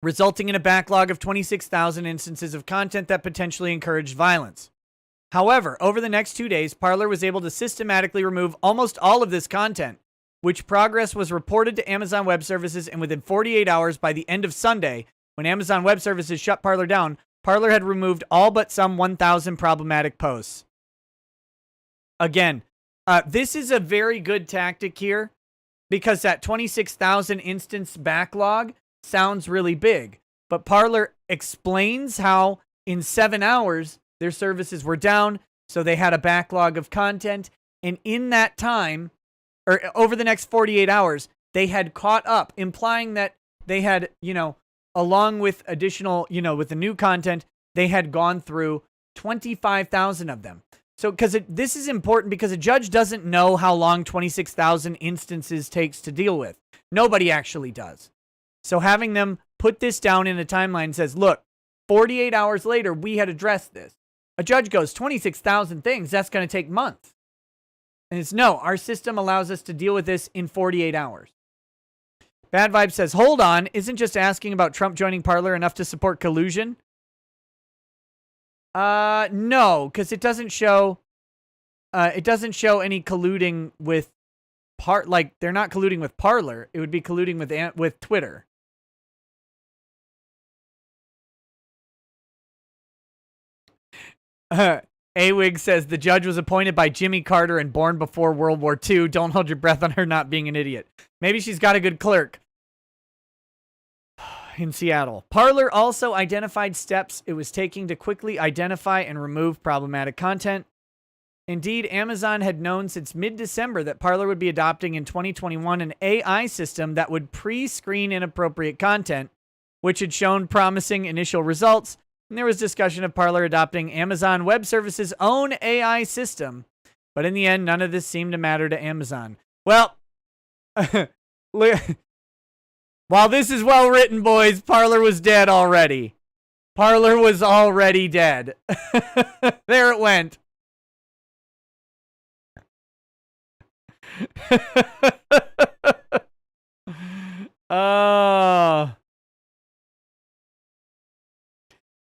resulting in a backlog of 26,000 instances of content that potentially encouraged violence. However, over the next 2 days, Parler was able to systematically remove almost all of this content, which progress was reported to Amazon Web Services, and within 48 hours by the end of Sunday, when Amazon Web Services shut Parler down, Parler had removed all but some 1,000 problematic posts. Again, this is a very good tactic here because that 26,000 instance backlog sounds really big. But Parler explains how in 7 hours their services were down, so they had a backlog of content. And in that time, or over the next 48 hours, they had caught up, implying that they had, along with additional, with the new content, they had gone through 25,000 of them. So, this is important because a judge doesn't know how long 26,000 instances takes to deal with. Nobody actually does. So having them put this down in a timeline says, look, 48 hours later, we had addressed this. A judge goes, 26,000 things, that's going to take months. And it's no, our system allows us to deal with this in 48 hours. Bad Vibe says, hold on, isn't just asking about Trump joining Parler enough to support collusion? No, because it doesn't show any colluding with they're not colluding with Parler. It would be colluding with Twitter. Awig says the judge was appointed by Jimmy Carter and born before World War II. Don't hold your breath on her not being an idiot. Maybe she's got a good clerk. In Seattle. Parler also identified steps it was taking to quickly identify and remove problematic content. Indeed, Amazon had known since mid-December that Parler would be adopting in 2021 an AI system that would pre-screen inappropriate content, which had shown promising initial results, and there was discussion of Parler adopting Amazon Web Services' own AI system, but in the end, none of this seemed to matter to Amazon. Well, while this is well written, boys, Parler was dead already. Parler was already dead. There it went.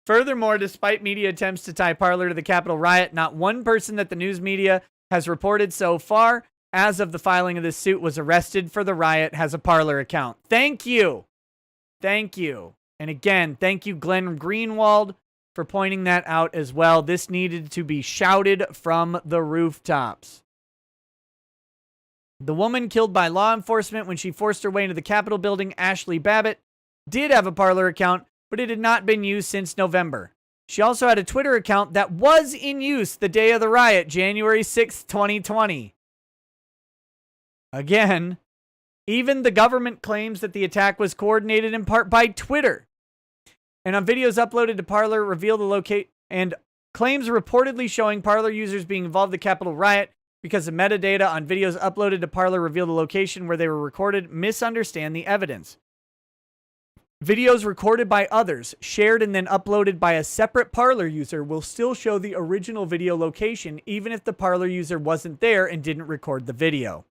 Furthermore, despite media attempts to tie Parler to the Capitol riot, not one person that the news media has reported so far as of the filing of this suit was arrested for the riot has a Parler account. Thank you. Thank you. And again, thank you, Glenn Greenwald, for pointing that out as well. This needed to be shouted from the rooftops. The woman killed by law enforcement when she forced her way into the Capitol building, Ashley Babbitt, did have a Parler account, but it had not been used since November. She also had a Twitter account that was in use the day of the riot, January 6, 2020. Again, even the government claims that the attack was coordinated in part by Twitter. And on videos uploaded to Parler reveal the locate and claims reportedly showing Parler users being involved in the Capitol riot because the metadata on videos uploaded to Parler reveal the location where they were recorded misunderstand the evidence. Videos recorded by others, shared and then uploaded by a separate Parler user will still show the original video location even if the Parler user wasn't there and didn't record the video.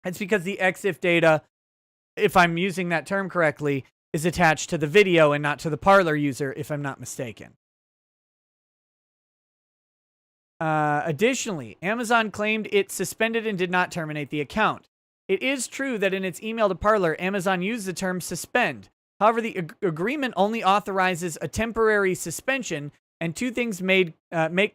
It's because the EXIF data, if I'm using that term correctly, is attached to the video and not to the Parler user, if I'm not mistaken. Additionally, Amazon claimed it suspended and did not terminate the account. It is true that in its email to Parler, Amazon used the term suspend. However, the agreement only authorizes a temporary suspension, and two things make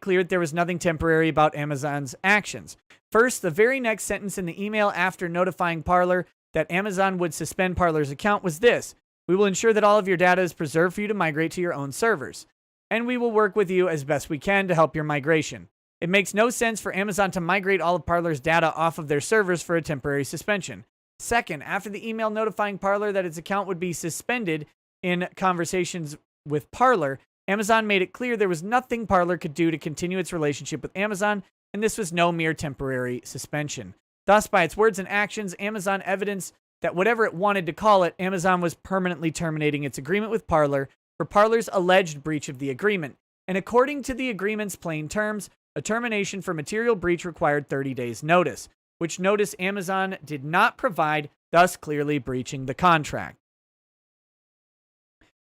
clear that there was nothing temporary about Amazon's actions. First, the very next sentence in the email after notifying Parler that Amazon would suspend Parler's account was this: "We will ensure that all of your data is preserved for you to migrate to your own servers, and we will work with you as best we can to help your migration." It makes no sense for Amazon to migrate all of Parler's data off of their servers for a temporary suspension. Second, after the email notifying Parler that its account would be suspended in conversations with Parler, Amazon made it clear there was nothing Parler could do to continue its relationship with Amazon, and this was no mere temporary suspension. Thus, by its words and actions, Amazon evidenced that whatever it wanted to call it, Amazon was permanently terminating its agreement with Parler for Parler's alleged breach of the agreement. And according to the agreement's plain terms, a termination for material breach required 30 days notice, which notice Amazon did not provide, thus clearly breaching the contract.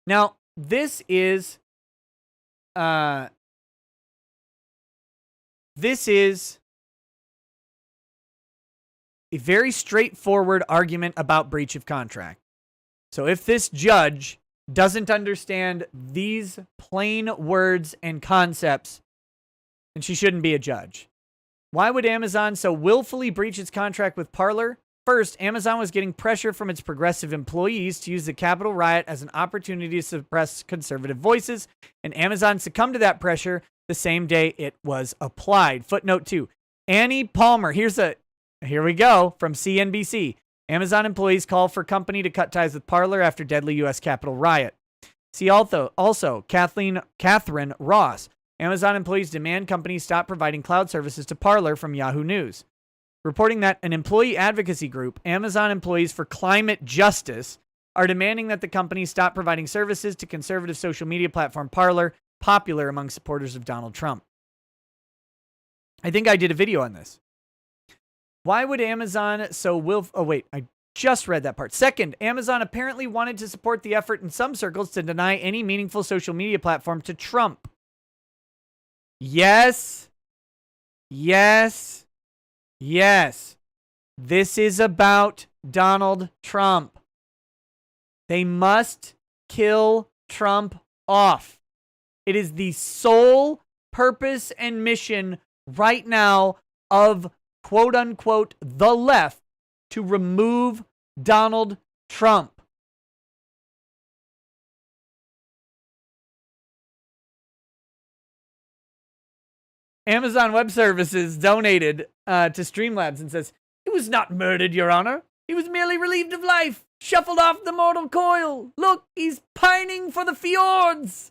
Now, this is a very straightforward argument about breach of contract. So if this judge doesn't understand these plain words and concepts, then she shouldn't be a judge. Why would Amazon so willfully breach its contract with Parler? First, Amazon was getting pressure from its progressive employees to use the Capitol riot as an opportunity to suppress conservative voices, and Amazon succumbed to that pressure the same day it was applied. Footnote 2. Annie Palmer. Here we go from CNBC. Amazon employees call for company to cut ties with Parler after deadly U.S. Capitol riot. See also Catherine Ross. Amazon employees demand companies stop providing cloud services to Parler from Yahoo News. Reporting that an employee advocacy group, Amazon Employees for Climate Justice, are demanding that the company stop providing services to conservative social media platform Parler, popular among supporters of Donald Trump. I think I did a video on this. Why would Amazon I just read that part. Second, Amazon apparently wanted to support the effort in some circles to deny any meaningful social media platform to Trump. Yes. This is about Donald Trump. They must kill Trump off. It is the sole purpose and mission right now of quote unquote the left to remove Donald Trump. Amazon Web Services donated to Streamlabs and says, "He was not murdered, Your Honor. He was merely relieved of life, shuffled off the mortal coil. Look, he's pining for the fjords."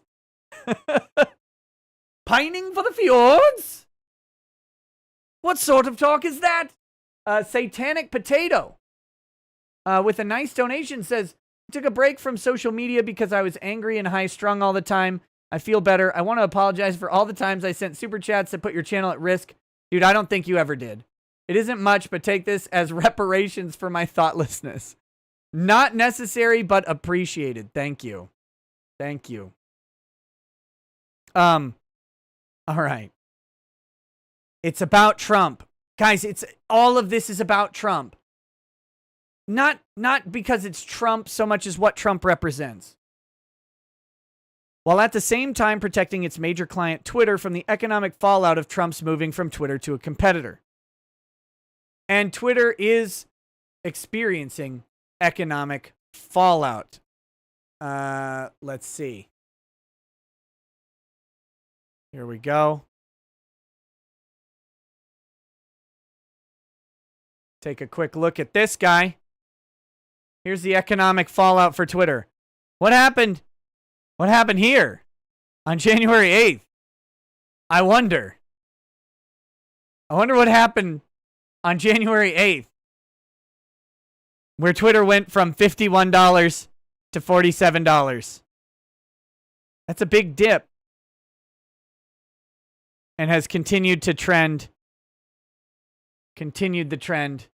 Pining for the fjords? What sort of talk is that? Satanic Potato, with a nice donation, says, "I took a break from social media because I was angry and high-strung all the time. I feel better. I want to apologize for all the times I sent super chats that put your channel at risk." Dude, I don't think you ever did. It isn't much, but take this as reparations for my thoughtlessness. Not necessary, but appreciated. Thank you. Thank you. All right. It's about Trump. Guys, all of this is about Trump. Not because it's Trump so much as what Trump represents. While at the same time protecting its major client, Twitter, from the economic fallout of Trump's moving from Twitter to a competitor. And Twitter is experiencing economic fallout. Let's see. Here we go. Take a quick look at this guy. Here's the economic fallout for Twitter. What happened? What happened here on January 8th? I wonder what happened on January 8th, where Twitter went from $51 to $47. That's a big dip, and has continued to trend. Continued the trend.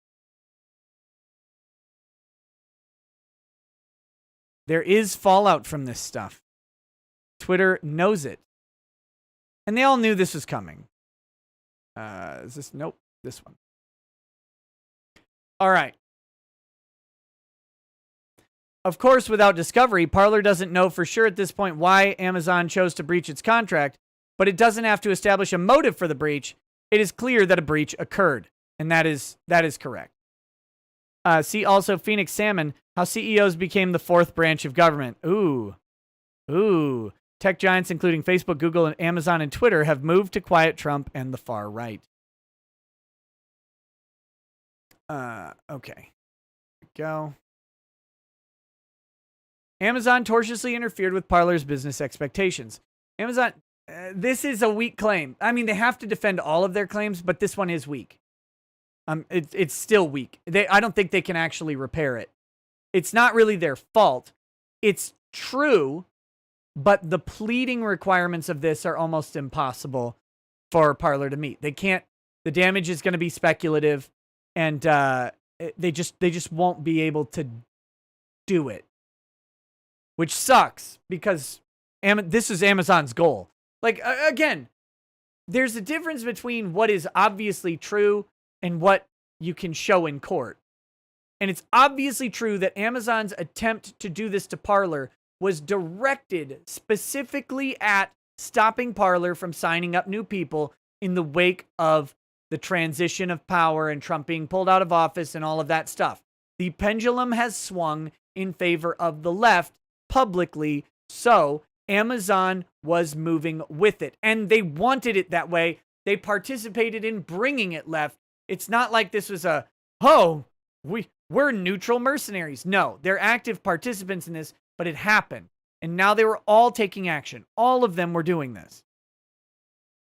There is fallout from this stuff. Twitter knows it. And they all knew this was coming. Is this? Nope. This one. All right. Of course, without discovery, Parler doesn't know for sure at this point why Amazon chose to breach its contract, but it doesn't have to establish a motive for the breach. It is clear that a breach occurred, and that is correct. See also Phoenix Salmon, how CEOs became the fourth branch of government. Ooh. Tech giants including Facebook, Google, and Amazon and Twitter have moved to quiet Trump and the far right. Okay. Go. Amazon tortiously interfered with Parler's business expectations. Amazon, this is a weak claim. I mean, they have to defend all of their claims, but this one is weak. It's still weak. I don't think they can actually repair it. It's not really their fault. It's true, but the pleading requirements of this are almost impossible for Parler to meet. They can't. The damage is going to be speculative, and they just won't be able to do it, which sucks because this is Amazon's goal. Like, again, there's a difference between what is obviously true and what you can show in court. And it's obviously true that Amazon's attempt to do this to Parler was directed specifically at stopping Parler from signing up new people in the wake of the transition of power and Trump being pulled out of office and all of that stuff. The pendulum has swung in favor of the left publicly, so Amazon was moving with it. And they wanted it that way. They participated in bringing it left. It's not like this was we're neutral mercenaries. No, they're active participants in this, but it happened. And now they were all taking action. All of them were doing this.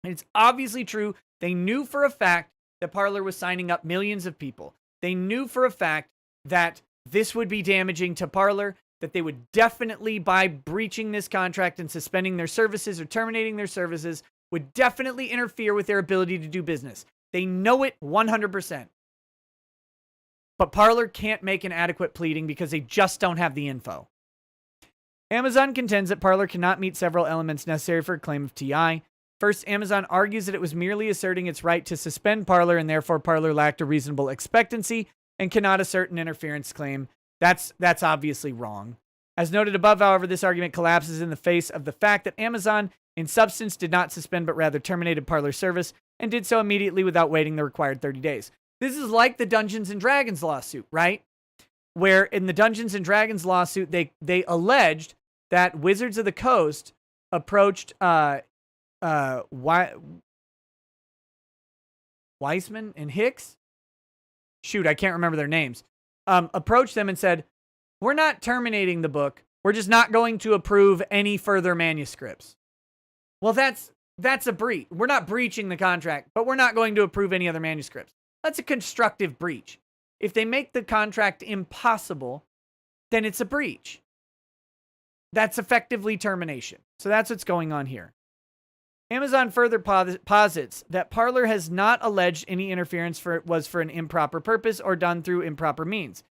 And it's obviously true. They knew for a fact that Parler was signing up millions of people. They knew for a fact that this would be damaging to Parler, that they would definitely, by breaching this contract and suspending their services or terminating their services, would definitely interfere with their ability to do business. They know it 100%. But Parler can't make an adequate pleading because they just don't have the info. Amazon contends that Parler cannot meet several elements necessary for a claim of TI. First, Amazon argues that it was merely asserting its right to suspend Parler and therefore Parler lacked a reasonable expectancy and cannot assert an interference claim. That's obviously wrong. As noted above, however, this argument collapses in the face of the fact that Amazon, in substance, did not suspend but rather terminated Parler's service and did so immediately without waiting the required 30 days. This is like the Dungeons and Dragons lawsuit, right? Where in the Dungeons and Dragons lawsuit, they alleged that Wizards of the Coast approached Wiseman and Hicks? Shoot, I can't remember their names. Approached them and said, we're not terminating the book. We're just not going to approve any further manuscripts. Well, that's a breach. We're not breaching the contract, but we're not going to approve any other manuscripts. That's a constructive breach. If they make the contract impossible, then it's a breach. That's effectively termination. So that's what's going on here. Amazon further posits that Parler has not alleged any interference was for an improper purpose or done through improper means.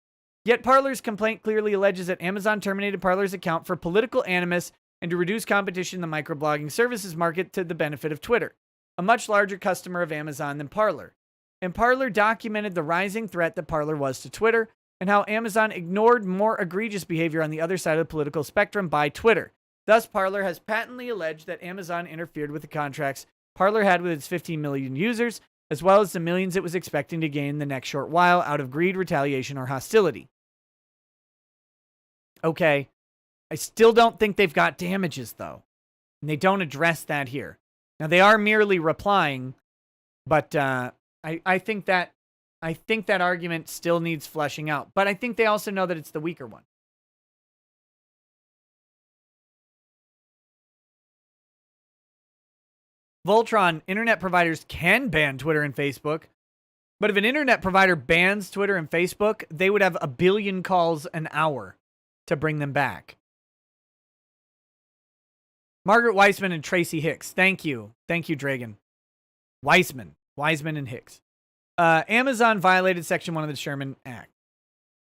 Yet Parler's complaint clearly alleges that Amazon terminated Parler's account for political animus and to reduce competition in the microblogging services market to the benefit of Twitter, a much larger customer of Amazon than Parler. And Parler documented the rising threat that Parler was to Twitter and how Amazon ignored more egregious behavior on the other side of the political spectrum by Twitter. Thus, Parler has patently alleged that Amazon interfered with the contracts Parler had with its 15 million users, as well as the millions it was expecting to gain in the next short while out of greed, retaliation, or hostility. Okay, I still don't think they've got damages, though. And they don't address that here. Now, they are merely replying, but I think that argument still needs fleshing out. But I think they also know that it's the weaker one. Voltron, internet providers can ban Twitter and Facebook. But if an internet provider bans Twitter and Facebook, they would have 1 billion calls an hour to bring them back. Margaret Weissman and Tracy Hicks. Thank you. Thank you, Dragon. Weissman and Hicks. Amazon violated Section 1 of the Sherman Act.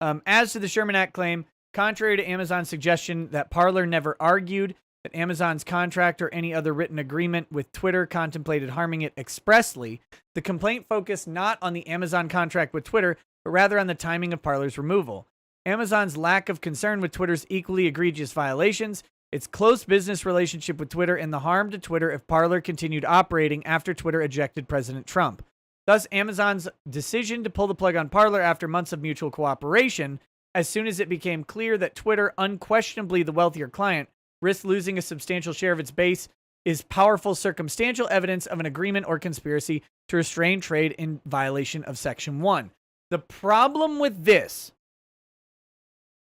As to the Sherman Act claim, contrary to Amazon's suggestion that Parler never argued that Amazon's contract or any other written agreement with Twitter contemplated harming it expressly. The complaint focused not on the Amazon contract with Twitter, but rather on the timing of Parler's removal. Amazon's lack of concern with Twitter's equally egregious violations, its close business relationship with Twitter, and the harm to Twitter if Parler continued operating after Twitter ejected President Trump. Thus, Amazon's decision to pull the plug on Parler after months of mutual cooperation, as soon as it became clear that Twitter, unquestionably the wealthier client, risked losing a substantial share of its base, is powerful circumstantial evidence of an agreement or conspiracy to restrain trade in violation of Section 1. The problem with this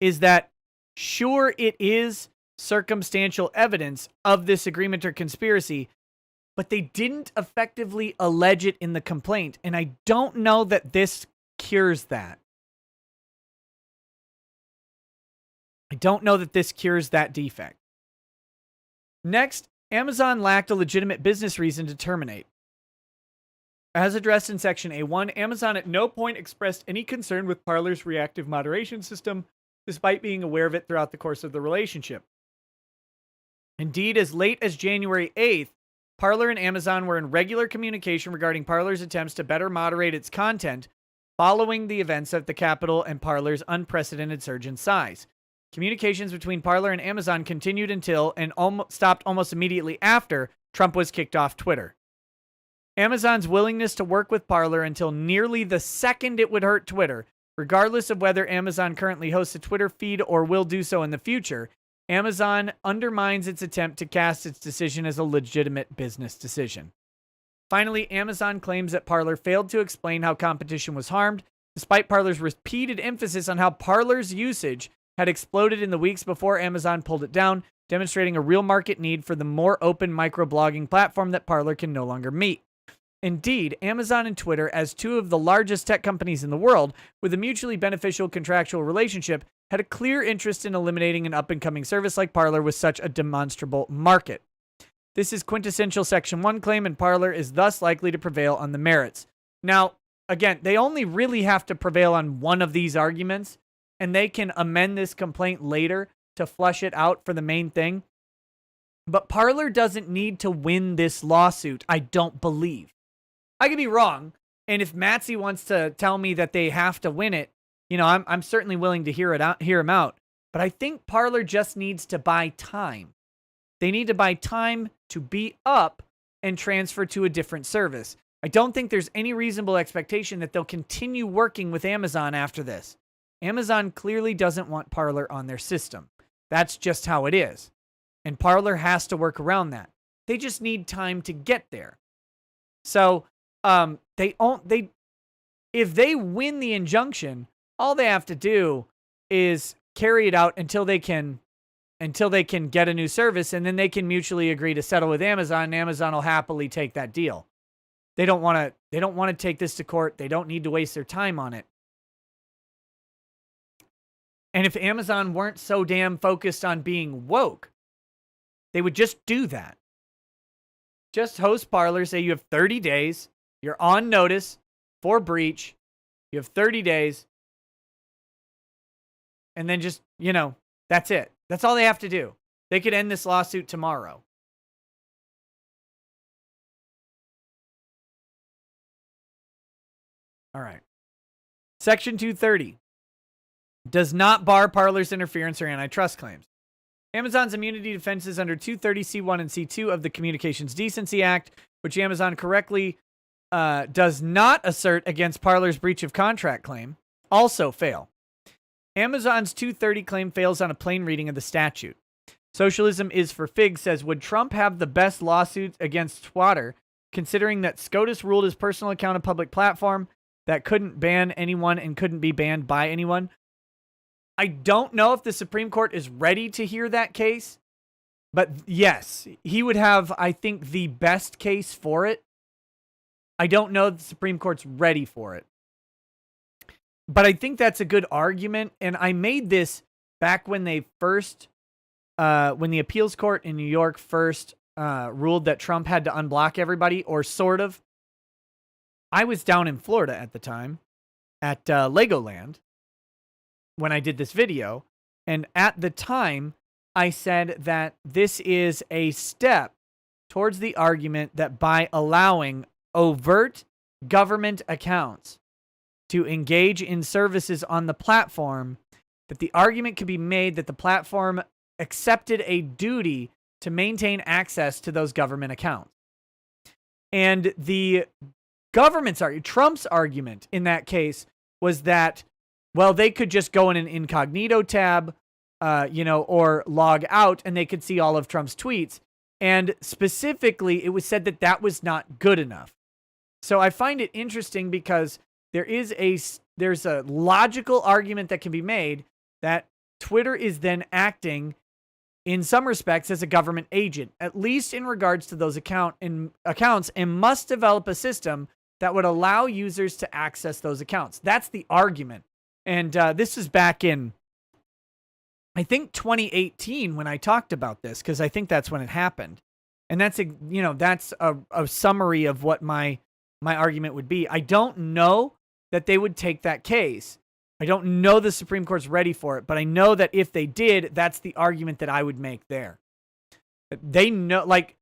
is that, sure, it is circumstantial evidence of this agreement or conspiracy, but they didn't effectively allege it in the complaint, and I don't know that this cures that. I don't know that this cures that defect. Next, Amazon lacked a legitimate business reason to terminate. As addressed in Section A1, Amazon at no point expressed any concern with Parler's reactive moderation system, despite being aware of it throughout the course of the relationship. Indeed, as late as January 8th, Parler and Amazon were in regular communication regarding Parler's attempts to better moderate its content following the events at the Capitol and Parler's unprecedented surge in size. Communications between Parler and Amazon continued until and stopped almost immediately after Trump was kicked off Twitter. Amazon's willingness to work with Parler until nearly the second it would hurt Twitter, regardless of whether Amazon currently hosts a Twitter feed or will do so in the future, Amazon undermines its attempt to cast its decision as a legitimate business decision. Finally, Amazon claims that Parler failed to explain how competition was harmed, despite Parler's repeated emphasis on how Parler's usage had exploded in the weeks before Amazon pulled it down, demonstrating a real market need for the more open microblogging platform that Parler can no longer meet. Indeed, Amazon and Twitter, as two of the largest tech companies in the world with a mutually beneficial contractual relationship, had a clear interest in eliminating an up-and-coming service like Parler with such a demonstrable market. This is quintessential Section 1 claim, and Parler is thus likely to prevail on the merits. Now, again, they only really have to prevail on one of these arguments, and they can amend this complaint later to flush it out for the main thing. But Parler doesn't need to win this lawsuit, I don't believe. I could be wrong, and if Matsy wants to tell me that they have to win it, you know, I'm certainly willing to hear him out. But I think Parler just needs to buy time. They need to buy time to be up and transfer to a different service. I don't think there's any reasonable expectation that they'll continue working with Amazon after this. Amazon clearly doesn't want Parler on their system. That's just how it is. And Parler has to work around that. They just need time to get there. So, if they win the injunction, all they have to do is carry it out until they can get a new service, and then they can mutually agree to settle with Amazon, and Amazon will happily take that deal. They don't want to take this to court. They don't need to waste their time on it. And if Amazon weren't so damn focused on being woke, they would just do that. Just host Parler, say you have 30 days, you're on notice for breach, you have 30 days, and then just, that's it. That's all they have to do. They could end this lawsuit tomorrow. All right. Section 230 does not bar Parler's interference or antitrust claims. Amazon's immunity defenses under 230C1 and C2 of the Communications Decency Act, which Amazon correctly does not assert against Parler's breach of contract claim, also fail. Amazon's 230 claim fails on a plain reading of the statute. Socialism is for figs says, would Trump have the best lawsuit against Twitter, considering that SCOTUS ruled his personal account a public platform that couldn't ban anyone and couldn't be banned by anyone? I don't know if the Supreme Court is ready to hear that case, but yes, he would have, I think, the best case for it. I don't know if the Supreme Court's ready for it. But I think that's a good argument, and I made this back when they first, when the appeals court in New York first ruled that Trump had to unblock everybody, or sort of. I was down in Florida at the time, at Legoland, when I did this video, and at the time, I said that this is a step towards the argument that by allowing overt government accounts to engage in services on the platform, that the argument could be made that the platform accepted a duty to maintain access to those government accounts. And the government's argument, Trump's argument in that case was that, well, they could just go in an incognito tab, or log out and they could see all of Trump's tweets. And specifically, it was said that that was not good enough. So I find it interesting because there's a logical argument that can be made that Twitter is then acting in some respects as a government agent, at least in regards to those accounts, and must develop a system that would allow users to access those accounts. That's the argument. And this is back in, I think, 2018 when I talked about this, because I think that's when it happened. And that's a summary of what my argument would be. I don't know that they would take that case. I don't know the Supreme Court's ready for it, but I know that if they did, that's the argument that I would make there. They know, like,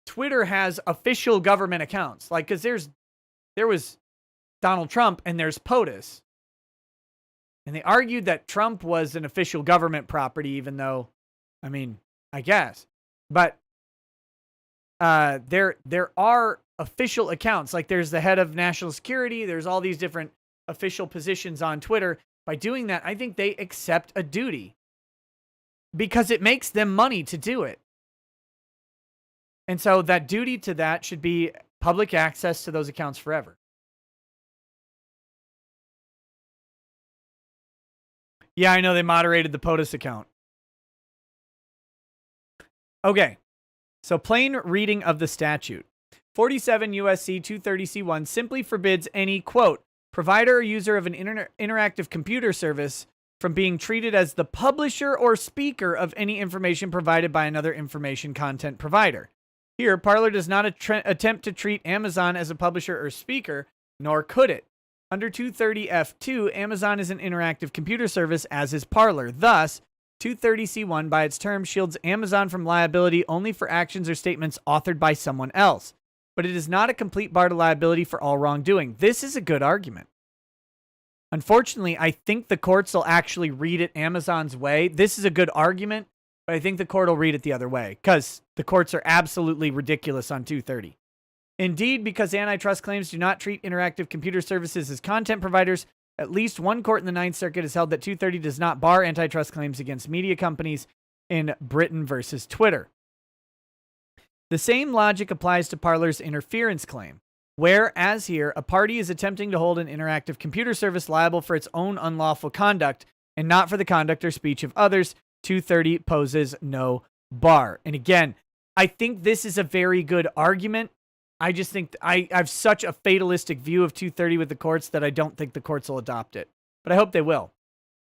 Twitter has official government accounts, like, because there was Donald Trump and there's POTUS. And they argued that Trump was an official government property, even though, I mean, I guess. But there are official accounts. Like, there's the head of national security. There's all these different official positions on Twitter. By doing that, I think they accept a duty because it makes them money to do it. And so that duty to that should be public access to those accounts forever. Yeah, I know they moderated the POTUS account. Okay, so plain reading of the statute. 47 USC 230C1 simply forbids any, quote, provider or user of an interactive computer service from being treated as the publisher or speaker of any information provided by another information content provider. Here, Parler does not attempt to treat Amazon as a publisher or speaker, nor could it. Under 230F2, Amazon is an interactive computer service, as is Parler. Thus, 230C1, by its term, shields Amazon from liability only for actions or statements authored by someone else. But it is not a complete bar to liability for all wrongdoing. This is a good argument. Unfortunately, I think the courts will actually read it Amazon's way. This is a good argument, but I think the court will read it the other way because the courts are absolutely ridiculous on 230. Indeed, because antitrust claims do not treat interactive computer services as content providers, at least one court in the Ninth Circuit has held that 230 does not bar antitrust claims against media companies in Britain versus Twitter. The same logic applies to Parler's interference claim, where, as here, a party is attempting to hold an interactive computer service liable for its own unlawful conduct and not for the conduct or speech of others. 230 poses no bar. And again, I think this is a very good argument. I just think I have such a fatalistic view of 230 with the courts that I don't think the courts will adopt it. But I hope they will.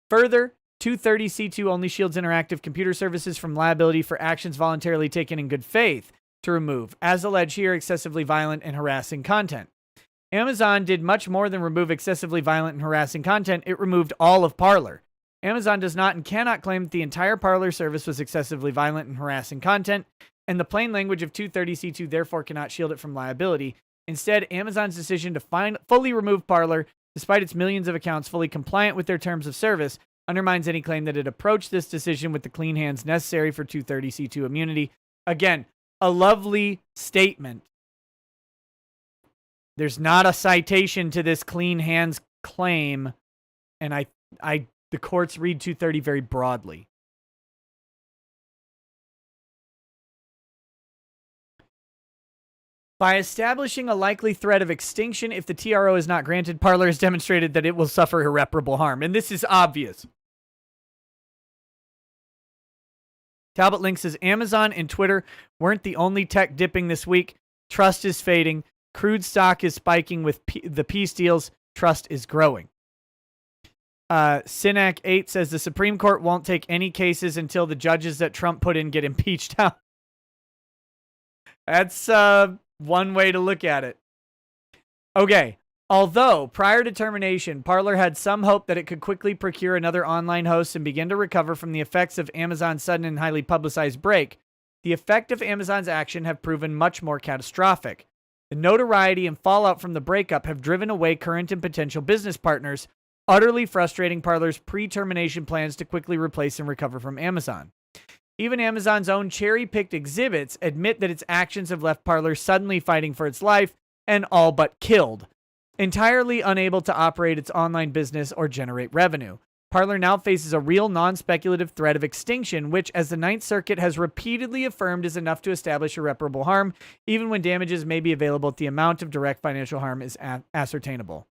Further, 230C2 only shields interactive computer services from liability for actions voluntarily taken in good faith to remove, as alleged here, excessively violent and harassing content. Amazon did much more than remove excessively violent and harassing content. It removed all of Parler. Amazon does not and cannot claim that the entire Parler service was excessively violent and harassing content, and the plain language of 230C2 therefore cannot shield it from liability. Instead, Amazon's decision to fully remove Parler, despite its millions of accounts fully compliant with their terms of service, undermines any claim that it approached this decision with the clean hands necessary for 230C2 immunity. Again, a lovely statement. There's not a citation to this clean hands claim, and the courts read 230 very broadly. By establishing a likely threat of extinction if the TRO is not granted, Parler has demonstrated that it will suffer irreparable harm. And this is obvious. Talbot Link says, Amazon and Twitter weren't the only tech dipping this week. Trust is fading. Crude stock is spiking with the peace deals. Trust is growing. Synac 8 says, the Supreme Court won't take any cases until the judges that Trump put in get impeached out. That's one way to look at it. Okay, Although, prior to termination, Parler had some hope that it could quickly procure another online host and begin to recover from the effects of Amazon's sudden and highly publicized break, the effect of Amazon's action have proven much more catastrophic. The notoriety and fallout from the breakup have driven away current and potential business partners, utterly frustrating Parler's pre-termination plans to quickly replace and recover from Amazon. Even Amazon's own cherry-picked exhibits admit that its actions have left Parler suddenly fighting for its life and all but killed, entirely unable to operate its online business or generate revenue. Parler now faces a real non-speculative threat of extinction, which, as the Ninth Circuit has repeatedly affirmed, is enough to establish irreparable harm, even when damages may be available if the amount of direct financial harm is ascertainable.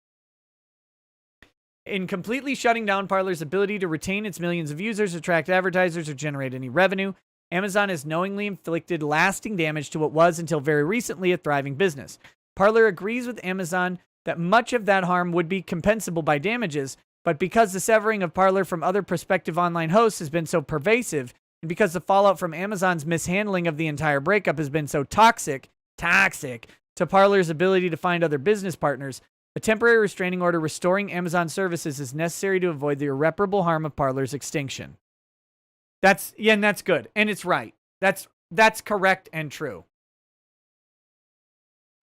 In completely shutting down Parler's ability to retain its millions of users, attract advertisers, or generate any revenue, Amazon has knowingly inflicted lasting damage to what was, until very recently, a thriving business. Parler agrees with Amazon that much of that harm would be compensable by damages, but because the severing of Parler from other prospective online hosts has been so pervasive, and because the fallout from Amazon's mishandling of the entire breakup has been so toxic to Parler's ability to find other business partners, a temporary restraining order restoring Amazon services is necessary to avoid the irreparable harm of Parler's extinction. That's good, and it's right. That's correct and true.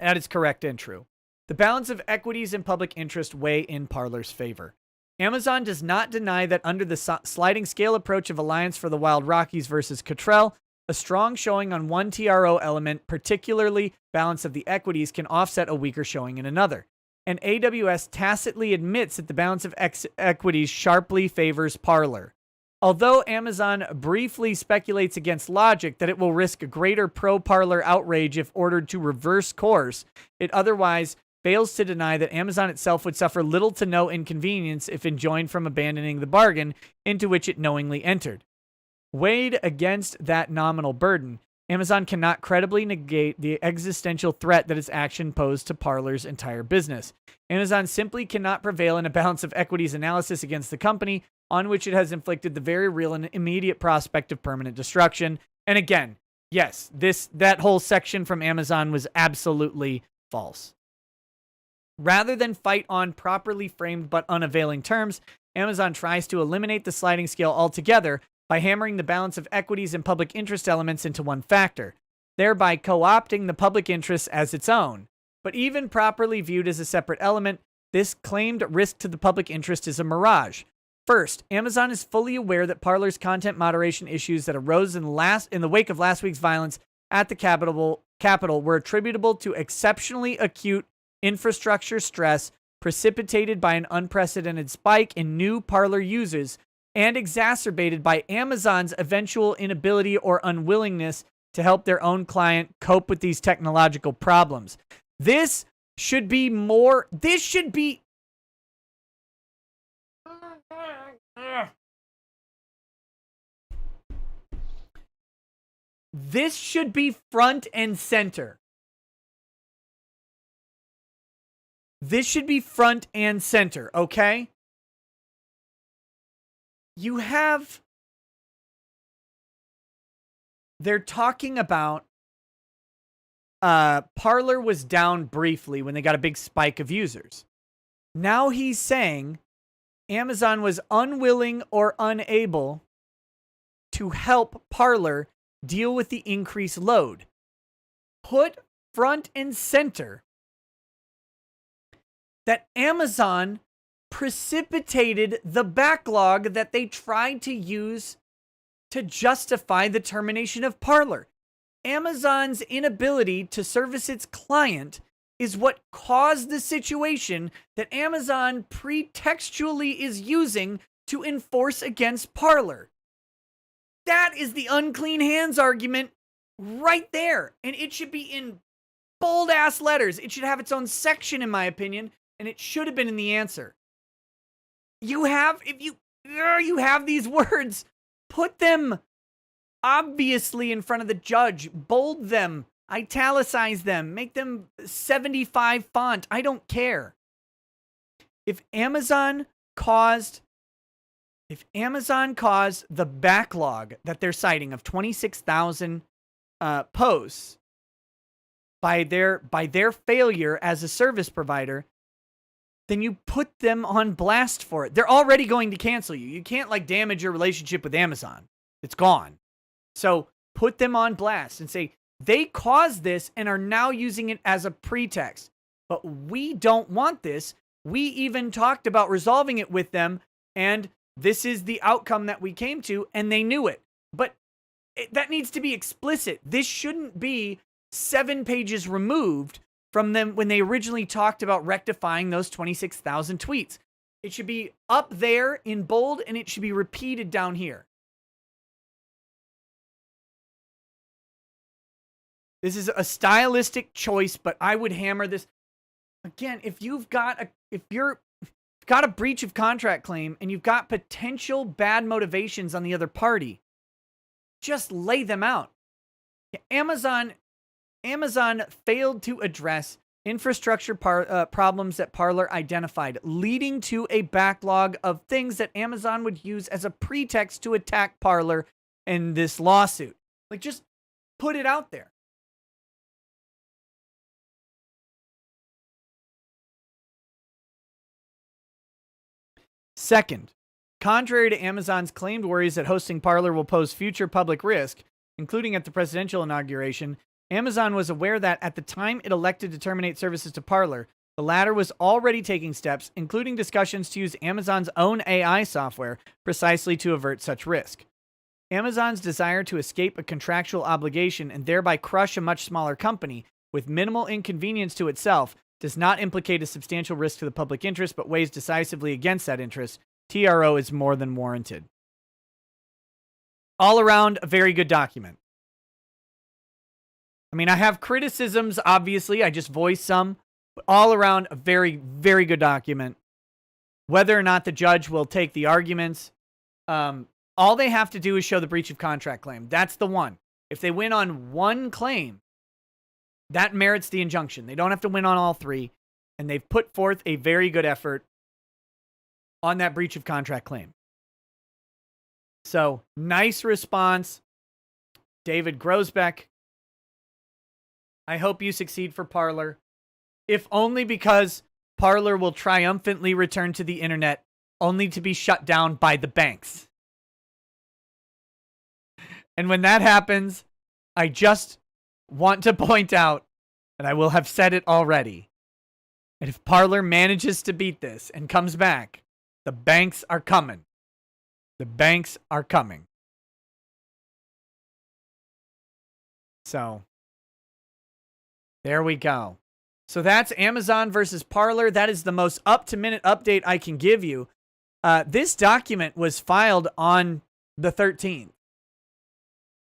That is correct and true. The balance of equities and public interest weigh in Parler's favor. Amazon does not deny that under the sliding scale approach of Alliance for the Wild Rockies versus Cottrell, a strong showing on one TRO element, particularly balance of the equities, can offset a weaker showing in another. And AWS tacitly admits that the balance of equities sharply favors Parler. Although Amazon briefly speculates against logic that it will risk a greater pro-Parler outrage if ordered to reverse course, it otherwise fails to deny that Amazon itself would suffer little to no inconvenience if enjoined from abandoning the bargain into which it knowingly entered. Weighed against that nominal burden, Amazon cannot credibly negate the existential threat that its action posed to Parler's entire business. Amazon simply cannot prevail in a balance of equities analysis against the company on which it has inflicted the very real and immediate prospect of permanent destruction. And again, yes, that whole section from Amazon was absolutely false. Rather than fight on properly framed but unavailing terms, Amazon tries to eliminate the sliding scale altogether by hammering the balance of equities and public interest elements into one factor, thereby co-opting the public interest as its own. But even properly viewed as a separate element, this claimed risk to the public interest is a mirage. First, Amazon is fully aware that Parler's content moderation issues that arose in the wake of last week's violence at the Capitol were attributable to exceptionally acute infrastructure stress precipitated by an unprecedented spike in new Parler users and exacerbated by Amazon's eventual inability or unwillingness to help their own client cope with these technological problems. This should be front and center. This should be front and center, okay? They're talking about Parler was down briefly when they got a big spike of users. Now he's saying Amazon was unwilling or unable to help Parler deal with the increased load. Put front and center that Amazon precipitated the backlog that they tried to use to justify the termination of Parler. Amazon's inability to service its client is what caused the situation that Amazon pretextually is using to enforce against Parler. That is the unclean hands argument right there. And it should be in bold ass letters. It should have its own section, in my opinion. And it should have been in the answer. You have these words, put them obviously in front of the judge, bold them, italicize them, make them 75 font. I don't care. If Amazon caused the backlog that they're citing of 26,000 posts by their failure as a service provider, then you put them on blast for it. They're already going to cancel you. You can't like damage your relationship with Amazon. It's gone. So put them on blast and say, they caused this and are now using it as a pretext. But we don't want this. We even talked about resolving it with them, and this is the outcome that we came to, and they knew it. But that needs to be explicit. This shouldn't be 7 pages removed from them when they originally talked about rectifying those 26,000 tweets. It should be up there in bold, and it should be repeated down here. This is a stylistic choice, but I would hammer this. Again, if you've got a breach of contract claim and you've got potential bad motivations on the other party, just lay them out. Amazon failed to address infrastructure problems that Parler identified, leading to a backlog of things that Amazon would use as a pretext to attack Parler in this lawsuit. Like, just put it out there. Second, contrary to Amazon's claimed worries that hosting Parler will pose future public risk, including at the presidential inauguration, Amazon was aware that at the time it elected to terminate services to Parler, the latter was already taking steps, including discussions to use Amazon's own AI software precisely to avert such risk. Amazon's desire to escape a contractual obligation and thereby crush a much smaller company with minimal inconvenience to itself does not implicate a substantial risk to the public interest, but weighs decisively against that interest. TRO is more than warranted. All around, a very good document. I mean, I have criticisms, obviously. I just voiced some. But all around, a very, very good document. Whether or not the judge will take the arguments, all they have to do is show the breach of contract claim. That's the one. If they win on one claim, that merits the injunction. They don't have to win on all three. And they've put forth a very good effort on that breach of contract claim. So, nice response, David Grosbeck. I hope you succeed for Parler, if only because Parler will triumphantly return to the internet, only to be shut down by the banks. And when that happens, I just want to point out, and I will have said it already, and if Parler manages to beat this and comes back, the banks are coming. The banks are coming. So, there we go. So that's Amazon versus Parler. That is the most up-to-minute update I can give you. This document was filed on the 13th.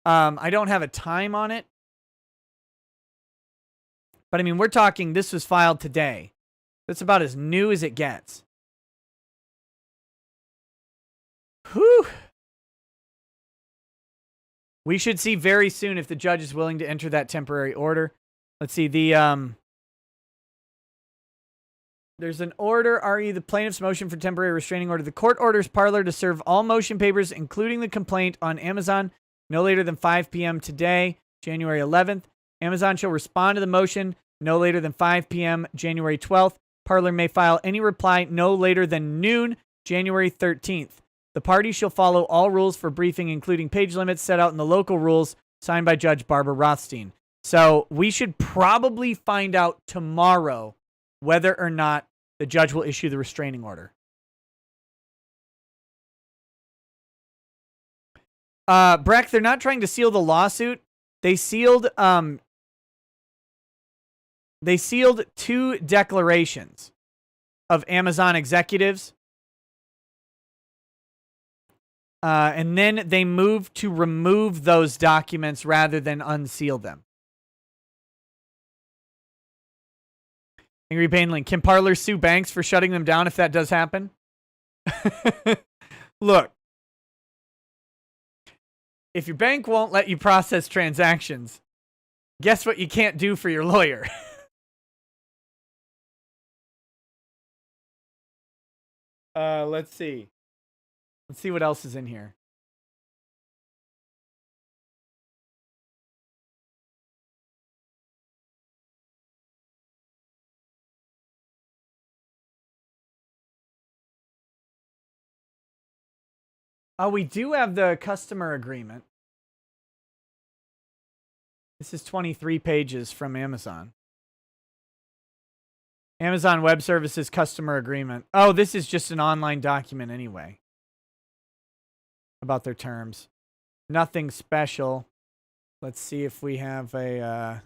I don't have a time on it. But I mean, we're talking, this was filed today. That's about as new as it gets. Whew. We should see very soon if the judge is willing to enter that temporary order. Let's see, there's an order, RE, the plaintiff's motion for temporary restraining order. The court orders Parler to serve all motion papers, including the complaint, on Amazon no later than 5 p.m. today, January 11th. Amazon shall respond to the motion no later than 5 p.m. January 12th. Parler may file any reply no later than noon, January 13th. The parties shall follow all rules for briefing, including page limits set out in the local rules, signed by Judge Barbara Rothstein. So we should probably find out tomorrow whether or not the judge will issue the restraining order. Breck, they're not trying to seal the lawsuit. They sealed 2 declarations of Amazon executives. And then they moved to remove those documents rather than unseal them. Angry Painling, can Parler sue banks for shutting them down if that does happen? Look, if your bank won't let you process transactions, guess what you can't do for your lawyer? Let's see. Let's see what else is in here. We do have the customer agreement. This is 23 pages from Amazon. Amazon Web Services customer agreement. Oh, this is just an online document anyway. About their terms. Nothing special. Let's see if we have a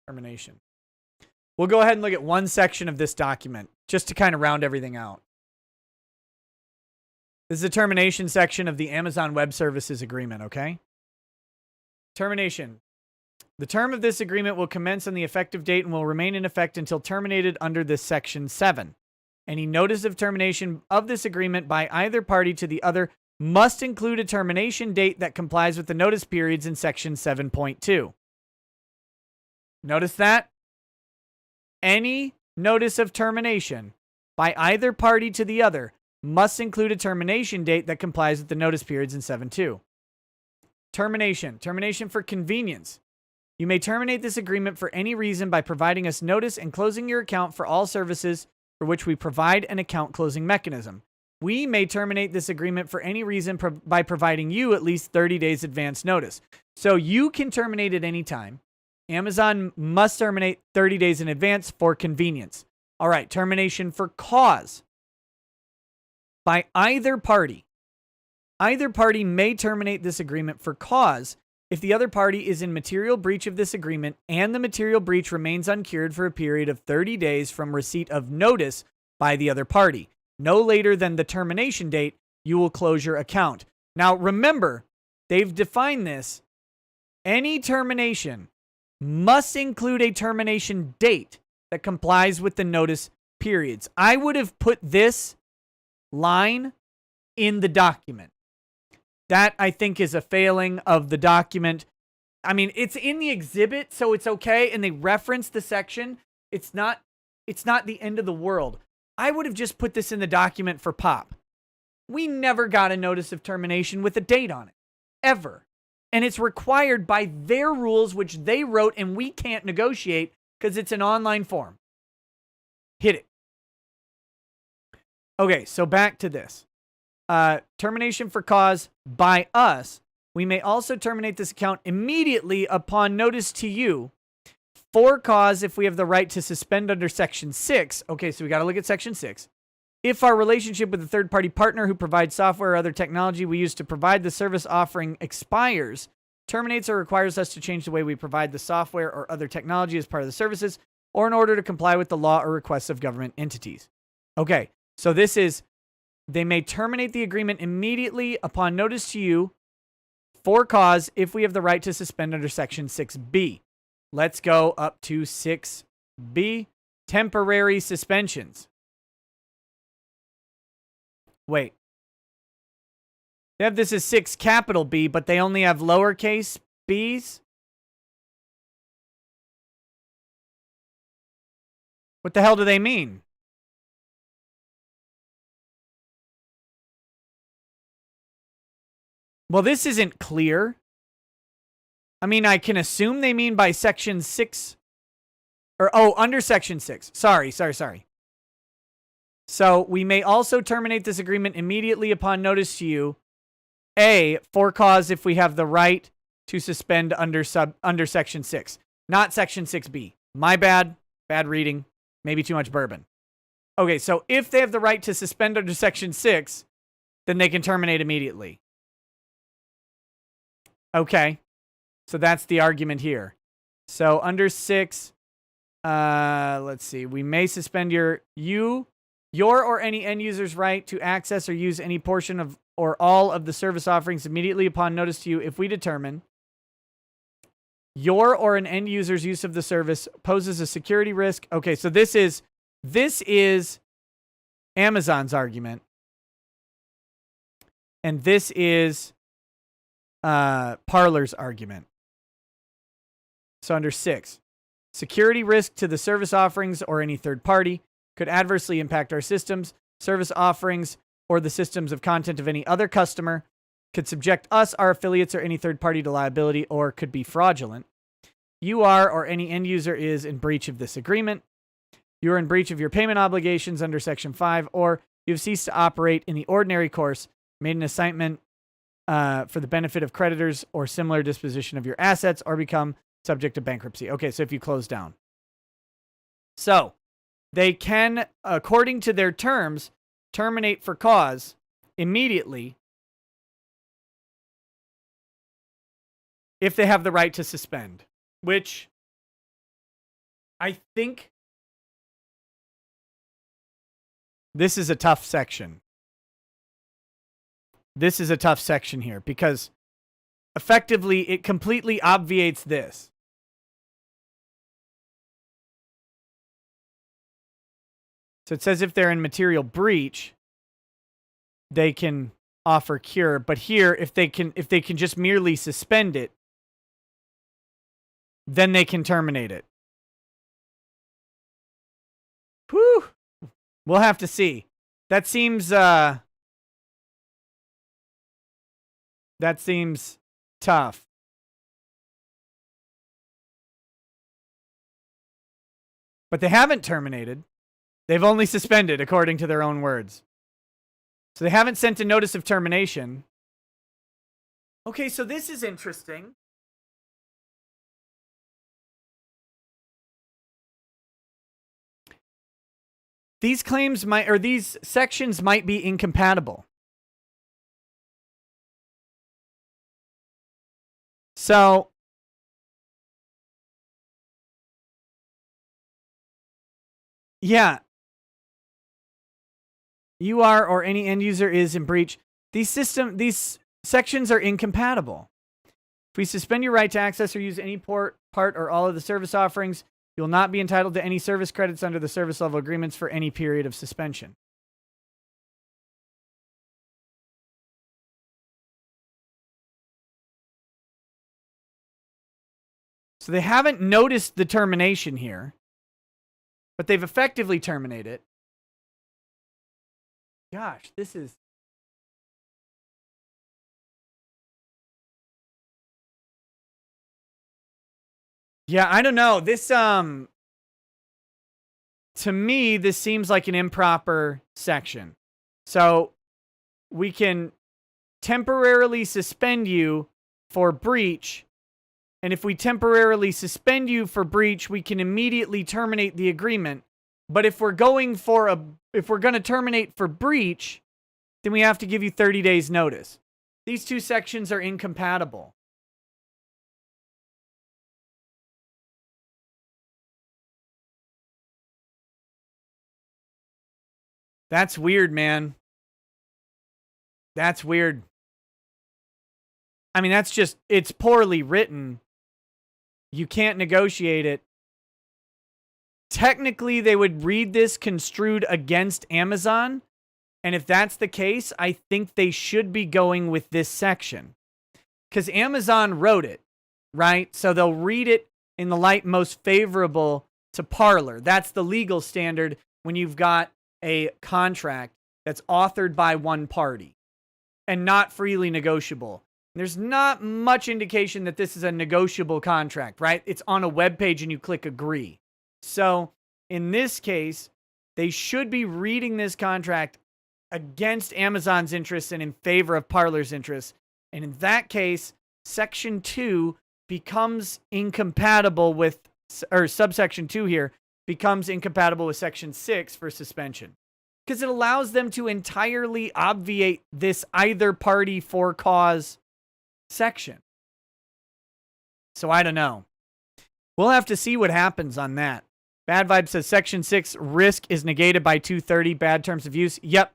termination. We'll go ahead and look at one section of this document just to kind of round everything out. This is a termination section of the Amazon Web Services agreement, okay? Termination. The term of this agreement will commence on the effective date and will remain in effect until terminated under this Section 7. Any notice of termination of this agreement by either party to the other must include a termination date that complies with the notice periods in Section 7.2. Notice that? Any notice of termination by either party to the other must include a termination date that complies with the notice periods in 7.2. Termination. Termination for convenience. You may terminate this agreement for any reason by providing us notice and closing your account for all services for which we provide an account closing mechanism. We may terminate this agreement for any reason by providing you at least 30 days advance notice. So you can terminate at any time. Amazon must terminate 30 days in advance for convenience. All right, termination for cause. By either party. Either party may terminate this agreement for cause if the other party is in material breach of this agreement and the material breach remains uncured for a period of 30 days from receipt of notice by the other party. No later than the termination date, you will close your account. Now, remember, they've defined this. Any termination must include a termination date that complies with the notice periods. I would have put this line in the document. That, I think, is a failing of the document. I mean, it's in the exhibit, so it's okay, and they reference the section. It's not the end of the world. I would have just put this in the document for pop. We never got a notice of termination with a date on it. Ever. And it's required by their rules, which they wrote, and we can't negotiate because it's an online form. Hit it. Okay, so back to this. Termination for cause by us. We may also terminate this account immediately upon notice to you. For cause, if we have the right to suspend under Section 6. Okay, so we got to look at Section 6. If our relationship with a third-party partner who provides software or other technology we use to provide the service offering expires, terminates or requires us to change the way we provide the software or other technology as part of the services, or in order to comply with the law or requests of government entities. Okay, so this is, they may terminate the agreement immediately upon notice to you for cause if we have the right to suspend under Section 6B. Let's go up to 6B, temporary suspensions. Wait. They have this as 6 capital B, but they only have lowercase b's? What the hell do they mean? Well, this isn't clear. I mean, I can assume they mean by Section 6. Under Section 6. Sorry. So, we may also terminate this agreement immediately upon notice to you. A, for cause if we have the right to suspend under Section 6. Not Section 6B. My bad. Bad reading. Maybe too much bourbon. Okay, so if they have the right to suspend under Section 6, then they can terminate immediately. Okay. So that's the argument here. So under 6, let's see. We may suspend your or any end user's right to access or use any portion of or all of the service offerings immediately upon notice to you if we determine your or an end user's use of the service poses a security risk. Okay, so this is Amazon's argument. And this is Parler's argument. So under 6, security risk to the service offerings or any third party could adversely impact our systems, service offerings, or the systems of content of any other customer, could subject us, our affiliates, or any third party to liability, or could be fraudulent. You are, or any end user is, in breach of this agreement. You are in breach of your payment obligations under Section 5, or you have ceased to operate in the ordinary course, made an assignment for the benefit of creditors or similar disposition of your assets, or become subject to bankruptcy. Okay, so if you close down. So they can, according to their terms, terminate for cause immediately if they have the right to suspend, which I think this is a tough section. This is a tough section here because effectively it completely obviates this. So it says if they're in material breach, they can offer cure, but here if they can just merely suspend it, then they can terminate it. Whew. We'll have to see. That seems tough. But they haven't terminated. They've only suspended, according to their own words. So they haven't sent a notice of termination. Okay, so this is interesting. These claims might, or these sections might be incompatible. So yeah, you are or any end user is in breach. These sections are incompatible. If we suspend your right to access or use any part, or all of the service offerings, you will not be entitled to any service credits under the service level agreements for any period of suspension. So they haven't noticed the termination here, but they've effectively terminated it. Gosh, this is... Yeah, I don't know. This, to me, this seems like an improper section. So we can temporarily suspend you for breach. And if we temporarily suspend you for breach, we can immediately terminate the agreement. But if we're going to terminate for breach, then we have to give you 30 days notice. These two sections are incompatible. That's weird, man. That's weird. I mean, that's just, it's poorly written. You can't negotiate it. Technically, they would read this construed against Amazon. And if that's the case, I think they should be going with this section. Because Amazon wrote it, right? So they'll read it in the light most favorable to Parler. That's the legal standard when you've got a contract that's authored by one party and not freely negotiable. There's not much indication that this is a negotiable contract, right? It's on a web page and you click agree. So in this case, they should be reading this contract against Amazon's interests and in favor of Parler's interests. And in that case, Section 2 becomes incompatible with, or subsection 2 here, becomes incompatible with Section 6 for suspension. Because it allows them to entirely obviate this either party for cause section. So I don't know. We'll have to see what happens on that. Bad Vibe says Section 6 risk is negated by 230 bad terms of use. Yep,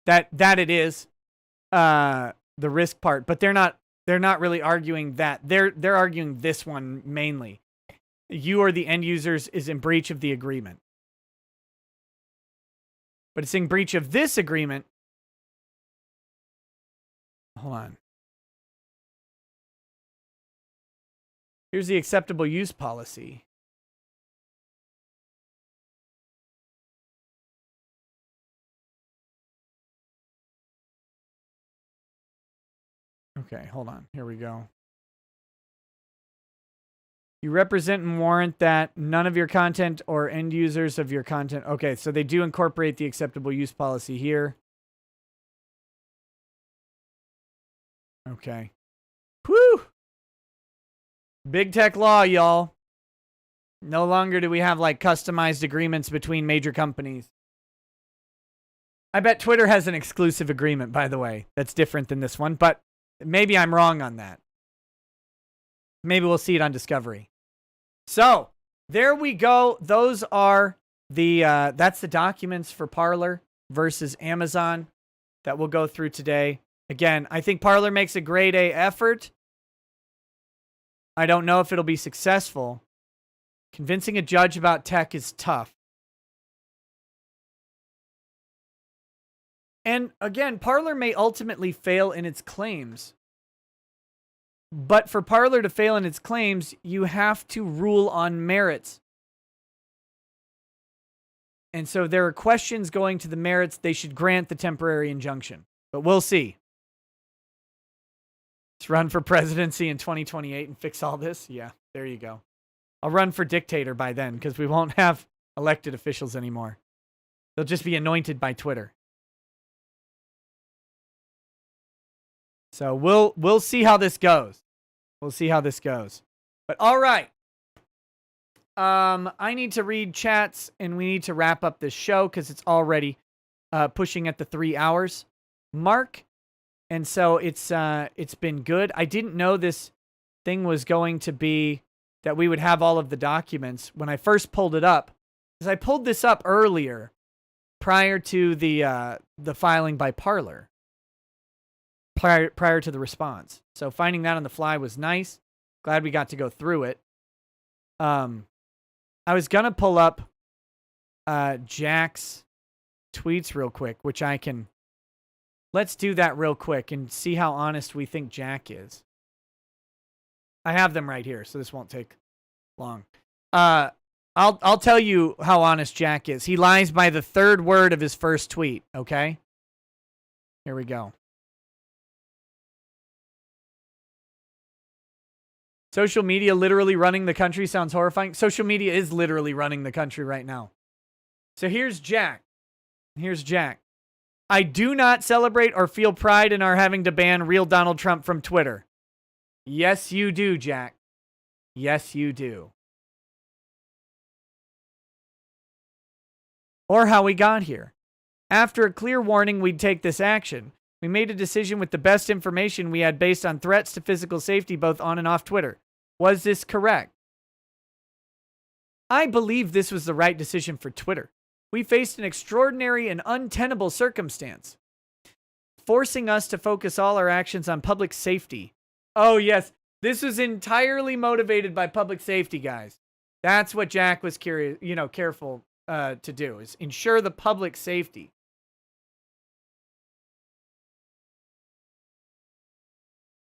that it is. The risk part, but they're not really arguing that. They're arguing this one mainly. You or the end users is in breach of the agreement. But it's in breach of this agreement. Hold on. Here's the acceptable use policy. Okay, hold on. Here we go. You represent and warrant that none of your content or end users of your content. Okay, so they do incorporate the acceptable use policy here. Okay. Whew. Big tech law, y'all. No longer do we have like customized agreements between major companies. I bet Twitter has an exclusive agreement, by the way, that's different than this one, but maybe I'm wrong on that. Maybe we'll see it on Discovery. So, there we go. Those are the, that's the documents for Parler versus Amazon that we'll go through today. Again, I think Parler makes a grade A effort. I don't know if it'll be successful. Convincing a judge about tech is tough. And again, Parler may ultimately fail in its claims. But for Parler to fail in its claims, you have to rule on merits. And so there are questions going to the merits. They should grant the temporary injunction. But we'll see. Let's run for presidency in 2028 and fix all this. Yeah, there you go. I'll run for dictator by then because we won't have elected officials anymore. They'll just be anointed by Twitter. So we'll see how this goes. We'll see how this goes. But all right. I need to read chats and we need to wrap up this show because it's already pushing at the 3 hours mark. And so it's been good. I didn't know this thing was going to be that we would have all of the documents when I first pulled it up. Because I pulled this up earlier prior to the filing by Parler. Prior to the response. So finding that on the fly was nice. Glad we got to go through it. I was going to pull up Jack's tweets real quick, which I can... Let's do that real quick and see how honest we think Jack is. I have them right here, so this won't take long. I'll tell you how honest Jack is. He lies by the third word of his first tweet, okay? Here we go. Social media literally running the country sounds horrifying. Social media is literally running the country right now. So here's Jack. Here's Jack. I do not celebrate or feel pride in our having to ban real Donald Trump from Twitter. Yes, you do, Jack. Yes, you do. Or how we got here. After a clear warning we'd take this action, we made a decision with the best information we had based on threats to physical safety both on and off Twitter. Was this correct? I believe this was the right decision for Twitter. We faced an extraordinary and untenable circumstance, forcing us to focus all our actions on public safety. Oh, yes. This was entirely motivated by public safety, guys. That's what Jack was careful to do, is ensure the public safety.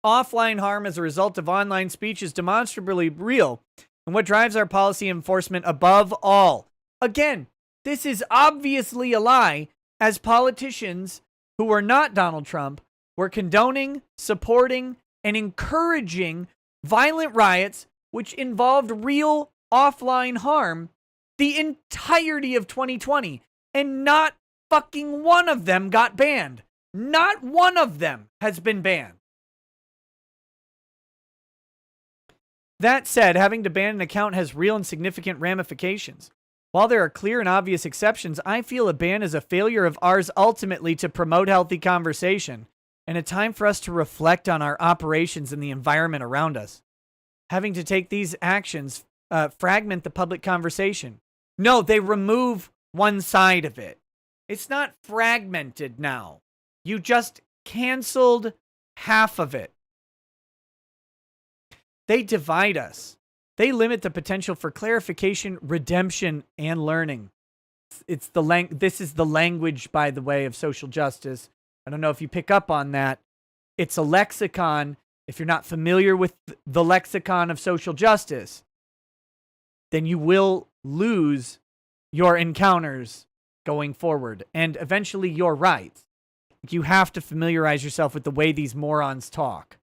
Offline harm as a result of online speech is demonstrably real, and what drives our policy enforcement above all. Again, this is obviously a lie, as politicians who are not Donald Trump were condoning, supporting, and encouraging violent riots which involved real offline harm the entirety of 2020, and not fucking one of them got banned. Not one of them has been banned. That said, having to ban an account has real and significant ramifications. While there are clear and obvious exceptions, I feel a ban is a failure of ours ultimately to promote healthy conversation, and a time for us to reflect on our operations and the environment around us. Having to take these actions fragment the public conversation. No, they remove one side of it. It's not fragmented now. You just canceled half of it. They divide us. They limit the potential for clarification, redemption, and learning. This is the language, by the way, of social justice. I don't know if you pick up on that. It's a lexicon. If you're not familiar with the lexicon of social justice, then you will lose your encounters going forward and eventually your rights. You have to familiarize yourself with the way these morons talk.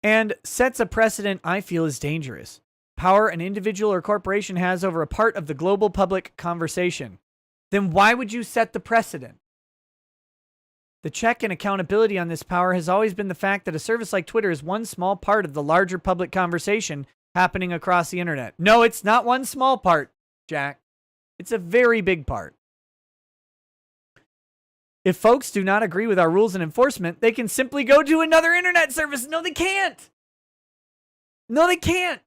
and sets a precedent I feel is dangerous. Power an individual or corporation has over a part of the global public conversation. Then why would you set the precedent? The check and accountability on this power has always been the fact that a service like Twitter is one small part of the larger public conversation happening across the internet. No, it's not one small part, Jack. It's a very big part. If folks do not agree with our rules and enforcement, they can simply go to another internet service. No, they can't. No, they can't.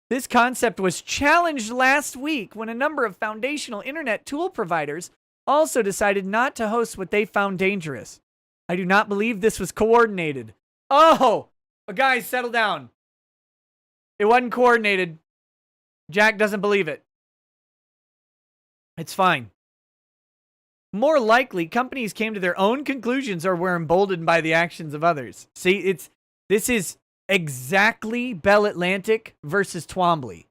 This concept was challenged last week when a number of foundational internet tool providers also decided not to host what they found dangerous. I do not believe this was coordinated. Oh, guys, settle down. It wasn't coordinated. Jack doesn't believe it. It's fine. More likely, companies came to their own conclusions or were emboldened by the actions of others. See, this is exactly Bell Atlantic versus Twombly.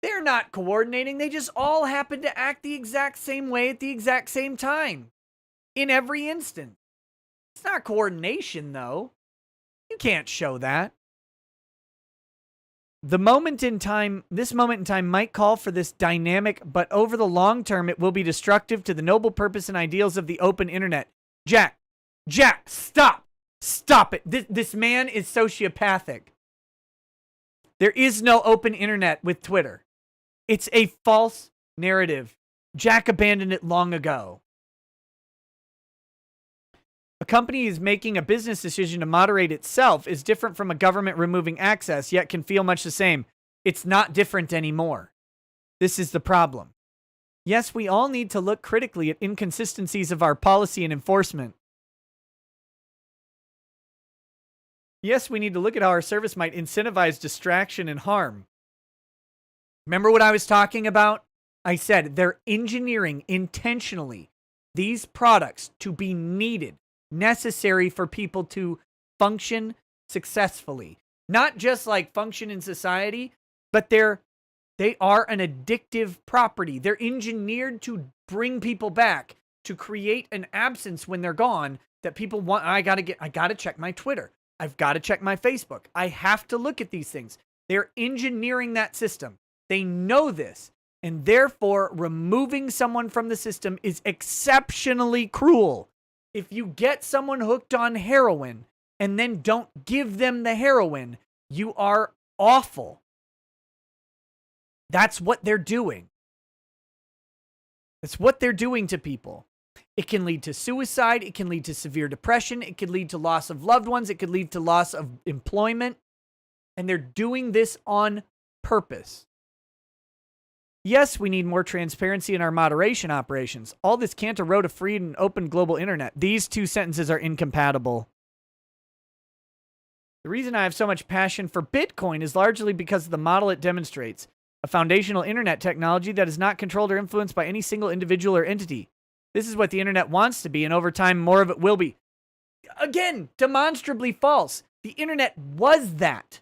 They're not coordinating. They just all happen to act the exact same way at the exact same time. In every instance. It's not coordination, though. You can't show that. This moment in time might call for this dynamic, but over the long term, it will be destructive to the noble purpose and ideals of the open internet. Jack, stop. Stop it. This man is sociopathic. There is no open internet with Twitter. It's a false narrative. Jack abandoned it long ago. A company is making a business decision to moderate itself is different from a government removing access, yet can feel much the same. It's not different anymore. This is the problem. Yes, we all need to look critically at inconsistencies of our policy and enforcement. Yes, we need to look at how our service might incentivize distraction and harm. Remember what I was talking about? I said they're engineering intentionally these products to be needed, necessary for people to function successfully. Not just like function in society, but they are an addictive property. They're engineered to bring people back, to create an absence when they're gone that people want. I gotta check my Twitter. I've got to check my Facebook. I have to look at these things. They're engineering that system. They know this. And therefore, removing someone from the system is exceptionally cruel. If you get someone hooked on heroin and then don't give them the heroin, you are awful. That's what they're doing. That's what they're doing to people. It can lead to suicide. It can lead to severe depression. It could lead to loss of loved ones. It could lead to loss of employment. And they're doing this on purpose. Yes, we need more transparency in our moderation operations. All this can't erode a free and open global internet. These two sentences are incompatible. The reason I have so much passion for Bitcoin is largely because of the model it demonstrates. A foundational internet technology that is not controlled or influenced by any single individual or entity. This is what the internet wants to be, and over time, more of it will be. Again, demonstrably false. The internet was that.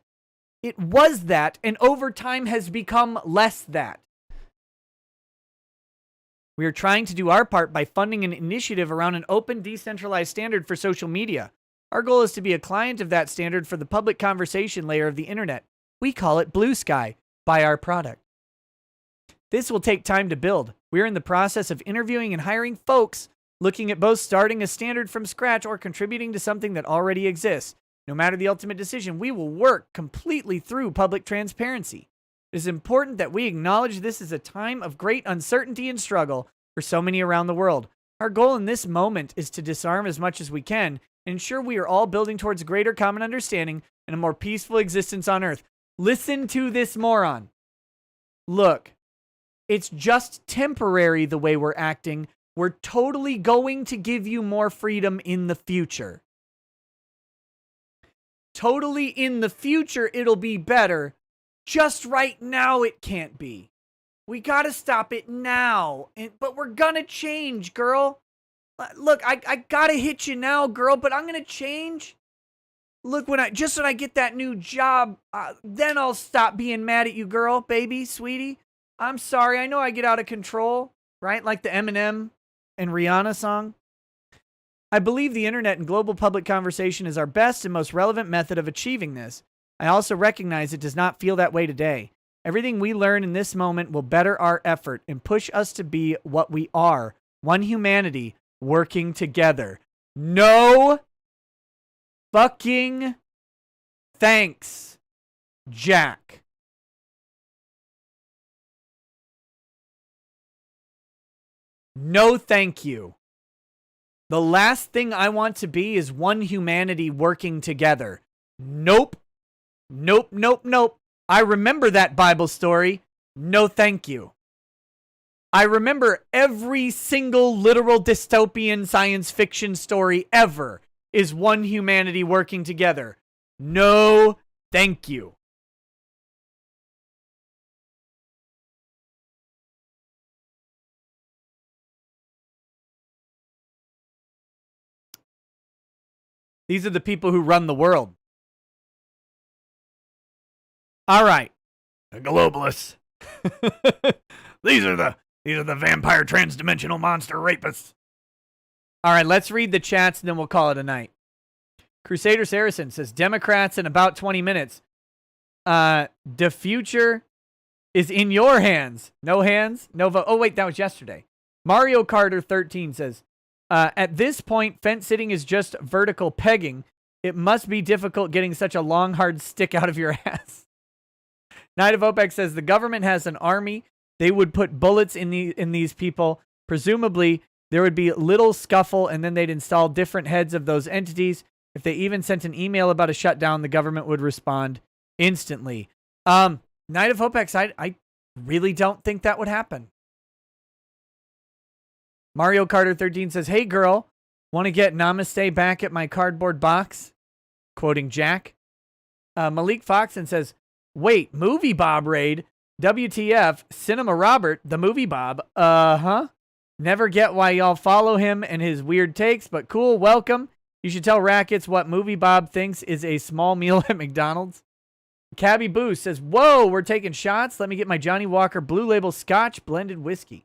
It was that, and over time has become less that. We are trying to do our part by funding an initiative around an open, decentralized standard for social media. Our goal is to be a client of that standard for the public conversation layer of the internet. We call it Blue Sky. Buy our product. This will take time to build. We are in the process of interviewing and hiring folks, looking at both starting a standard from scratch or contributing to something that already exists. No matter the ultimate decision, we will work completely through public transparency. It is important that we acknowledge this is a time of great uncertainty and struggle for so many around the world. Our goal in this moment is to disarm as much as we can and ensure we are all building towards a greater common understanding and a more peaceful existence on Earth. Listen to this moron. Look, it's just temporary the way we're acting. We're totally going to give you more freedom in the future. Totally in the future, it'll be better. Just right now, it can't be. We gotta stop it now. But we're gonna change, girl. Look, I gotta hit you now, girl, but I'm gonna change. Look, when I get that new job, then I'll stop being mad at you, girl, baby, sweetie. I'm sorry, I know I get out of control, right? Like the Eminem and Rihanna song. I believe the internet and global public conversation is our best and most relevant method of achieving this. I also recognize it does not feel that way today. Everything we learn in this moment will better our effort and push us to be what we are, one humanity working together. No fucking thanks, Jack. No thank you. The last thing I want to be is one humanity working together. Nope. Nope, nope, nope. I remember that Bible story. No thank you. I remember every single literal dystopian science fiction story ever is one humanity working together. No thank you. These are the people who run the world. All right. The globalists. These are the vampire transdimensional monster rapists. All right, let's read the chats and then we'll call it a night. Crusader Saracen says, Democrats in about 20 minutes. The future is in your hands. No hands, no vote. Oh, wait, that was yesterday. Mario Carter 13 says, at this point, fence sitting is just vertical pegging. It must be difficult getting such a long, hard stick out of your ass. Knight of OPEC says, the government has an army. They would put bullets in these people. Presumably, there would be little scuffle, and then they'd install different heads of those entities. If they even sent an email about a shutdown, the government would respond instantly. Knight of OPEC, I really don't think that would happen. Mario Carter 13 says, hey, girl, want to get namaste back at my cardboard box? Quoting Jack. Malik Foxon says, wait, Movie Bob raid? WTF, Cinema Robert, the Movie Bob. Never get why y'all follow him and his weird takes, but cool, welcome. You should tell Rackets what Movie Bob thinks is a small meal at McDonald's. Cabby Boo says, whoa, we're taking shots. Let me get my Johnny Walker Blue Label Scotch blended whiskey.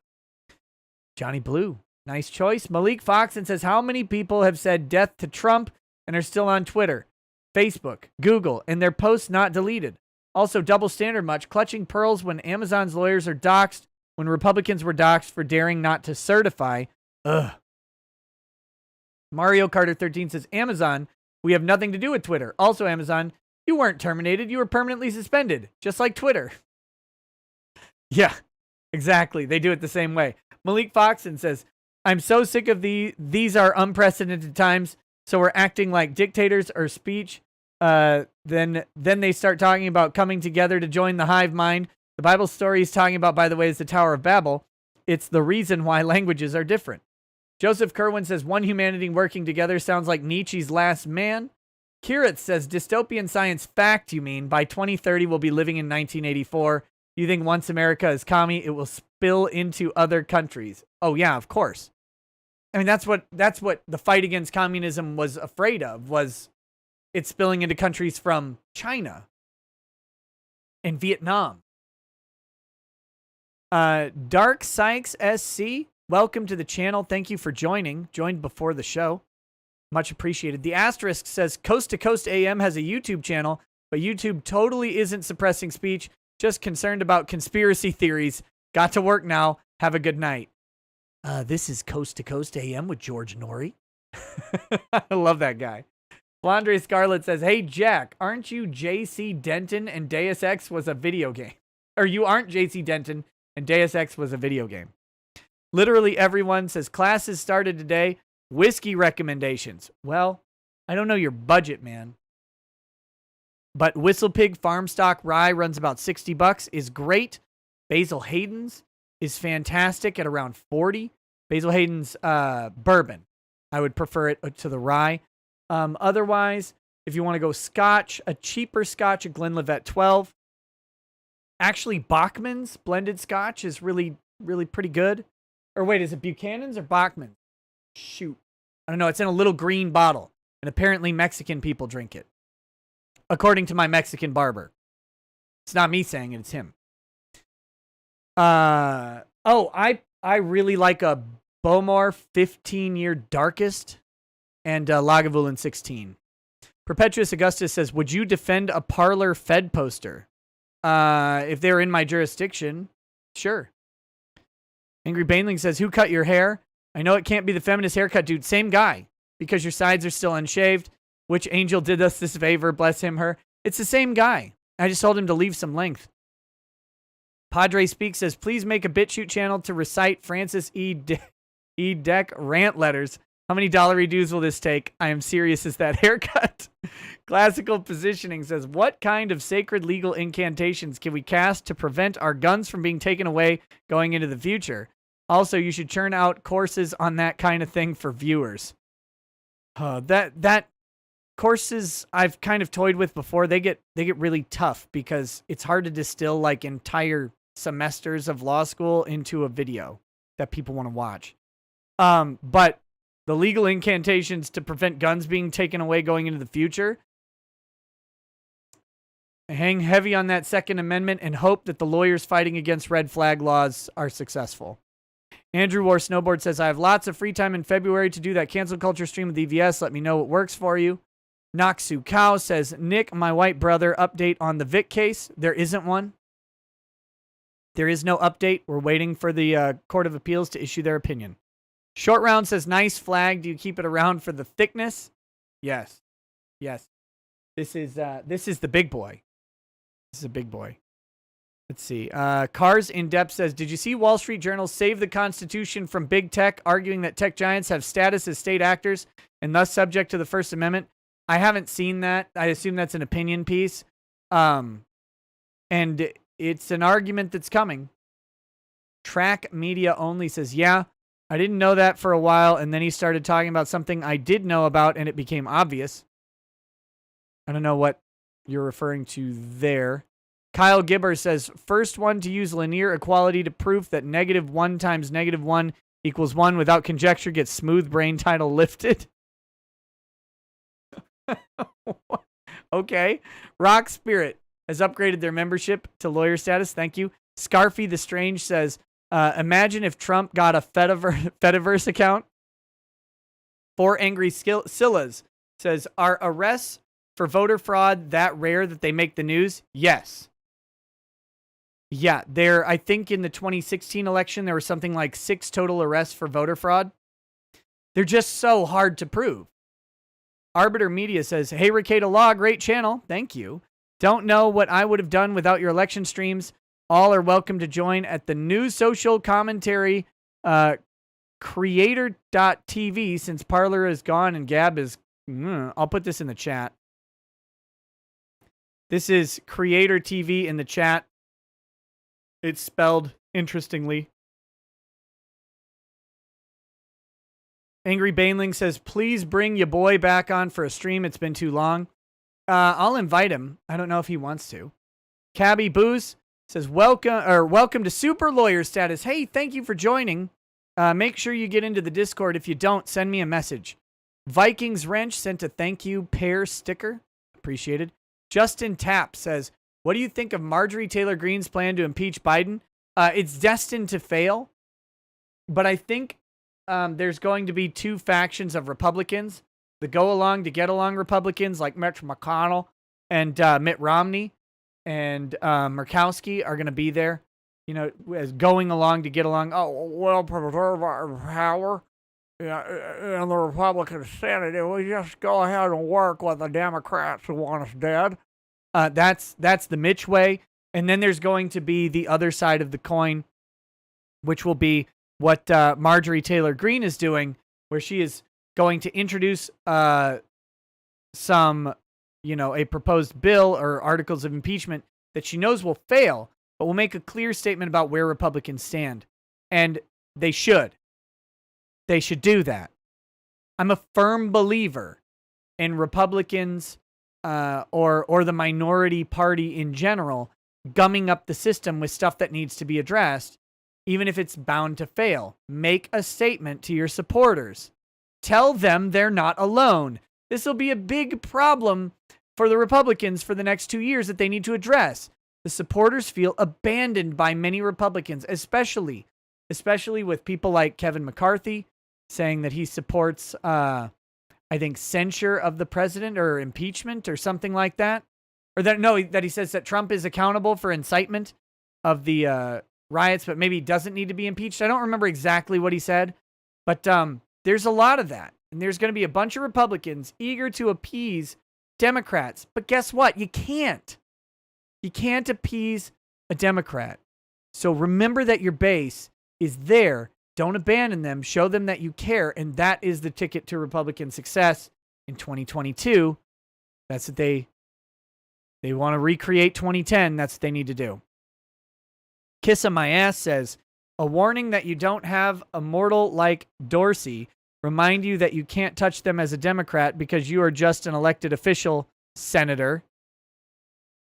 Johnny Blue, nice choice. Malik Foxon says, how many people have said death to Trump and are still on Twitter, Facebook, Google, and their posts not deleted? Also, double standard much, clutching pearls when Amazon's lawyers are doxxed, when Republicans were doxxed for daring not to certify. Ugh. Mario Carter 13 says, Amazon, we have nothing to do with Twitter. Also, Amazon, you weren't terminated. You were permanently suspended, just like Twitter. Yeah, exactly. They do it the same way. Malik Foxon says, I'm so sick of these are unprecedented times, so we're acting like dictators or speech. Then they start talking about coming together to join the hive mind. The Bible story he's talking about, by the way, is the Tower of Babel. It's the reason why languages are different. Joseph Kerwin says, one humanity working together sounds like Nietzsche's Last Man. Kirit says, dystopian science fact, you mean? By 2030, we'll be living in 1984. You think once America is commie, it will spill into other countries? Oh, yeah, of course. I mean, that's what the fight against communism was afraid of, was it's spilling into countries from China and Vietnam. Dark Sykes SC, welcome to the channel. Thank you for joining. Joined before the show. Much appreciated. The Asterisk says, Coast to Coast AM has a YouTube channel, but YouTube totally isn't suppressing speech, just concerned about conspiracy theories. Got to work now. Have a good night. This is Coast to Coast AM with George Norrie. I love that guy. Flandre Scarlett says, hey, Jack, aren't you J.C. Denton and Deus Ex was a video game? Or you aren't J.C. Denton and Deus Ex was a video game. Literally everyone says, classes started today. Whiskey recommendations. Well, I don't know your budget, man. But Whistlepig Farm Stock Rye runs about $60, is great. Basil Hayden's is fantastic at around $40. Basil Hayden's bourbon. I would prefer it to the rye. Otherwise, if you want to go Scotch, a cheaper Scotch, a Glenlivet 12. Actually, Bachman's blended Scotch is really, really pretty good. Or wait, is it Buchanan's or Bachman's? Shoot. I don't know. It's in a little green bottle. And apparently Mexican people drink it. According to my Mexican barber. It's not me saying it, it's him. I really like a Bowmore 15-year Darkest. and Lagavulin 16. Perpetuous Augustus says, would you defend a Parler Fed poster? If they're in my jurisdiction, sure. Angry Baneling says, who cut your hair? I know it can't be the feminist haircut, dude. Same guy, because your sides are still unshaved. Which angel did us this favor? Bless him, her. It's the same guy. I just told him to leave some length. Padre Speak says, please make a BitChute channel to recite Francis E. Deck rant letters. How many dollar dues will this take? I am serious as that haircut. Classical Positioning says, what kind of sacred legal incantations can we cast to prevent our guns from being taken away going into the future? Also, you should churn out courses on that kind of thing for viewers. That courses I've kind of toyed with before. They get really tough because it's hard to distill like entire semesters of law school into a video that people want to watch. But the legal incantations to prevent guns being taken away going into the future, hang heavy on that Second Amendment and hope that the lawyers fighting against red flag laws are successful. Andrew War Snowboard says, I have lots of free time in February to do that cancel culture stream with EVS. Let me know what works for you. Noxu Cow says, Nick, my white brother, update on the Vic case. There isn't one. There is no update. We're waiting for the Court of Appeals to issue their opinion. Shortround says, nice flag. Do you keep it around for the thickness? Yes. Yes. This is the big boy. This is a big boy. Let's see. Cars in Depth says, did you see Wall Street Journal save the Constitution from big tech, arguing that tech giants have status as state actors and thus subject to the First Amendment? I haven't seen that. I assume that's an opinion piece. And it's an argument that's coming. Track Media Only says, yeah, I didn't know that for a while, and then he started talking about something I did know about, and it became obvious. I don't know what you're referring to there. Kyle Gibber says, first one to use linear equality to prove that -1 times -1 equals 1 without conjecture gets smooth brain title lifted. Okay. Rock Spirit has upgraded their membership to lawyer status. Thank you. Scarfy the Strange says, imagine if Trump got a Fediverse account. Four Angry Sillas says, are arrests for voter fraud that rare that they make the news? Yes. Yeah, I think in the 2016 election, there were something like 6 total arrests for voter fraud. They're just so hard to prove. Arbiter Media says, hey, Ricada Law, great channel. Thank you. Don't know what I would have done without your election streams. All are welcome to join at the new social commentary creator.tv since Parler is gone and Gab is... I'll put this in the chat. This is Creator TV in the chat. It's spelled interestingly. Angry Baneling says, please bring your boy back on for a stream. It's been too long. I'll invite him. I don't know if he wants to. Cabby Booze says, welcome to Super Lawyer Status. Hey, thank you for joining. Make sure you get into the Discord. If you don't, send me a message. Vikings Wrench sent a thank you pair sticker. Appreciated. Justin Tapp says, what do you think of Marjorie Taylor Greene's plan to impeach Biden? It's destined to fail, but I think there's going to be 2 factions of Republicans, the go-along to get-along Republicans like Mitch McConnell and Mitt Romney and Murkowski are going to be there, you know, as going along to get along. Oh, well, preserve our power in the Republican Senate. We just go ahead and work with the Democrats who want us dead. That's the Mitch way. And then there's going to be the other side of the coin, which will be what Marjorie Taylor Greene is doing, where she is going to introduce some, you know, a proposed bill or articles of impeachment that she knows will fail, but will make a clear statement about where Republicans stand. And they should. They should do that. I'm a firm believer in Republicans or the minority party in general gumming up the system with stuff that needs to be addressed, even if it's bound to fail. Make a statement to your supporters. Tell them they're not alone. This will be a big problem for the Republicans for the next 2 years that they need to address. The supporters feel abandoned by many Republicans, especially with people like Kevin McCarthy saying that he supports I think, censure of the president or impeachment or something like that. Or that he says that Trump is accountable for incitement of the riots, but maybe doesn't need to be impeached. I don't remember exactly what he said, but there's a lot of that. And there's going to be a bunch of Republicans eager to appease Democrats. But guess what? You can't. You can't appease a Democrat. So remember that your base is there. Don't abandon them. Show them that you care. And that is the ticket to Republican success in 2022. That's what they want to recreate 2010. That's what they need to do. Kiss on My Ass says, a warning that you don't have a mortal like Dorsey remind you that you can't touch them as a Democrat because you are just an elected official, Senator.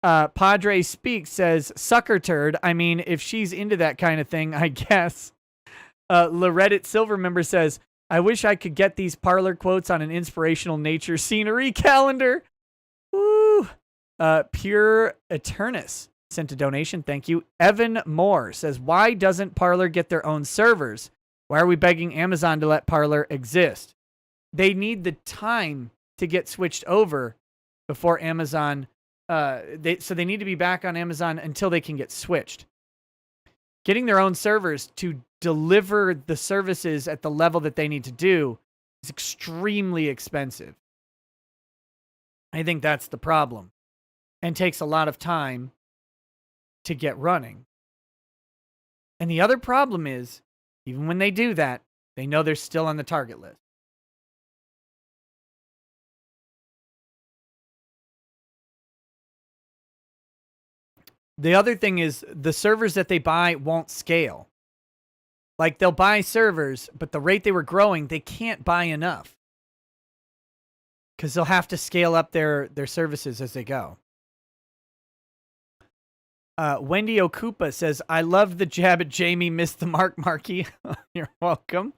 Padre Speaks says, sucker turd. I mean, if she's into that kind of thing, I guess. Reddit Silver member says, I wish I could get these Parler quotes on an inspirational nature scenery calendar. Woo! Pure Eternus sent a donation. Thank you. Evan Moore says, why doesn't Parler get their own servers? Why are we begging Amazon to let Parler exist? They need the time to get switched over before Amazon. So they need to be back on Amazon until they can get switched. Getting their own servers to deliver the services at the level that they need to do is extremely expensive. I think that's the problem. And takes a lot of time to get running. And the other problem is, even when they do that, they know they're still on the target list. The other thing is the servers that they buy won't scale. Like they'll buy servers, but the rate they were growing, they can't buy enough. Because they'll have to scale up their services as they go. Wendy Okupa says, I loved the jab at Jamie, missed the mark, Marky. You're welcome.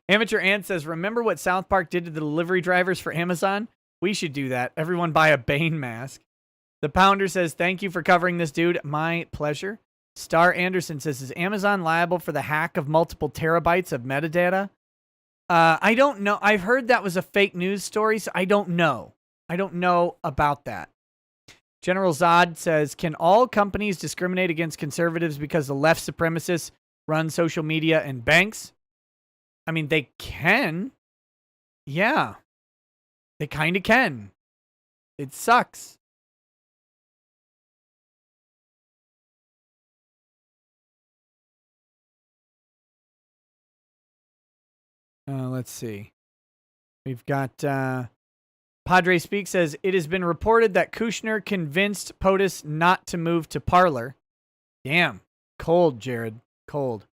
Amateur Ant says, remember what South Park did to the delivery drivers for Amazon? We should do that. Everyone buy a Bane mask. The Pounder says, thank you for covering this, dude. My pleasure. Star Anderson says, is Amazon liable for the hack of multiple terabytes of metadata? I don't know. I've heard that was a fake news story, so I don't know. I don't know about that. General Zod says, can all companies discriminate against conservatives because the left supremacists run social media and banks? I mean, they can. Yeah. They kind of can. It sucks. Let's see. We've got... Padre Speak says, it has been reported that Kushner convinced POTUS not to move to Parler. Damn. Cold, Jared. Cold.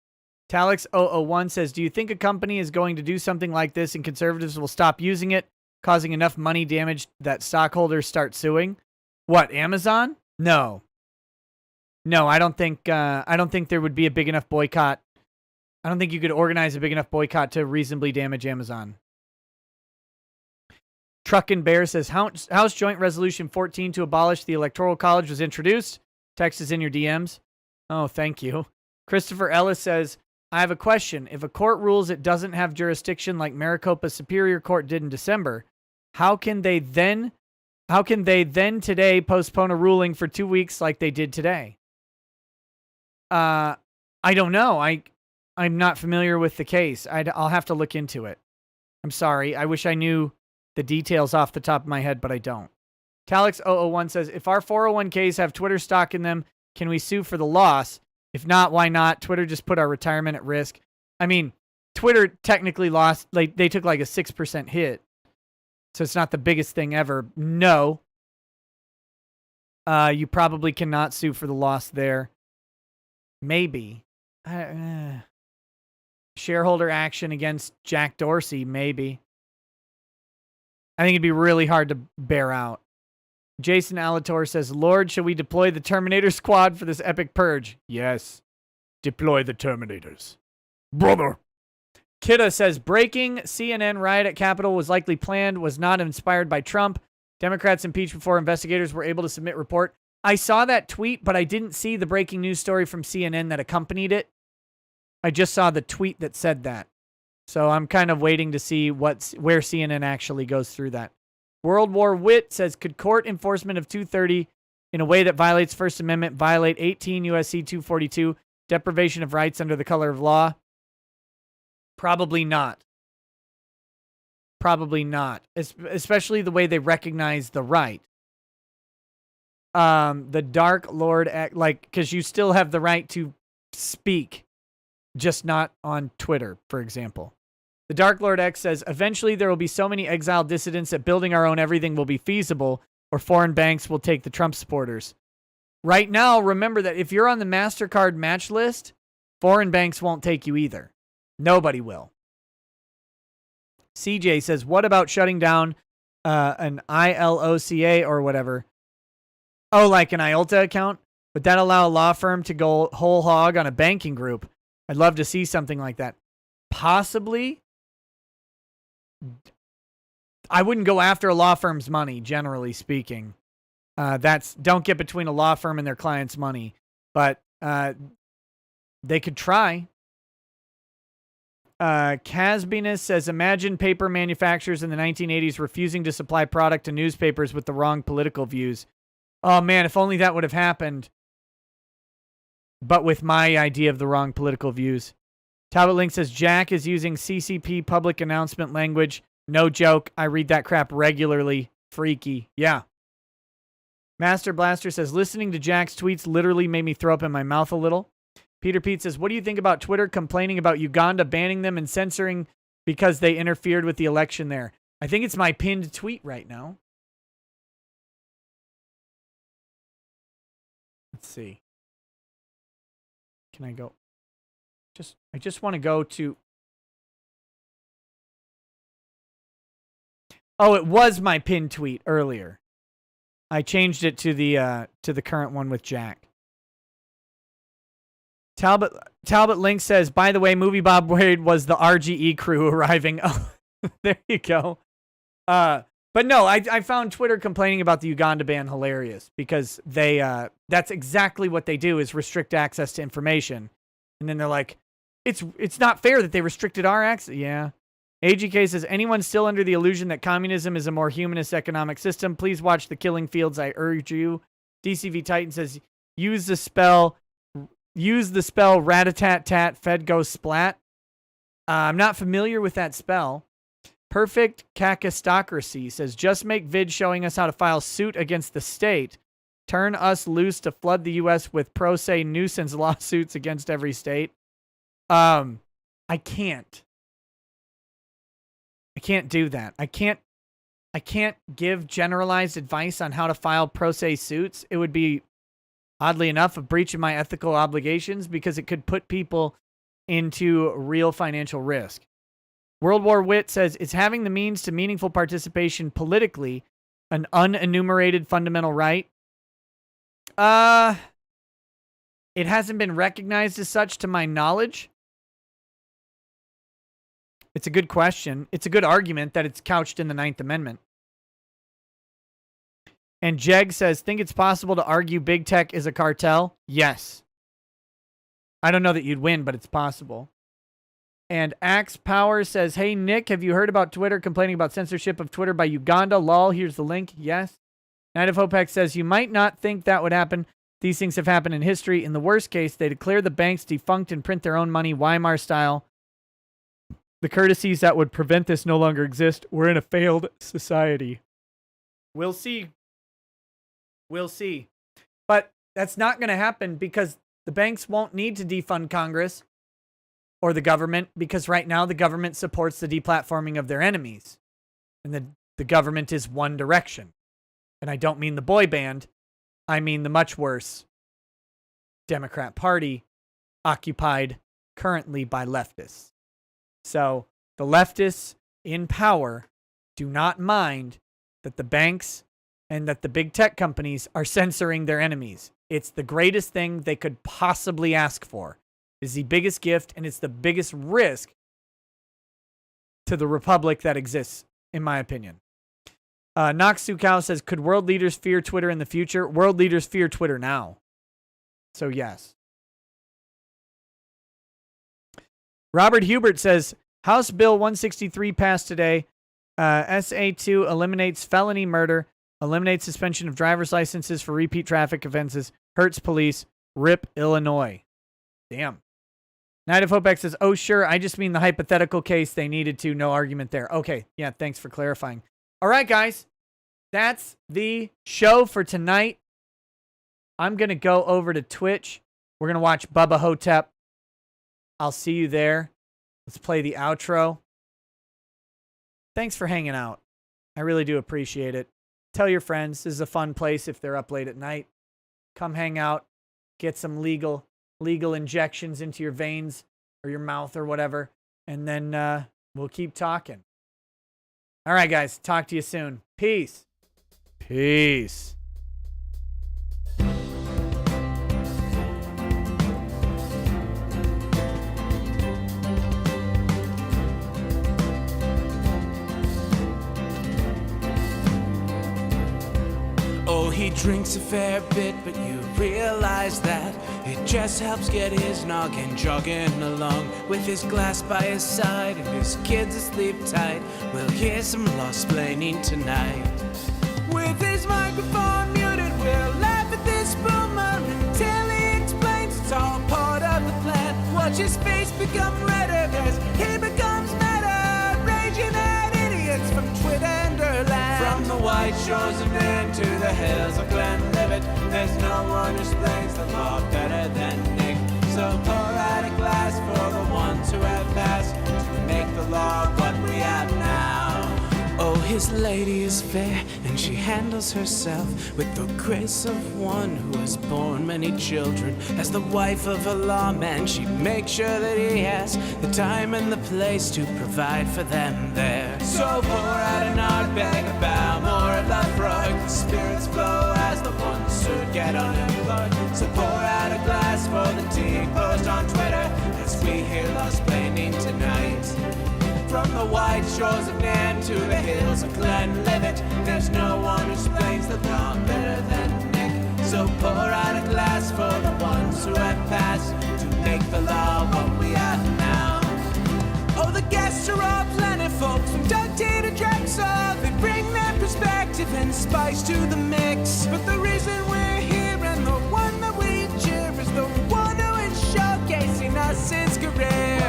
Talix001 says, do you think a company is going to do something like this and conservatives will stop using it, causing enough money damage that stockholders start suing? What, Amazon? No. No, I don't think there would be a big enough boycott. I don't think you could organize a big enough boycott to reasonably damage Amazon. Truckin' Bear says, House Joint Resolution 14 to abolish the Electoral College was introduced. Text is in your DMs. Oh, thank you. Christopher Ellis says, I have a question. If a court rules it doesn't have jurisdiction like Maricopa Superior Court did in December, how can they then today postpone a ruling for 2 weeks like they did today? I don't know. I'm not familiar with the case. I'll have to look into it. I'm sorry. I wish I knew the details off the top of my head, but I don't. Talix001 says, if our 401ks have Twitter stock in them, can we sue for the loss? If not, why not? Twitter just put our retirement at risk. I mean, Twitter technically lost, like they took like a 6% hit. So it's not the biggest thing ever. No. You probably cannot sue for the loss there. Maybe. Shareholder action against Jack Dorsey, maybe. I think it'd be really hard to bear out. Jason Alator says, Lord, shall we deploy the Terminator squad for this epic purge? Yes. Deploy the Terminators. Brother. Kidda says, breaking CNN riot at Capitol was likely planned, was not inspired by Trump. Democrats impeached before investigators were able to submit report. I saw that tweet, but I didn't see the breaking news story from CNN that accompanied it. I just saw the tweet that said that. So I'm kind of waiting to see where CNN actually goes through that. World War Wit says, could court enforcement of 230 in a way that violates First Amendment violate 18 U.S.C. 242, deprivation of rights under the color of law? Probably not. Probably not. Especially the way they recognize the right. The Dark Lord, because you still have the right to speak, just not on Twitter, for example. The Dark Lord X says, eventually there will be so many exiled dissidents that building our own everything will be feasible, or foreign banks will take the Trump supporters. Right now, remember that if you're on the MasterCard match list, foreign banks won't take you either. Nobody will. CJ says, what about shutting down an ILOCA or whatever? Oh, like an IOLTA account? Would that allow a law firm to go whole hog on a banking group? I'd love to see something like that. Possibly. I wouldn't go after a law firm's money, generally speaking. Don't get between a law firm and their client's money. But they could try. Casbinus says, imagine paper manufacturers in the 1980s refusing to supply product to newspapers with the wrong political views. Oh, man, if only that would have happened. But with my idea of the wrong political views. Talbot Link says, Jack is using CCP public announcement language. No joke. I read that crap regularly. Freaky. Yeah. Master Blaster says, listening to Jack's tweets literally made me throw up in my mouth a little. Peter Pete says, what do you think about Twitter complaining about Uganda banning them and censoring because they interfered with the election there? I think it's my pinned tweet right now. Let's see. Can I go? I just want to go to. Oh, it was my pinned tweet earlier. I changed it to the current one with Jack. Talbot Link says, by the way, Movie Bob Wade was the RGE crew arriving. Oh, there you go. But no, I found Twitter complaining about the Uganda ban hilarious because that's exactly what they do is restrict access to information. And then they're like, it's not fair that they restricted our access. Yeah. AGK says, anyone still under the illusion that communism is a more humanist economic system, please watch The Killing Fields, I urge you. DCV Titan says, use the spell rat-a-tat-tat, Fed go splat. I'm not familiar with that spell. Perfect Kakistocracy says, just make vid showing us how to file suit against the state. Turn us loose to flood the U.S. with pro se nuisance lawsuits against every state. I can't do that. I can't give generalized advice on how to file pro se suits. It would be, oddly enough, a breach of my ethical obligations because it could put people into real financial risk. World War Wit says, is having the means to meaningful participation politically an unenumerated fundamental right? It hasn't been recognized as such to my knowledge. It's a good question. It's a good argument that it's couched in the 9th Amendment. And Jeg says, think it's possible to argue big tech is a cartel? Yes. I don't know that you'd win, but it's possible. And Axe Power says, hey, Nick, have you heard about Twitter complaining about censorship of Twitter by Uganda? Lol, here's the link. Yes. Night of Hopex says, you might not think that would happen. These things have happened in history. In the worst case, they declare the banks defunct and print their own money, Weimar style. The courtesies that would prevent this no longer exist. We're in a failed society. We'll see. We'll see. But that's not going to happen because the banks won't need to defund Congress or the government because right now the government supports the deplatforming of their enemies. And the government is one direction. And I don't mean the boy band. I mean the much worse Democrat Party occupied currently by leftists. So the leftists in power do not mind that the banks and that the big tech companies are censoring their enemies. It's the greatest thing they could possibly ask for. It's the biggest gift and it's the biggest risk to the republic that exists, in my opinion. Noxukau says, could world leaders fear Twitter in the future? World leaders fear Twitter now. So yes. Robert Hubert says, House Bill 163 passed today. SA2 eliminates felony murder, eliminates suspension of driver's licenses for repeat traffic offenses, hurts police, RIP Illinois. Damn. Night of Hopex says, oh, sure, I just mean the hypothetical case they needed to. No argument there. Okay, yeah, thanks for clarifying. All right, guys, that's the show for tonight. I'm going to go over to Twitch. We're going to watch Bubba Hotep. I'll see you there. Let's play the outro. Thanks for hanging out. I really do appreciate it. Tell your friends. This is a fun place if they're up late at night. Come hang out. Get some legal injections into your veins or your mouth or whatever. And then we'll keep talking. All right, guys. Talk to you soon. Peace. Peace. Oh, he drinks a fair bit, but you realize that it just helps get his noggin jogging along. With his glass by his side and his kids asleep tight, we'll hear some law-splaining tonight. With his microphone muted, we'll laugh at this boomer until he explains it's all part of the plan. Watch his face become redder as he becomes meta, raging at idiots from Twitterland. From the white shores of Maine to the hills of Glenlivet, there's no one who explains the law better than Nick. So pour out a glass for the ones who have passed to make the law what we have now. Oh, his lady is fair, and she handles herself with the grace of one who has borne many children. As the wife of a lawman, she makes sure that he has the time and the place to provide for them there. So pour out an ardbeg, a bow, more of love rug. The spirits flow as the ones who get unemployed. So pour out a glass for the tea post on Twitter as we hear law-splaining tonight. From the white shores of Nam to the hills of Glenlivet, there's no one who explains the law better than Nick. So pour out a glass for the ones who have passed to make the law what we have now. Oh, the guests are all planet folks, from Doug T to Drexel. They bring their perspective and spice to the mix. But the reason we're here and the one that we cheer is the one who is showcasing us his career.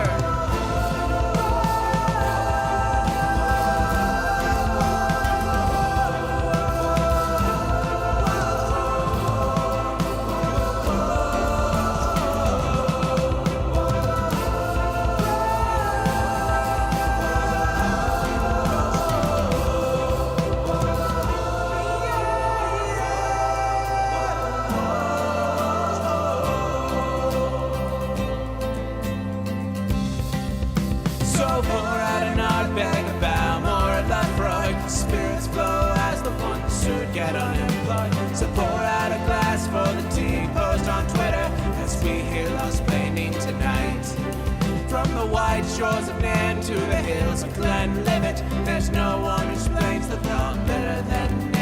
Get unemployed. So pour out a glass for the tea post on Twitter as we hear law-splaining tonight. From the white shores of Nam to the hills of Glenlivet, there's no one who explains the law better than